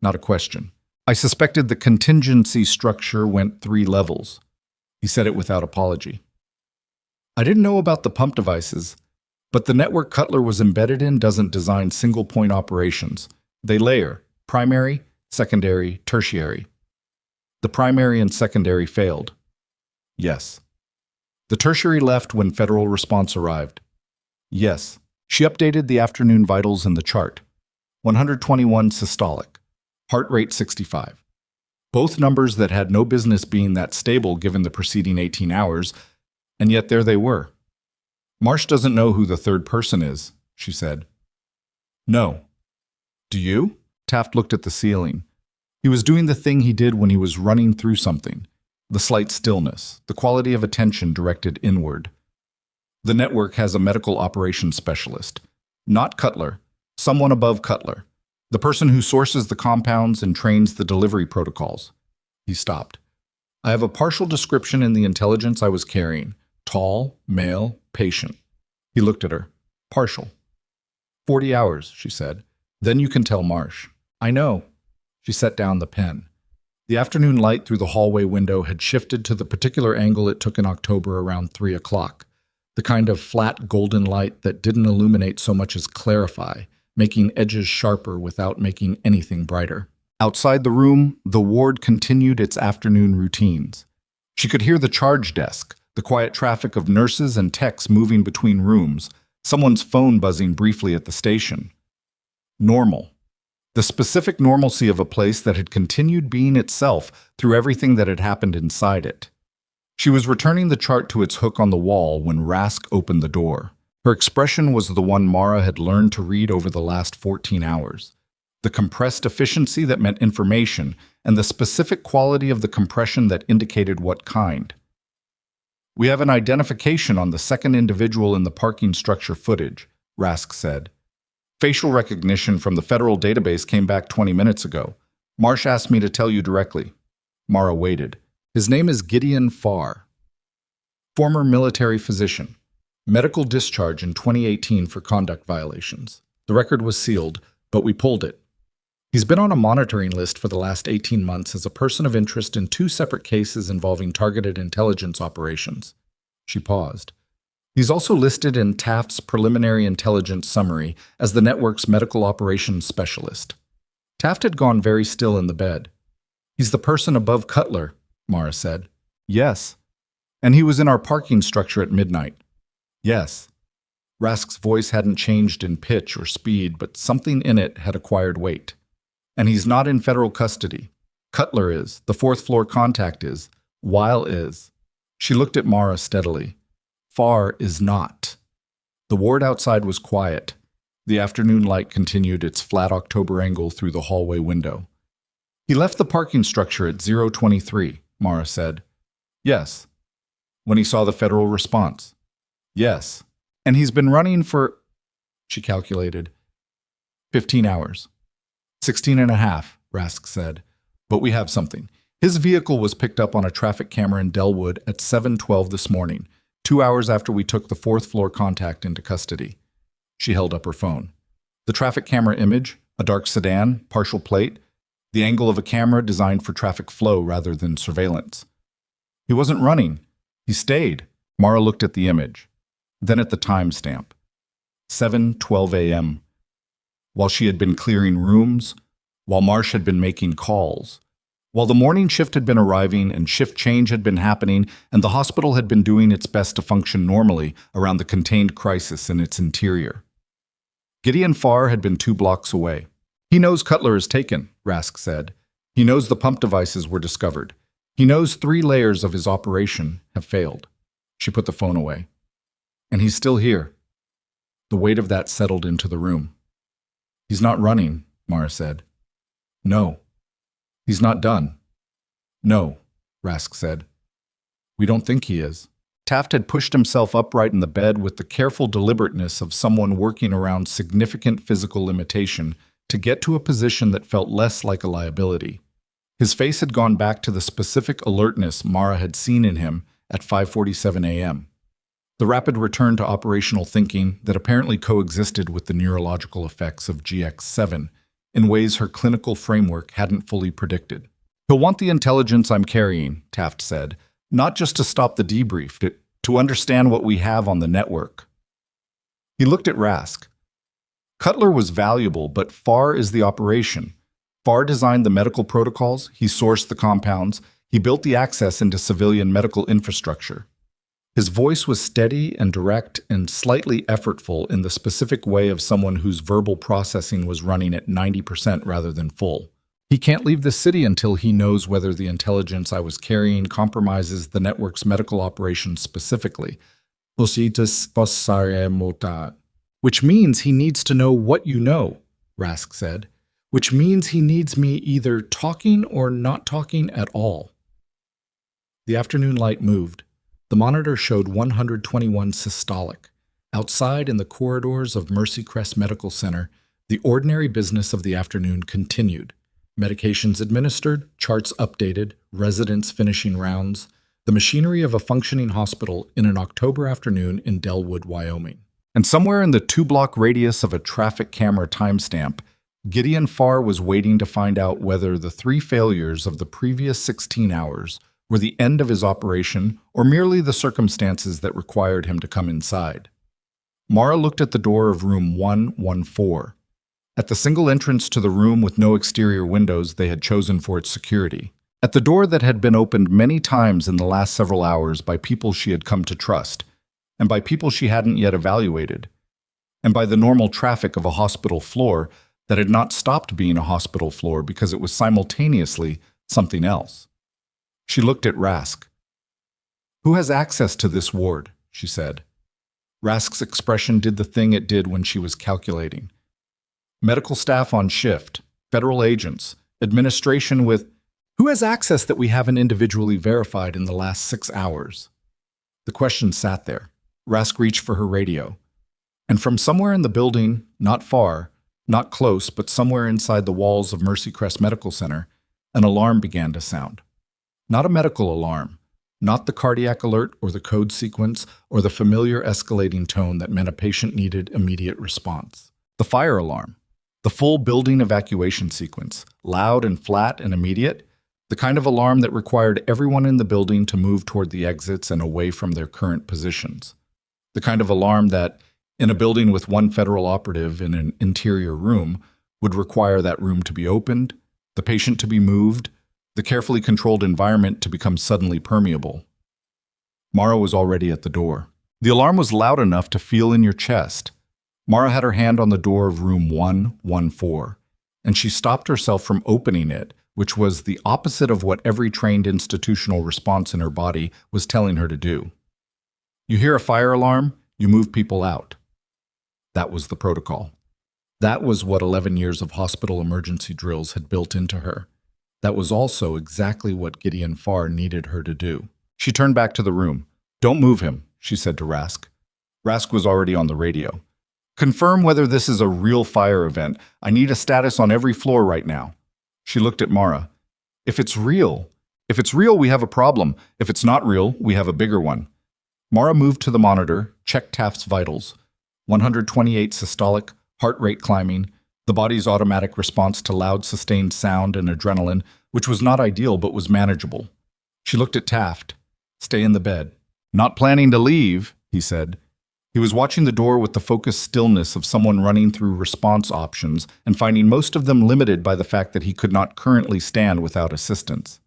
Not a question. I suspected the contingency structure went 3 levels. He said it without apology. I didn't know about the pump devices, but the network Cutler was embedded in doesn't design single-point operations. They layer, primary, secondary, tertiary. The primary and secondary failed. Yes. The tertiary left when federal response arrived. Yes. She updated the afternoon vitals in the chart. 121 systolic. Heart rate 65. Both numbers that had no business being that stable given the preceding 18 hours, and yet there they were. Marsh doesn't know who the third person is, she said. No. Do you? Taft looked at the ceiling. He was doing the thing he did when he was running through something. The slight stillness, the quality of attention directed inward. The network has a medical operations specialist. Not Cutler. Someone above Cutler. The person who sources the compounds and trains the delivery protocols. He stopped. I have a partial description in the intelligence I was carrying. Tall, male, patient. He looked at her. Partial. 40 hours, she said. Then you can tell Marsh. I know. She set down the pen. The afternoon light through the hallway window had shifted to the particular angle it took in October around 3 o'clock. The kind of flat golden light that didn't illuminate so much as clarify, making edges sharper without making anything brighter. Outside the room, the ward continued its afternoon routines. She could hear the charge desk, the quiet traffic of nurses and techs moving between rooms, Someone's phone buzzing briefly at the station. Normal. The specific normalcy of a place that had continued being itself through everything that had happened inside it. She was returning the chart to its hook on the wall when Rask opened the door. Her expression was the one Mara had learned to read over the last 14 hours. The compressed efficiency that meant information, and the specific quality of the compression that indicated what kind. "We have an identification on the second individual in the parking structure footage," Rask said. "Facial recognition from the federal database came back 20 minutes ago. Marsh asked me to tell you directly." Mara waited. "His name is Gideon Farr. Former military physician. Medical discharge in 2018 for conduct violations. The record was sealed, but we pulled it. He's been on a monitoring list for the last 18 months as a person of interest in 2 separate cases involving targeted intelligence operations." She paused. "He's also listed in Taft's preliminary intelligence summary as the network's medical operations specialist." Taft had gone very still in the bed. "He's the person above Cutler," Mara said. "Yes. And he was in our parking structure at midnight." "Yes." Rask's voice hadn't changed in pitch or speed, but something in it had acquired weight. "And he's not in federal custody. Cutler is, the 4th floor contact is, Weil is." She looked at Mara steadily. "Farr is not." The ward outside was quiet. The afternoon light continued its flat October angle through the hallway window. "He left the parking structure at 0:23, Mara said. "Yes." "When he saw the federal response?" "Yes." "And he's been running for," she calculated, 15 hours. 16 and a half, Rask said. "But we have something. His vehicle was picked up on a traffic camera in Delwood at 7:12 this morning, 2 hours after we took the 4th floor contact into custody." She held up her phone. The traffic camera image, a dark sedan, partial plate, the angle of a camera designed for traffic flow rather than surveillance. "He wasn't running. He stayed." Mara looked at the image, then at the timestamp. 7:12 a.m. While she had been clearing rooms, while Marsh had been making calls, while the morning shift had been arriving and shift change had been happening, and the hospital had been doing its best to function normally around the contained crisis in its interior. Gideon Farr had been 2 blocks away. "He knows Cutler is taken," Rask said. "He knows the pump devices were discovered. He knows 3 layers of his operation have failed." She put the phone away. "And he's still here." The weight of that settled into the room. "He's not running," Mara said. "No." "He's not done." "No," Rask said. "We don't think he is." Taft had pushed himself upright in the bed with the careful deliberateness of someone working around significant physical limitation to get to a position that felt less like a liability. His face had gone back to the specific alertness Mara had seen in him at 5:47 a.m. The rapid return to operational thinking that apparently coexisted with the neurological effects of GX7 in ways her clinical framework hadn't fully predicted. "He'll want the intelligence I'm carrying," Taft said, "not just to stop the debrief, to understand what we have on the network." He looked at Rask. "Cutler was valuable, but Farr is the operation. Farr designed the medical protocols, he sourced the compounds, he built the access into civilian medical infrastructure." His voice was steady and direct and slightly effortful in the specific way of someone whose verbal processing was running at 90% rather than full. "He can't leave the city until he knows whether the intelligence I was carrying compromises the network's medical operations specifically. Which means he needs to know what you know," Rask said. "Which means he needs me either talking or not talking at all." The afternoon light moved. The monitor showed 121 systolic. Outside in the corridors of Mercy Crest Medical Center, the ordinary business of the afternoon continued. Medications administered, charts updated, residents finishing rounds, the machinery of a functioning hospital in an October afternoon in Delwood, Wyoming. And somewhere in the 2-block radius of a traffic camera timestamp, Gideon Farr was waiting to find out whether the 3 failures of the previous 16 hours were the end of his operation or merely the circumstances that required him to come inside. Mara looked at the door of room 114. At the single entrance to the room with no exterior windows they had chosen for its security. At the door that had been opened many times in the last several hours by people she had come to trust, and by people she hadn't yet evaluated. and by the normal traffic of a hospital floor that had not stopped being a hospital floor because it was simultaneously something else. She looked at Rask. "Who has access to this ward?" she said. Rask's expression did the thing it did when she was calculating. "Medical staff on shift, federal agents, administration with... Who has access that we haven't individually verified in the last 6 hours?" The question sat there. Rask reached for her radio. And from somewhere in the building, not far, not close, but somewhere inside the walls of Mercy Crest Medical Center, an alarm began to sound. Not a medical alarm, not the cardiac alert or the code sequence or the familiar escalating tone that meant a patient needed immediate response. The fire alarm, the full building evacuation sequence, loud and flat and immediate, the kind of alarm that required everyone in the building to move toward the exits and away from their current positions. The kind of alarm that, in a building with one federal operative in an interior room, would require that room to be opened, the patient to be moved, the carefully controlled environment to become suddenly permeable. Mara was already at the door. The alarm was loud enough to feel in your chest. Mara had her hand on the door of room 114, and she stopped herself from opening it, which was the opposite of what every trained institutional response in her body was telling her to do. You hear a fire alarm, you move people out. That was the protocol. That was what 11 years of hospital emergency drills had built into her. That was also exactly what Gideon Farr needed her to do. She turned back to the room. "Don't move him," she said to Rask. Rask was already on the radio. "Confirm whether this is a real fire event. I need a status on every floor right now." She looked at Mara. If it's real, we have a problem. If it's not real, we have a bigger one." Mara moved to the monitor, checked Taft's vitals. 128 systolic, heart rate climbing, the body's automatic response to loud, sustained sound and adrenaline, which was not ideal but was manageable. She looked at Taft. "Stay in the bed." "Not planning to leave," he said. He was watching the door with the focused stillness of someone running through response options and finding most of them limited by the fact that he could not currently stand without assistance.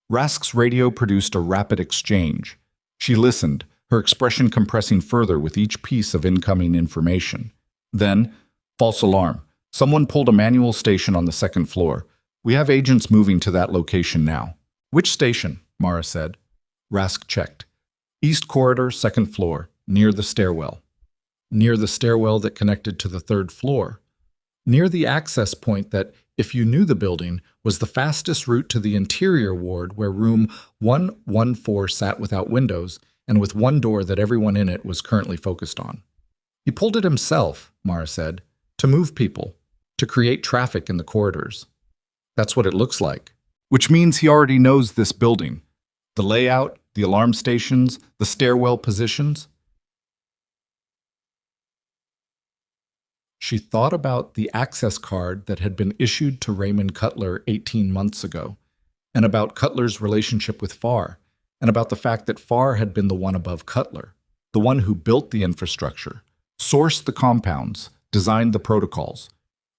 Rask's radio produced a rapid exchange. She listened, her expression compressing further with each piece of incoming information. Then, false alarm. Someone pulled a manual station on the second floor. "We have agents moving to that location now." "Which station?" Mara said. Rask checked. "East corridor, second floor, near the stairwell." Near the stairwell that connected to the third floor. Near the access point that, if you knew the building, was the fastest route to the interior ward where room 114 sat without windows and with one door that everyone in it was currently focused on. "He pulled it himself," Mara said, "to move people, to create traffic in the corridors." "That's what it looks like." "Which means he already knows this building. The layout, the alarm stations, the stairwell positions." She thought about the access card that had been issued to Raymond Cutler 18 months ago, and about Cutler's relationship with Farr, and about the fact that Farr had been the one above Cutler, the one who built the infrastructure, sourced the compounds, designed the protocols.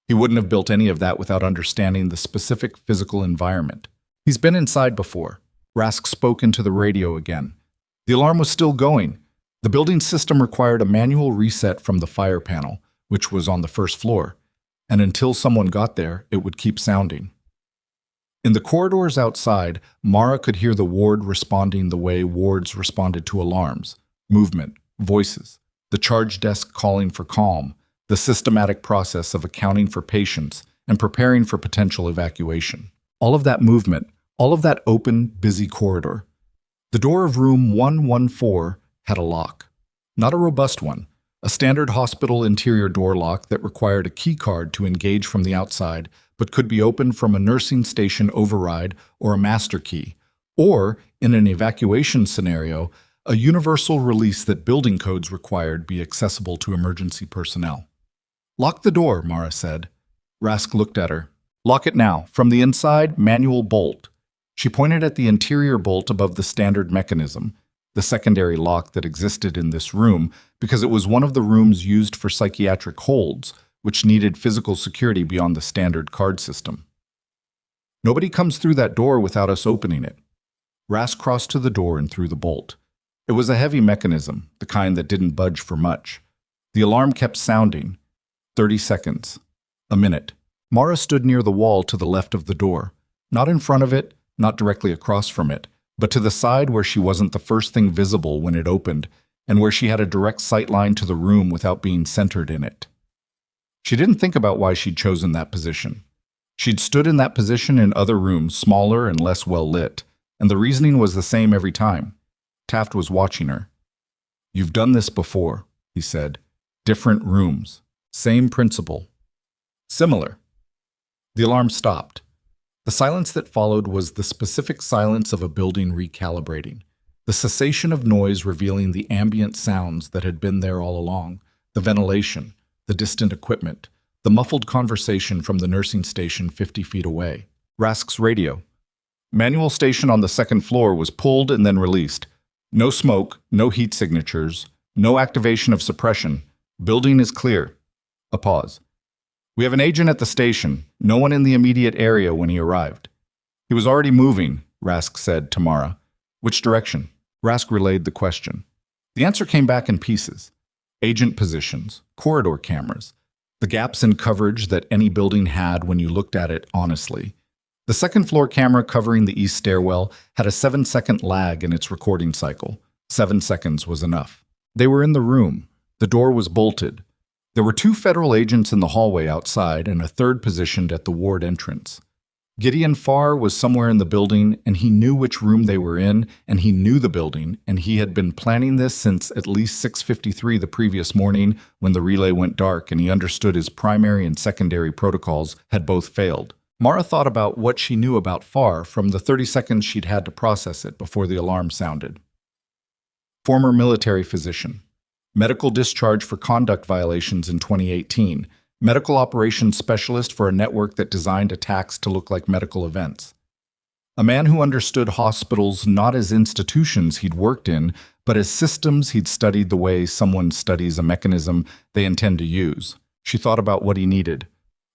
He wouldn't have built any of that without understanding the specific physical environment. "He's been inside before." Rask spoke into the radio again. The alarm was still going. The building system required a manual reset from the fire panel, which was on the first floor, and until someone got there, it would keep sounding. In the corridors outside, Mara could hear the ward responding the way wards responded to alarms, movement, voices, the charge desk calling for calm, the systematic process of accounting for patients and preparing for potential evacuation. All of that movement, all of that open, busy corridor. The door of room 114 had a lock. Not a robust one. A standard hospital interior door lock that required a key card to engage from the outside, but could be opened from a nursing station override or a master key, or, in an evacuation scenario, a universal release that building codes required be accessible to emergency personnel. "Lock the door," Mara said. Rask looked at her. "Lock it now. From the inside, manual bolt." She pointed at the interior bolt above the standard mechanism, the secondary lock that existed in this room because it was one of the rooms used for psychiatric holds, which needed physical security beyond the standard card system. "Nobody comes through that door without us opening it." Rask crossed to the door and threw the bolt. It was a heavy mechanism, the kind that didn't budge for much. The alarm kept sounding. 30 seconds. A minute. Mara stood near the wall to the left of the door. Not in front of it, not directly across from it, but to the side where she wasn't the first thing visible when it opened, and where she had a direct sight line to the room without being centered in it. She didn't think about why she'd chosen that position. She'd stood in that position in other rooms, smaller and less well lit, and the reasoning was the same every time. Taft was watching her. "You've done this before," he said. "Different rooms. Same principle. Similar." The alarm stopped. The silence that followed was the specific silence of a building recalibrating. The cessation of noise revealing the ambient sounds that had been there all along, the ventilation, the distant equipment, the muffled conversation from the nursing station 50 feet away. Rask's radio. Manual station on the second floor was pulled and then released. No smoke, no heat signatures, no activation of suppression. Building is clear. A pause. "We have an agent at the station, no one in the immediate area when he arrived." "He was already moving," Rask said to Mara. "Which direction?" Rask relayed the question. The answer came back in pieces. Agent positions, corridor cameras, the gaps in coverage that any building had when you looked at it honestly. The second floor camera covering the east stairwell had a 7-second lag in its recording cycle. 7 seconds was enough. They were in the room. The door was bolted. There were 2 federal agents in the hallway outside and a third positioned at the ward entrance. Gideon Farr was somewhere in the building, and he knew which room they were in, and he knew the building, and he had been planning this since at least 6:53 the previous morning when the relay went dark, and he understood his primary and secondary protocols had both failed. Mara thought about what she knew about Farr from the 30 seconds she'd had to process it before the alarm sounded. Former military physician. Medical discharge for conduct violations in 2018. Medical operations specialist for a network that designed attacks to look like medical events. A man who understood hospitals not as institutions he'd worked in, but as systems he'd studied the way someone studies a mechanism they intend to use. She thought about what he needed.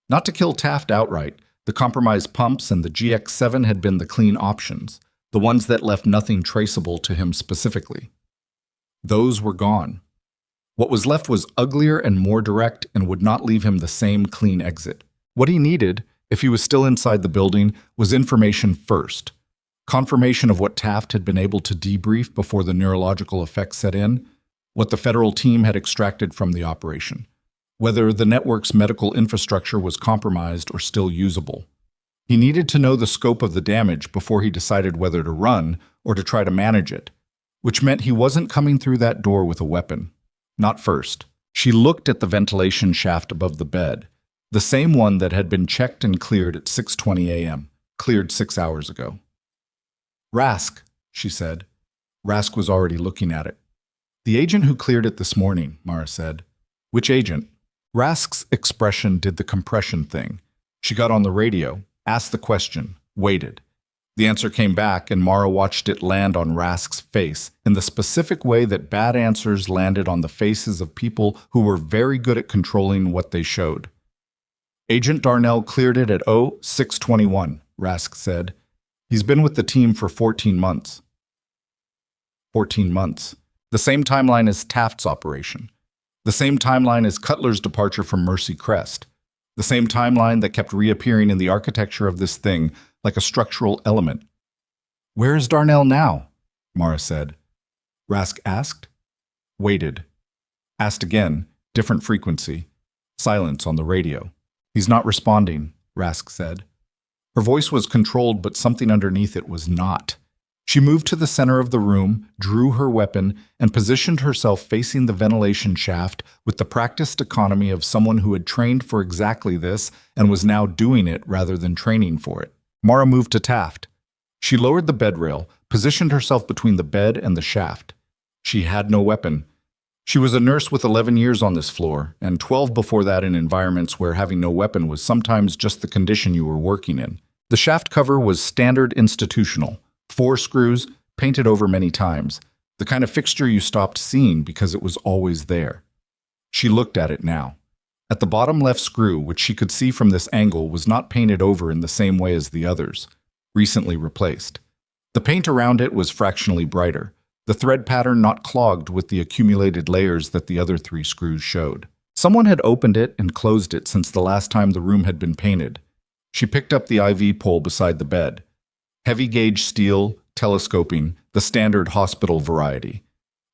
Not to kill Taft outright. The compromised pumps and the GX7 had been the clean options, the ones that left nothing traceable to him specifically. Those were gone. What was left was uglier and more direct and would not leave him the same clean exit. What he needed, if he was still inside the building, was information first. Confirmation of what Taft had been able to debrief before the neurological effects set in, what the federal team had extracted from the operation, whether the network's medical infrastructure was compromised or still usable. He needed to know the scope of the damage before he decided whether to run or to try to manage it, which meant he wasn't coming through that door with a weapon. Not first. She looked at the ventilation shaft above the bed, the same one that had been checked and cleared at 6:20 a.m., cleared 6 hours ago. "Rask," she said. Rask was already looking at it. "The agent who cleared it this morning," Mara said. "Which agent?" Rask's expression did the compression thing. She got on the radio, asked the question, waited. The answer came back, and Mara watched it land on Rask's face in the specific way that bad answers landed on the faces of people who were very good at controlling what they showed. "Agent Darnell cleared it at 06:21, Rask said. "He's been with the team for 14 months. 14 months. The same timeline as Taft's operation. The same timeline as Cutler's departure from Mercy Crest. The same timeline that kept reappearing in the architecture of this thing like a structural element." "Where is Darnell now?" Mara said. Rask asked. Waited. Asked again, different frequency. Silence on the radio. "He's not responding," Rask said. Her voice was controlled, but something underneath it was not. She moved to the center of the room, drew her weapon, and positioned herself facing the ventilation shaft with the practiced economy of someone who had trained for exactly this and was now doing it rather than training for it. Mara moved to Taft. She lowered the bed rail, positioned herself between the bed and the shaft. She had no weapon. She was a nurse with 11 years on this floor, and 12 before that in environments where having no weapon was sometimes just the condition you were working in. The shaft cover was standard institutional, 4 screws, painted over many times, the kind of fixture you stopped seeing because it was always there. She looked at it now. At the bottom left screw, which she could see from this angle, was not painted over in the same way as the others, recently replaced. The paint around it was fractionally brighter. the thread pattern not clogged with the accumulated layers that the other 3 screws showed. Someone had opened it and closed it since the last time the room had been painted. She picked up the IV pole beside the bed. Heavy gauge steel, telescoping, the standard hospital variety.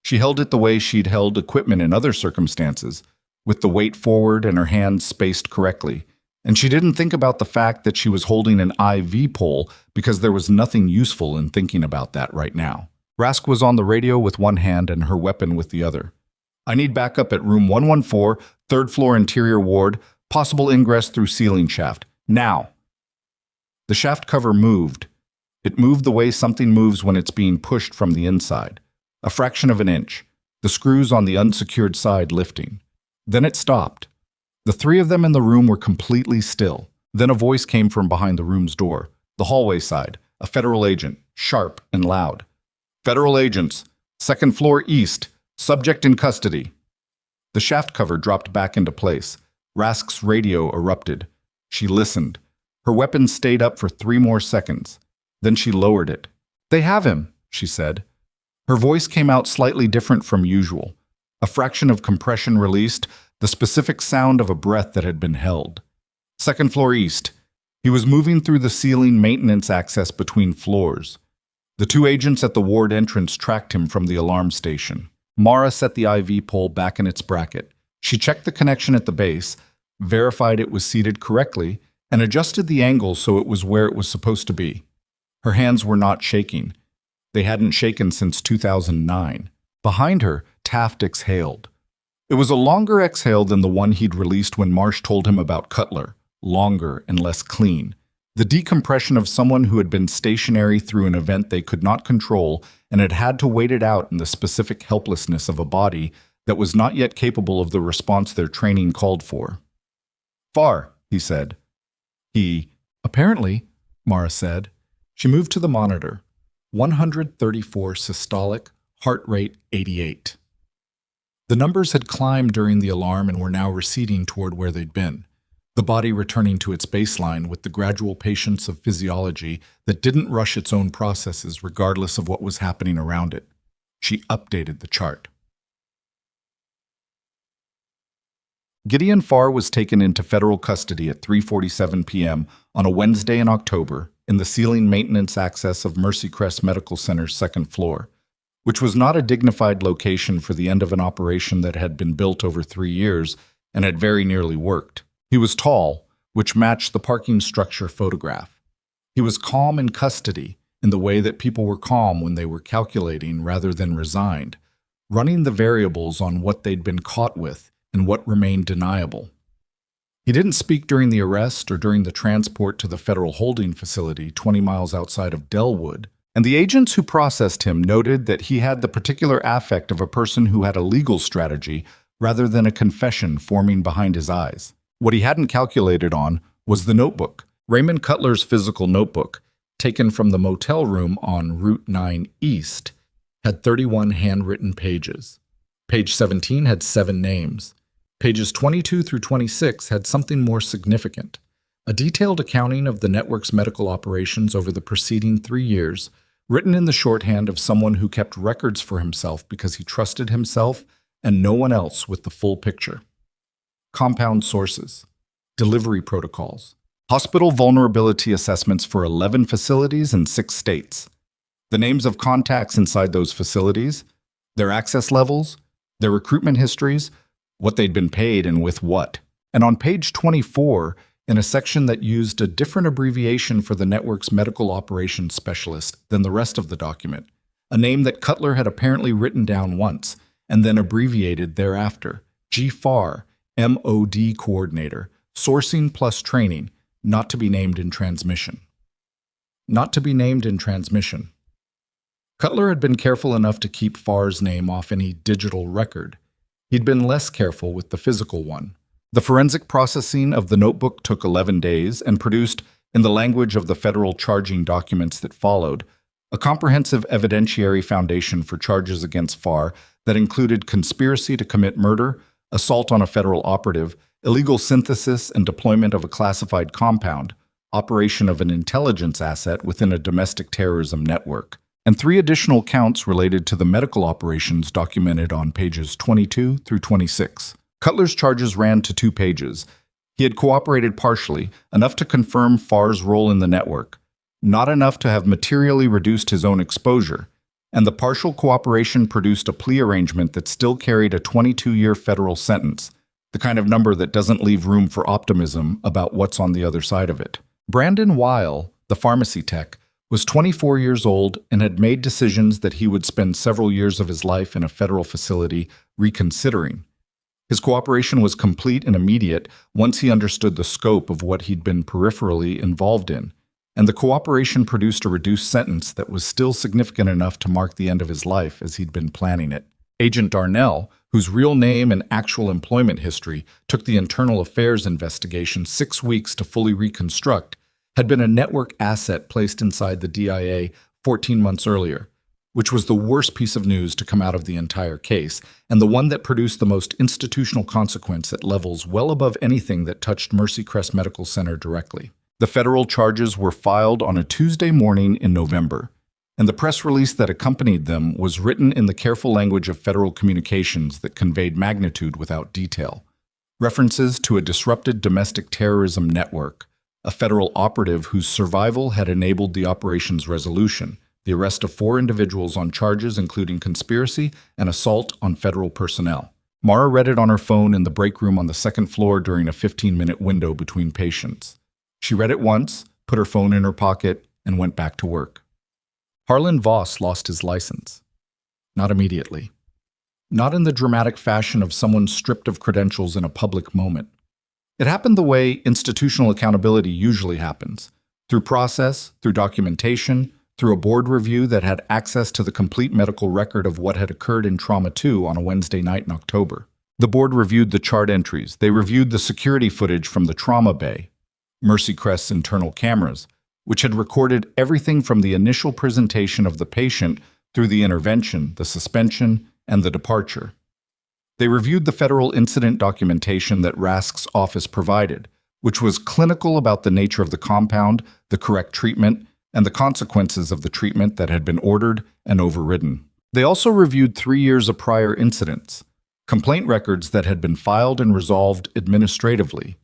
She held it the way she'd held equipment in other circumstances, with the weight forward and her hands spaced correctly. And she didn't think about the fact that she was holding an IV pole because there was nothing useful in thinking about that right now. Rask was on the radio with one hand and her weapon with the other. I need backup at room 114, third floor interior ward, possible ingress through ceiling shaft. Now! The shaft cover moved. It moved the way something moves when it's being pushed from the inside. A fraction of an inch. The screws on the unsecured side lifting. Then it stopped. The 3 of them in the room were completely still. Then a voice came from behind the room's door, the hallway side, a federal agent, sharp and loud. Federal agents, 2nd floor east, subject in custody. The shaft cover dropped back into place. Rask's radio erupted. She listened. Her weapon stayed up for 3 more seconds. Then she lowered it. "They have him," she said. Her voice came out slightly different from usual. A fraction of compression released, the specific sound of a breath that had been held. 2nd floor east. He was moving through the ceiling maintenance access between floors. The 2 agents at the ward entrance tracked him from the alarm station. Mara set the IV pole back in its bracket. She checked the connection at the base, verified it was seated correctly, and adjusted the angle so it was where it was supposed to be. Her hands were not shaking. They hadn't shaken since 2009. Behind her, Taft exhaled. It was a longer exhale than the one he'd released when Marsh told him about Cutler, longer and less clean. The decompression of someone who had been stationary through an event they could not control and had had to wait it out in the specific helplessness of a body that was not yet capable of the response their training called for. "Far," he said. Apparently, Mara said. She moved to the monitor. 134 systolic, heart rate 88. The numbers had climbed during the alarm and were now receding toward where they'd been, the body returning to its baseline with the gradual patience of physiology that didn't rush its own processes regardless of what was happening around it. She updated the chart. Gideon Farr was taken into federal custody at 3:47 p.m. on a Wednesday in October in the ceiling maintenance access of Mercy Crest Medical Center's 2nd floor, which was not a dignified location for the end of an operation that had been built over 3 years and had very nearly worked. He was tall, which matched the parking structure photograph. He was calm in custody, in the way that people were calm when they were calculating rather than resigned, running the variables on what they'd been caught with and what remained deniable. He didn't speak during the arrest or during the transport to the federal holding facility 20 miles outside of Delwood, and the agents who processed him noted that he had the particular affect of a person who had a legal strategy rather than a confession forming behind his eyes. What he hadn't calculated on was the notebook, Raymond Cutler's physical notebook, taken from the motel room on Route 9 East, had 31 handwritten pages. Page 17 had 7 names. Pages 22 through 26 had something more significant, a detailed accounting of the network's medical operations over the preceding 3 years, written in the shorthand of someone who kept records for himself because he trusted himself and no one else with the full picture. Compound sources, delivery protocols, hospital vulnerability assessments for 11 facilities in 6 states, the names of contacts inside those facilities, their access levels, their recruitment histories, what they'd been paid and with what. And on page 24, in a section that used a different abbreviation for the network's medical operations specialist than the rest of the document, a name that Cutler had apparently written down once and then abbreviated thereafter, GFAR, MOD coordinator, sourcing plus training, not to be named in transmission. Not to be named in transmission. Cutler had been careful enough to keep Farr's name off any digital record. He'd been less careful with the physical one. The forensic processing of the notebook took 11 days and produced, in the language of the federal charging documents that followed, a comprehensive evidentiary foundation for charges against Farr that included conspiracy to commit murder, assault on a federal operative, illegal synthesis and deployment of a classified compound, operation of an intelligence asset within a domestic terrorism network, and 3 additional counts related to the medical operations documented on pages 22 through 26. Cutler's charges ran to 2 pages. He had cooperated partially, enough to confirm Farr's role in the network, not enough to have materially reduced his own exposure, and the partial cooperation produced a plea arrangement that still carried a 22-year federal sentence, the kind of number that doesn't leave room for optimism about what's on the other side of it. Brandon Weil, the pharmacy tech, was 24 years old and had made decisions that he would spend several years of his life in a federal facility reconsidering. His cooperation was complete and immediate once he understood the scope of what he'd been peripherally involved in, and the cooperation produced a reduced sentence that was still significant enough to mark the end of his life as he'd been planning it. Agent Darnell, whose real name and actual employment history took the internal affairs investigation 6 weeks to fully reconstruct, had been a network asset placed inside the DIA 14 months earlier, which was the worst piece of news to come out of the entire case, and the one that produced the most institutional consequence at levels well above anything that touched Mercy Crest Medical Center directly. The federal charges were filed on a Tuesday morning in November, and the press release that accompanied them was written in the careful language of federal communications that conveyed magnitude without detail. References to a disrupted domestic terrorism network, a federal operative whose survival had enabled the operation's resolution, the arrest of 4 individuals on charges including conspiracy and assault on federal personnel. Mara read it on her phone in the break room on the 2nd floor during a 15-minute window between patients. She read it once, put her phone in her pocket, and went back to work. Harlan Voss lost his license. Not immediately. Not in the dramatic fashion of someone stripped of credentials in a public moment. It happened the way institutional accountability usually happens, through process, through documentation, through a board review that had access to the complete medical record of what had occurred in Trauma 2 on a Wednesday night in October. The board reviewed the chart entries. They reviewed the security footage from the trauma bay, Mercy Crest's internal cameras, which had recorded everything from the initial presentation of the patient through the intervention, the suspension, and the departure. They reviewed the federal incident documentation that Rask's office provided, which was clinical about the nature of the compound, the correct treatment, and the consequences of the treatment that had been ordered and overridden. They also reviewed 3 years of prior incidents, complaint records that had been filed and resolved administratively,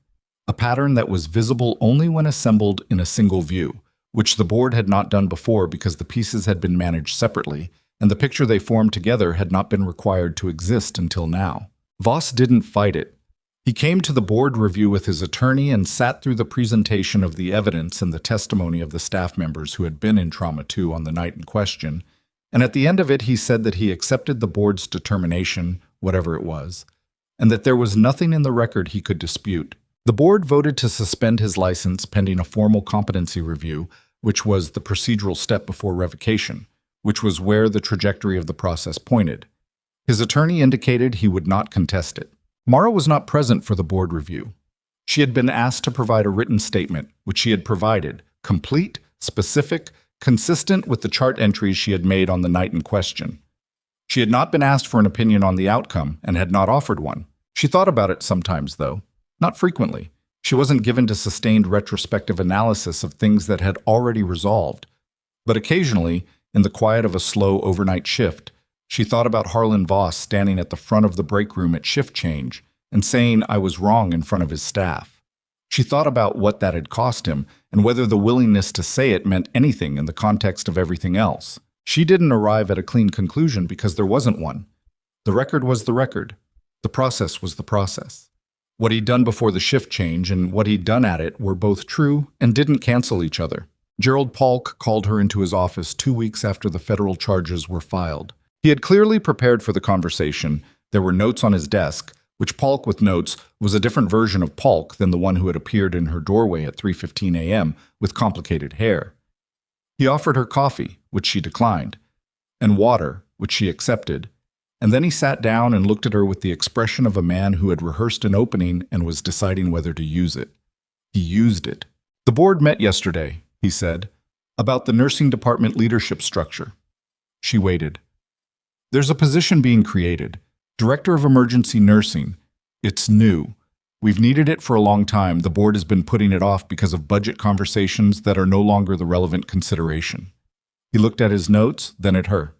a pattern that was visible only when assembled in a single view, which the board had not done before because the pieces had been managed separately, and the picture they formed together had not been required to exist until now. Voss didn't fight it. He came to the board review with his attorney and sat through the presentation of the evidence and the testimony of the staff members who had been in Trauma 2 on the night in question, and at the end of it he said that he accepted the board's determination, whatever it was, and that there was nothing in the record he could dispute. The board voted to suspend his license pending a formal competency review, which was the procedural step before revocation, which was where the trajectory of the process pointed. His attorney indicated he would not contest it. Mara was not present for the board review. She had been asked to provide a written statement, which she had provided, complete, specific, consistent with the chart entries she had made on the night in question. She had not been asked for an opinion on the outcome and had not offered one. She thought about it sometimes, though. Not frequently. She wasn't given to sustained retrospective analysis of things that had already resolved. But occasionally, in the quiet of a slow overnight shift, she thought about Harlan Voss standing at the front of the break room at shift change and saying I was wrong in front of his staff. She thought about what that had cost him and whether the willingness to say it meant anything in the context of everything else. She didn't arrive at a clean conclusion because there wasn't one. The record was the record. The process was the process. What he'd done before the shift change and what he'd done at it were both true and didn't cancel each other. Gerald Polk called her into his office 2 weeks after the federal charges were filed. He had clearly prepared for the conversation. There were notes on his desk, which Polk with notes was a different version of Polk than the one who had appeared in her doorway at 3:15 a.m. with complicated hair. He offered her coffee, which she declined, and water, which she accepted, and then he sat down and looked at her with the expression of a man who had rehearsed an opening and was deciding whether to use it. He used it. The board met yesterday, he said, about the nursing department leadership structure. She waited. There's a position being created, Director of Emergency Nursing. It's new. We've needed it for a long time. The board has been putting it off because of budget conversations that are no longer the relevant consideration. He looked at his notes, then at her.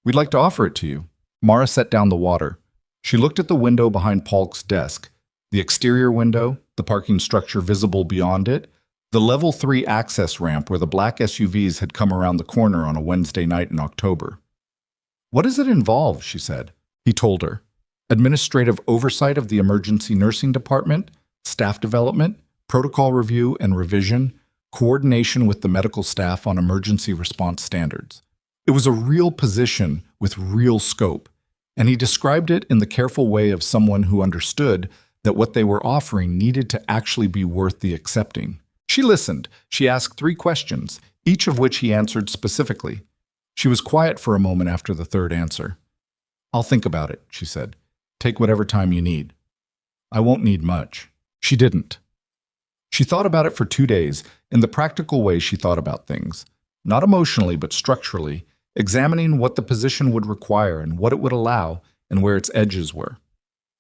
"We'd like to offer it to you." Mara set down the water. She looked at the window behind Polk's desk, the exterior window, the parking structure visible beyond it, the level 3 access ramp where the black SUVs had come around the corner on a Wednesday night in October. "What does it involve?" she said. He told her. "Administrative oversight of the emergency nursing department, staff development, protocol review and revision, coordination with the medical staff on emergency response standards." It was a real position with real scope, and he described it in the careful way of someone who understood that what they were offering needed to actually be worth the accepting. She listened. She asked 3 questions, each of which he answered specifically. She was quiet for a moment after the third answer. "I'll think about it," she said. "Take whatever time you need." "I won't need much." She didn't. She thought about it for 2 days, in the practical way she thought about things. Not emotionally, but structurally, examining what the position would require and what it would allow and where its edges were.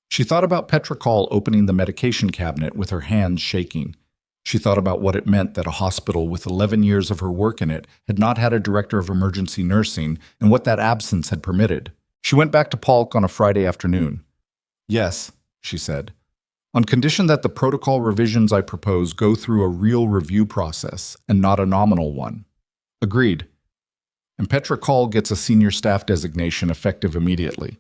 She thought about Petra Call opening the medication cabinet with her hands shaking. She thought about what it meant that a hospital with 11 years of her work in it had not had a director of emergency nursing and what that absence had permitted. She went back to Polk on a Friday afternoon. "Yes," she said, "on condition that the protocol revisions I propose go through a real review process and not a nominal one." "Agreed." "And Petra Call gets a senior staff designation effective immediately."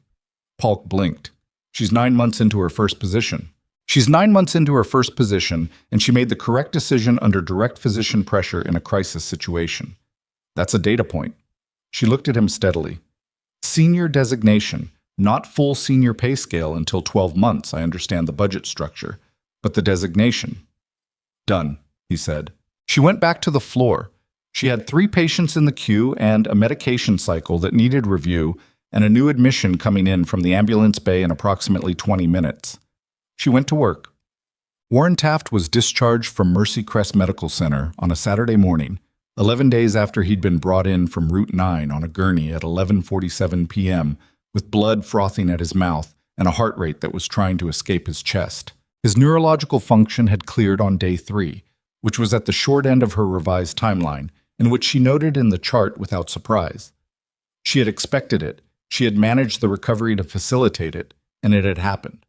Polk blinked. "She's 9 months into her first position." She's 9 months into her first position, and she made the correct decision under direct physician pressure in a crisis situation. That's a data point. She looked at him steadily. "Senior designation, not full senior pay scale until 12 months, I understand the budget structure, but the designation." "Done," he said. She went back to the floor. She had 3 patients in the queue and a medication cycle that needed review and a new admission coming in from the ambulance bay in approximately 20 minutes. She went to work. Warren Taft was discharged from Mercy Crest Medical Center on a Saturday morning, 11 days after he'd been brought in from Route 9 on a gurney at 11:47 p.m. with blood frothing at his mouth and a heart rate that was trying to escape his chest. His neurological function had cleared on day 3, which was at the short end of her revised timeline, in which she noted in the chart without surprise. She had expected it, she had managed the recovery to facilitate it, and it had happened.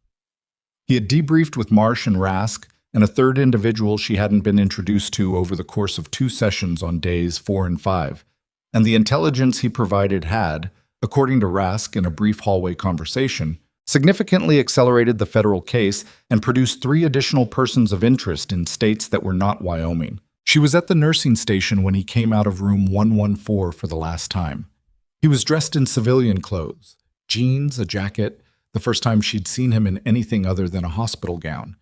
He had debriefed with Marsh and Rask, and a third individual she hadn't been introduced to over the course of 2 sessions on days 4 and 5, and the intelligence he provided had, according to Rask in a brief hallway conversation, significantly accelerated the federal case and produced 3 additional persons of interest in states that were not Wyoming. She was at the nursing station when he came out of room 114 for the last time. He was dressed in civilian clothes, jeans, a jacket, the first time she'd seen him in anything other than a hospital gown.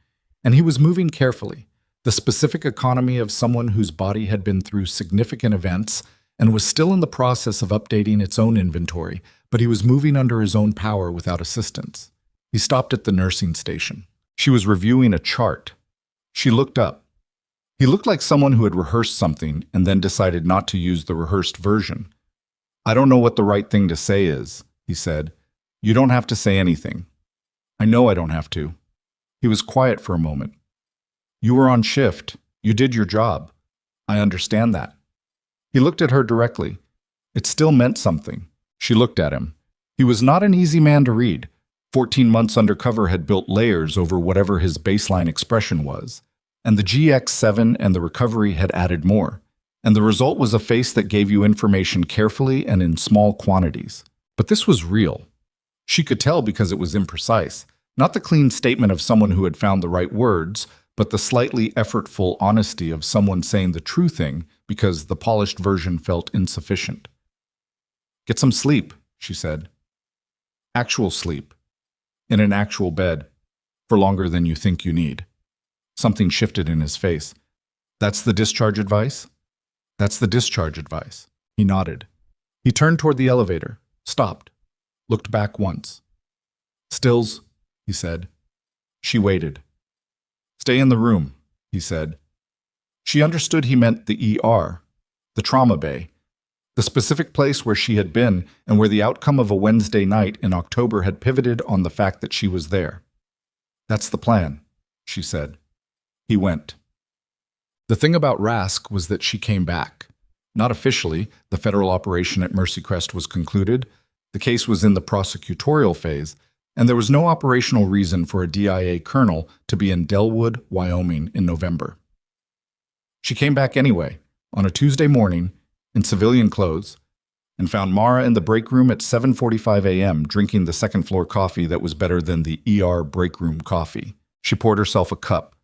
And he was moving carefully, the specific economy of someone whose body had been through significant events and was still in the process of updating its own inventory, but he was moving under his own power without assistance. He stopped at the nursing station. She was reviewing a chart. She looked up. He looked like someone who had rehearsed something and then decided not to use the rehearsed version. "I don't know what the right thing to say is," he said. "You don't have to say anything." "I know I don't have to." He was quiet for a moment. "You were on shift. You did your job. I understand that." He looked at her directly. It still meant something. She looked at him. He was not an easy man to read. 14 months undercover had built layers over whatever his baseline expression was, and the GX7 and the recovery had added more. And the result was a face that gave you information carefully and in small quantities. But this was real. She could tell because it was imprecise. Not the clean statement of someone who had found the right words, but the slightly effortful honesty of someone saying the true thing because the polished version felt insufficient. "Get some sleep," she said. "Actual sleep. In an actual bed. For longer than you think you need." Something shifted in his face. "That's the discharge advice?" "That's the discharge advice." He nodded. He turned toward the elevator, stopped, looked back once. "Stills," he said. She waited. "Stay in the room," he said. She understood he meant the ER, the trauma bay, the specific place where she had been and where the outcome of a Wednesday night in October had pivoted on the fact that she was there. "That's the plan," she said. He went. The thing about Rask was that she came back. Not officially, the federal operation at Mercy Crest was concluded, the case was in the prosecutorial phase, and there was no operational reason for a DIA colonel to be in Delwood, Wyoming in November. She came back anyway, on a Tuesday morning, in civilian clothes, and found Mara in the break room at 7:45 a.m. drinking the second-floor coffee that was better than the ER break room coffee. She poured herself a cup.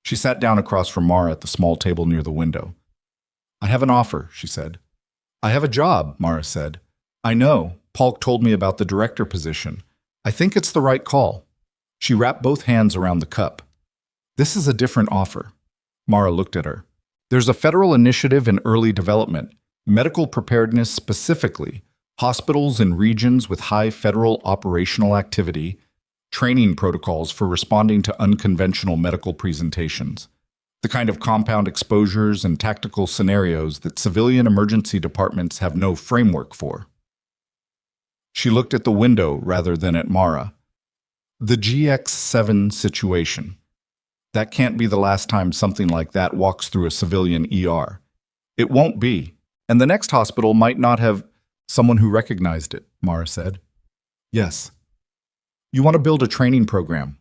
She sat down across from Mara at the small table near the window. "I have an offer," she said. "I have a job," Mara said. "I know. Paul told me about the director position. I think it's the right call." She wrapped both hands around the cup. "This is a different offer." Mara looked at her. "There's a federal initiative in early development, medical preparedness specifically, hospitals in regions with high federal operational activity, training protocols for responding to unconventional medical presentations, the kind of compound exposures and tactical scenarios that civilian emergency departments have no framework for." She looked at the window rather than at Mara. "The GX7 situation. That can't be the last time something like that walks through a civilian ER. It won't be. And the next hospital might not have someone who recognized it," Mara said. "Yes. You want to build a training program.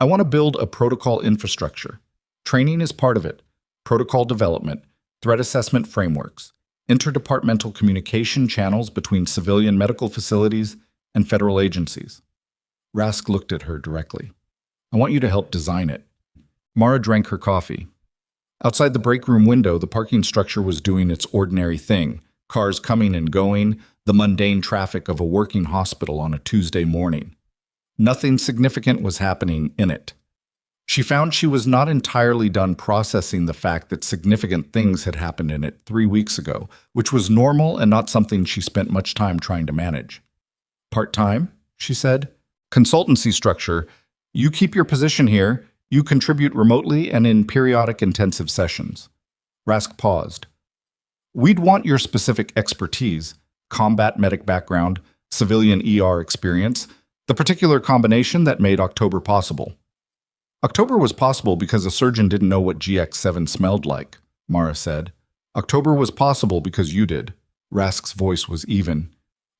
I want to build a protocol infrastructure. Training is part of it. Protocol development, threat assessment frameworks, interdepartmental communication channels between civilian medical facilities and federal agencies." Rask looked at her directly. "I want you to help design it." Mara drank her coffee. Outside the break room window, the parking structure was doing its ordinary thing, cars coming and going, the mundane traffic of a working hospital on a Tuesday morning. Nothing significant was happening in it. She found she was not entirely done processing the fact that significant things had happened in it 3 weeks ago, which was normal and not something she spent much time trying to manage. "Part-time?" she said. "Consultancy structure. You keep your position here. You contribute remotely and in periodic intensive sessions." Rask paused. "We'd want your specific expertise, combat medic background, civilian ER experience, the particular combination that made October possible." "October was possible because a surgeon didn't know what GX7 smelled like," Mara said. "October was possible because you did." Rask's voice was even.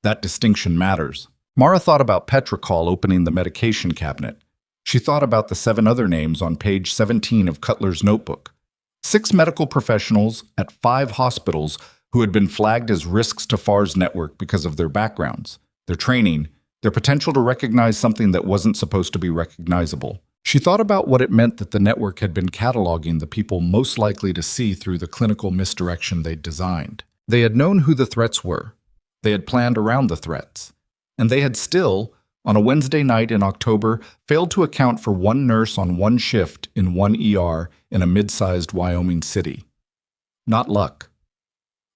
"That distinction matters." Mara thought about Petricol opening the medication cabinet. She thought about the 7 other names on page 17 of Cutler's notebook. 6 medical professionals at 5 hospitals who had been flagged as risks to FAR's network because of their backgrounds, their training, their potential to recognize something that wasn't supposed to be recognizable. She thought about what it meant that the network had been cataloging the people most likely to see through the clinical misdirection they'd designed. They had known who the threats were. They had planned around the threats. And they had still, on a Wednesday night in October, failed to account for 1 nurse on 1 shift in 1 ER in a mid-sized Wyoming city. Not luck.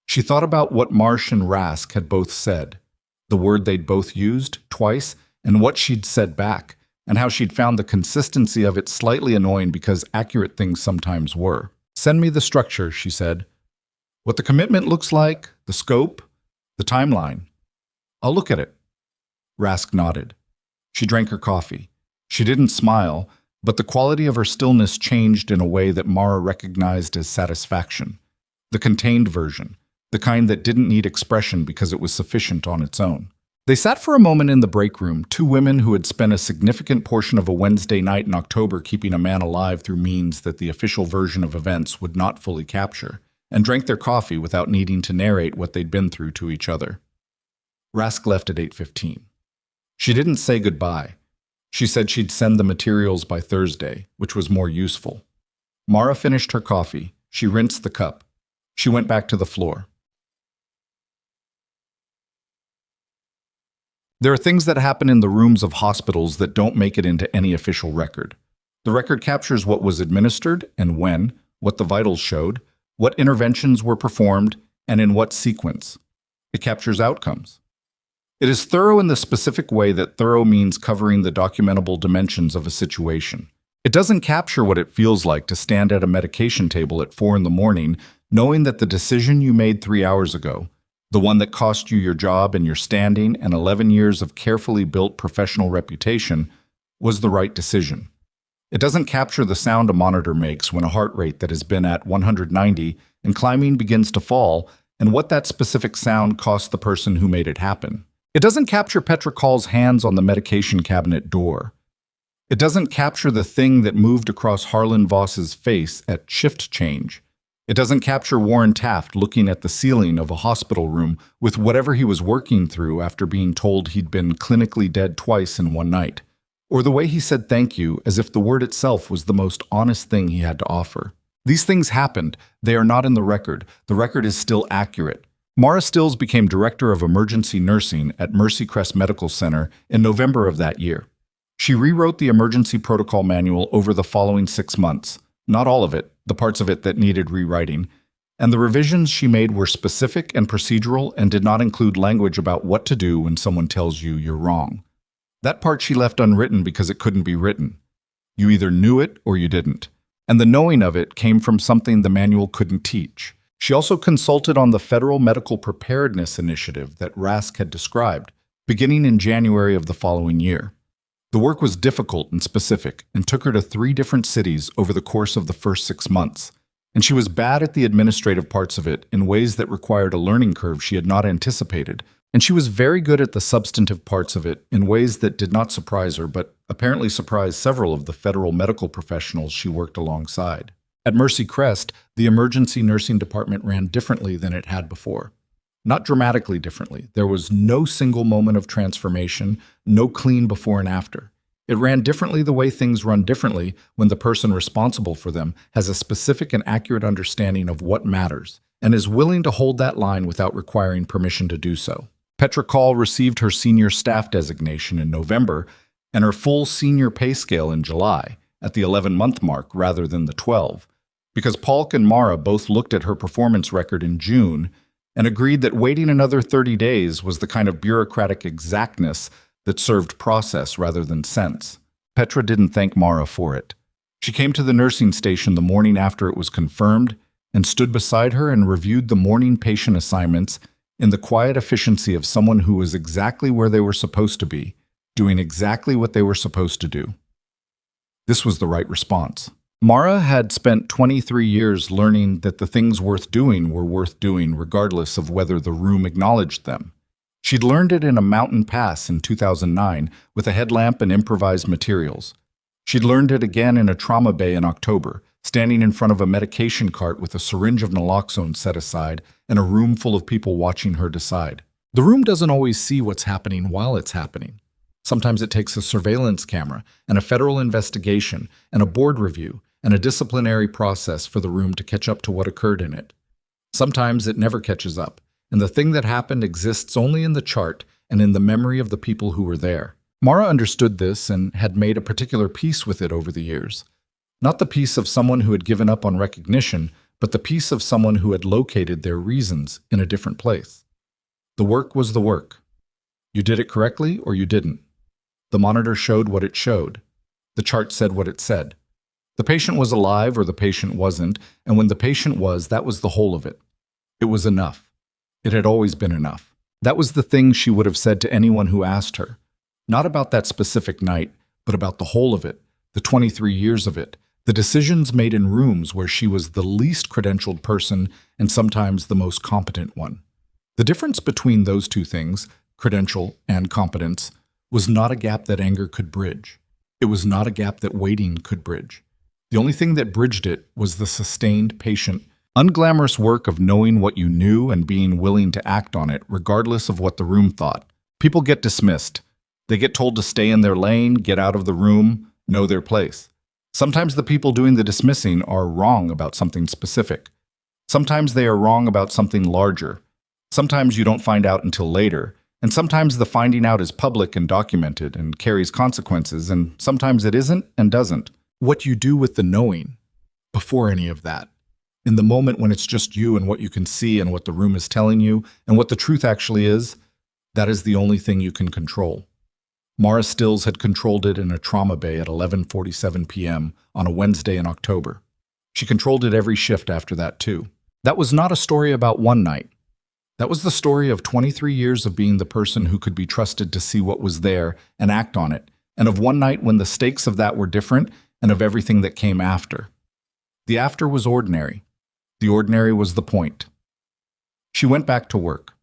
She thought about what Marsh and Rask had both said, the word they'd both used twice, and what she'd said back, and how she'd found the consistency of it slightly annoying because accurate things sometimes were. "Send me the structure," she said. "What the commitment looks like, the scope, the timeline. I'll look at it." Rask nodded. She drank her coffee. She didn't smile, but the quality of her stillness changed in a way that Mara recognized as satisfaction. The contained version, the kind that didn't need expression because it was sufficient on its own. They sat for a moment in the break room, 2 women who had spent a significant portion of a Wednesday night in October keeping a man alive through means that the official version of events would not fully capture, and drank their coffee without needing to narrate what they'd been through to each other. Rask left at 8:15. She didn't say goodbye. She said she'd send the materials by Thursday, which was more useful. Mara finished her coffee. She rinsed the cup. She went back to the floor. There are things that happen in the rooms of hospitals that don't make it into any official record. The record captures what was administered and when, what the vitals showed, what interventions were performed, and in what sequence. It captures outcomes. It is thorough in the specific way that thorough means covering the documentable dimensions of a situation. It doesn't capture what it feels like to stand at a medication table at 4 a.m, knowing that the decision you made 3 hours ago, the one that cost you your job and your standing and 11 years of carefully built professional reputation, was the right decision. It doesn't capture the sound a monitor makes when a heart rate that has been at 190 and climbing begins to fall, and what that specific sound cost the person who made it happen. It doesn't capture Petra Call's hands on the medication cabinet door. It doesn't capture the thing that moved across Harlan Voss's face at shift change. It doesn't capture Warren Taft looking at the ceiling of a hospital room with whatever he was working through after being told he'd been clinically dead twice in one night. Or the way he said thank you as if the word itself was the most honest thing he had to offer. These things happened. They are not in the record. The record is still accurate. Mara Stills became director of emergency nursing at Mercy Crest Medical Center in November of that year. She rewrote the emergency protocol manual over the following 6 months. Not all of it, the parts of it that needed rewriting. And the revisions she made were specific and procedural and did not include language about what to do when someone tells you you're wrong. That part she left unwritten because it couldn't be written. You either knew it or you didn't. And the knowing of it came from something the manual couldn't teach. She also consulted on the Federal Medical Preparedness Initiative that Rask had described, beginning in January of the following year. The work was difficult and specific and took her to 3 different cities over the course of the first 6 months. And she was bad at the administrative parts of it in ways that required a learning curve she had not anticipated. And she was very good at the substantive parts of it in ways that did not surprise her, but apparently surprised several of the federal medical professionals she worked alongside. At Mercy Crest, the emergency nursing department ran differently than it had before. Not dramatically differently. There was no single moment of transformation, no clean before and after. It ran differently the way things run differently when the person responsible for them has a specific and accurate understanding of what matters and is willing to hold that line without requiring permission to do so. Petra Call received her senior staff designation in November and her full senior pay scale in July, at the 11-month mark rather than the 12, because Paulk and Mara both looked at her performance record in June and agreed that waiting another 30 days was the kind of bureaucratic exactness that served process rather than sense. Petra didn't thank Mara for it. She came to the nursing station the morning after it was confirmed and stood beside her and reviewed the morning patient assignments in the quiet efficiency of someone who was exactly where they were supposed to be, doing exactly what they were supposed to do. This was the right response. Mara had spent 23 years learning that the things worth doing were worth doing regardless of whether the room acknowledged them. She'd learned it in a mountain pass in 2009 with a headlamp and improvised materials. She'd learned it again in a trauma bay in October, standing in front of a medication cart with a syringe of naloxone set aside and a room full of people watching her decide. The room doesn't always see what's happening while it's happening. Sometimes it takes a surveillance camera and a federal investigation and a board review and a disciplinary process for the room to catch up to what occurred in it. Sometimes it never catches up, and the thing that happened exists only in the chart and in the memory of the people who were there. Mara understood this and had made a particular peace with it over the years. Not the peace of someone who had given up on recognition, but the peace of someone who had located their reasons in a different place. The work was the work. You did it correctly or you didn't. The monitor showed what it showed. The chart said what it said. The patient was alive or the patient wasn't, and when the patient was, that was the whole of it. It was enough. It had always been enough. That was the thing she would have said to anyone who asked her. Not about that specific night, but about the whole of it, the 23 years of it, the decisions made in rooms where she was the least credentialed person and sometimes the most competent one. The difference between those two things, credential and competence, was not a gap that anger could bridge. It was not a gap that waiting could bridge. The only thing that bridged it was the sustained, patient, unglamorous work of knowing what you knew and being willing to act on it, regardless of what the room thought. People get dismissed. They get told to stay in their lane, get out of the room, know their place. Sometimes the people doing the dismissing are wrong about something specific. Sometimes they are wrong about something larger. Sometimes you don't find out until later. And sometimes the finding out is public and documented and carries consequences, and sometimes it isn't and doesn't. What you do with the knowing before any of that, in the moment when it's just you and what you can see and what the room is telling you and what the truth actually is, that is the only thing you can control. Mara Stills had controlled it in a trauma bay at 11:47 p.m. on a Wednesday in October. She controlled it every shift after that, too. That was not a story about one night. That was the story of 23 years of being the person who could be trusted to see what was there and act on it, and of one night when the stakes of that were different, and of everything that came after. The after was ordinary. The ordinary was the point. She went back to work.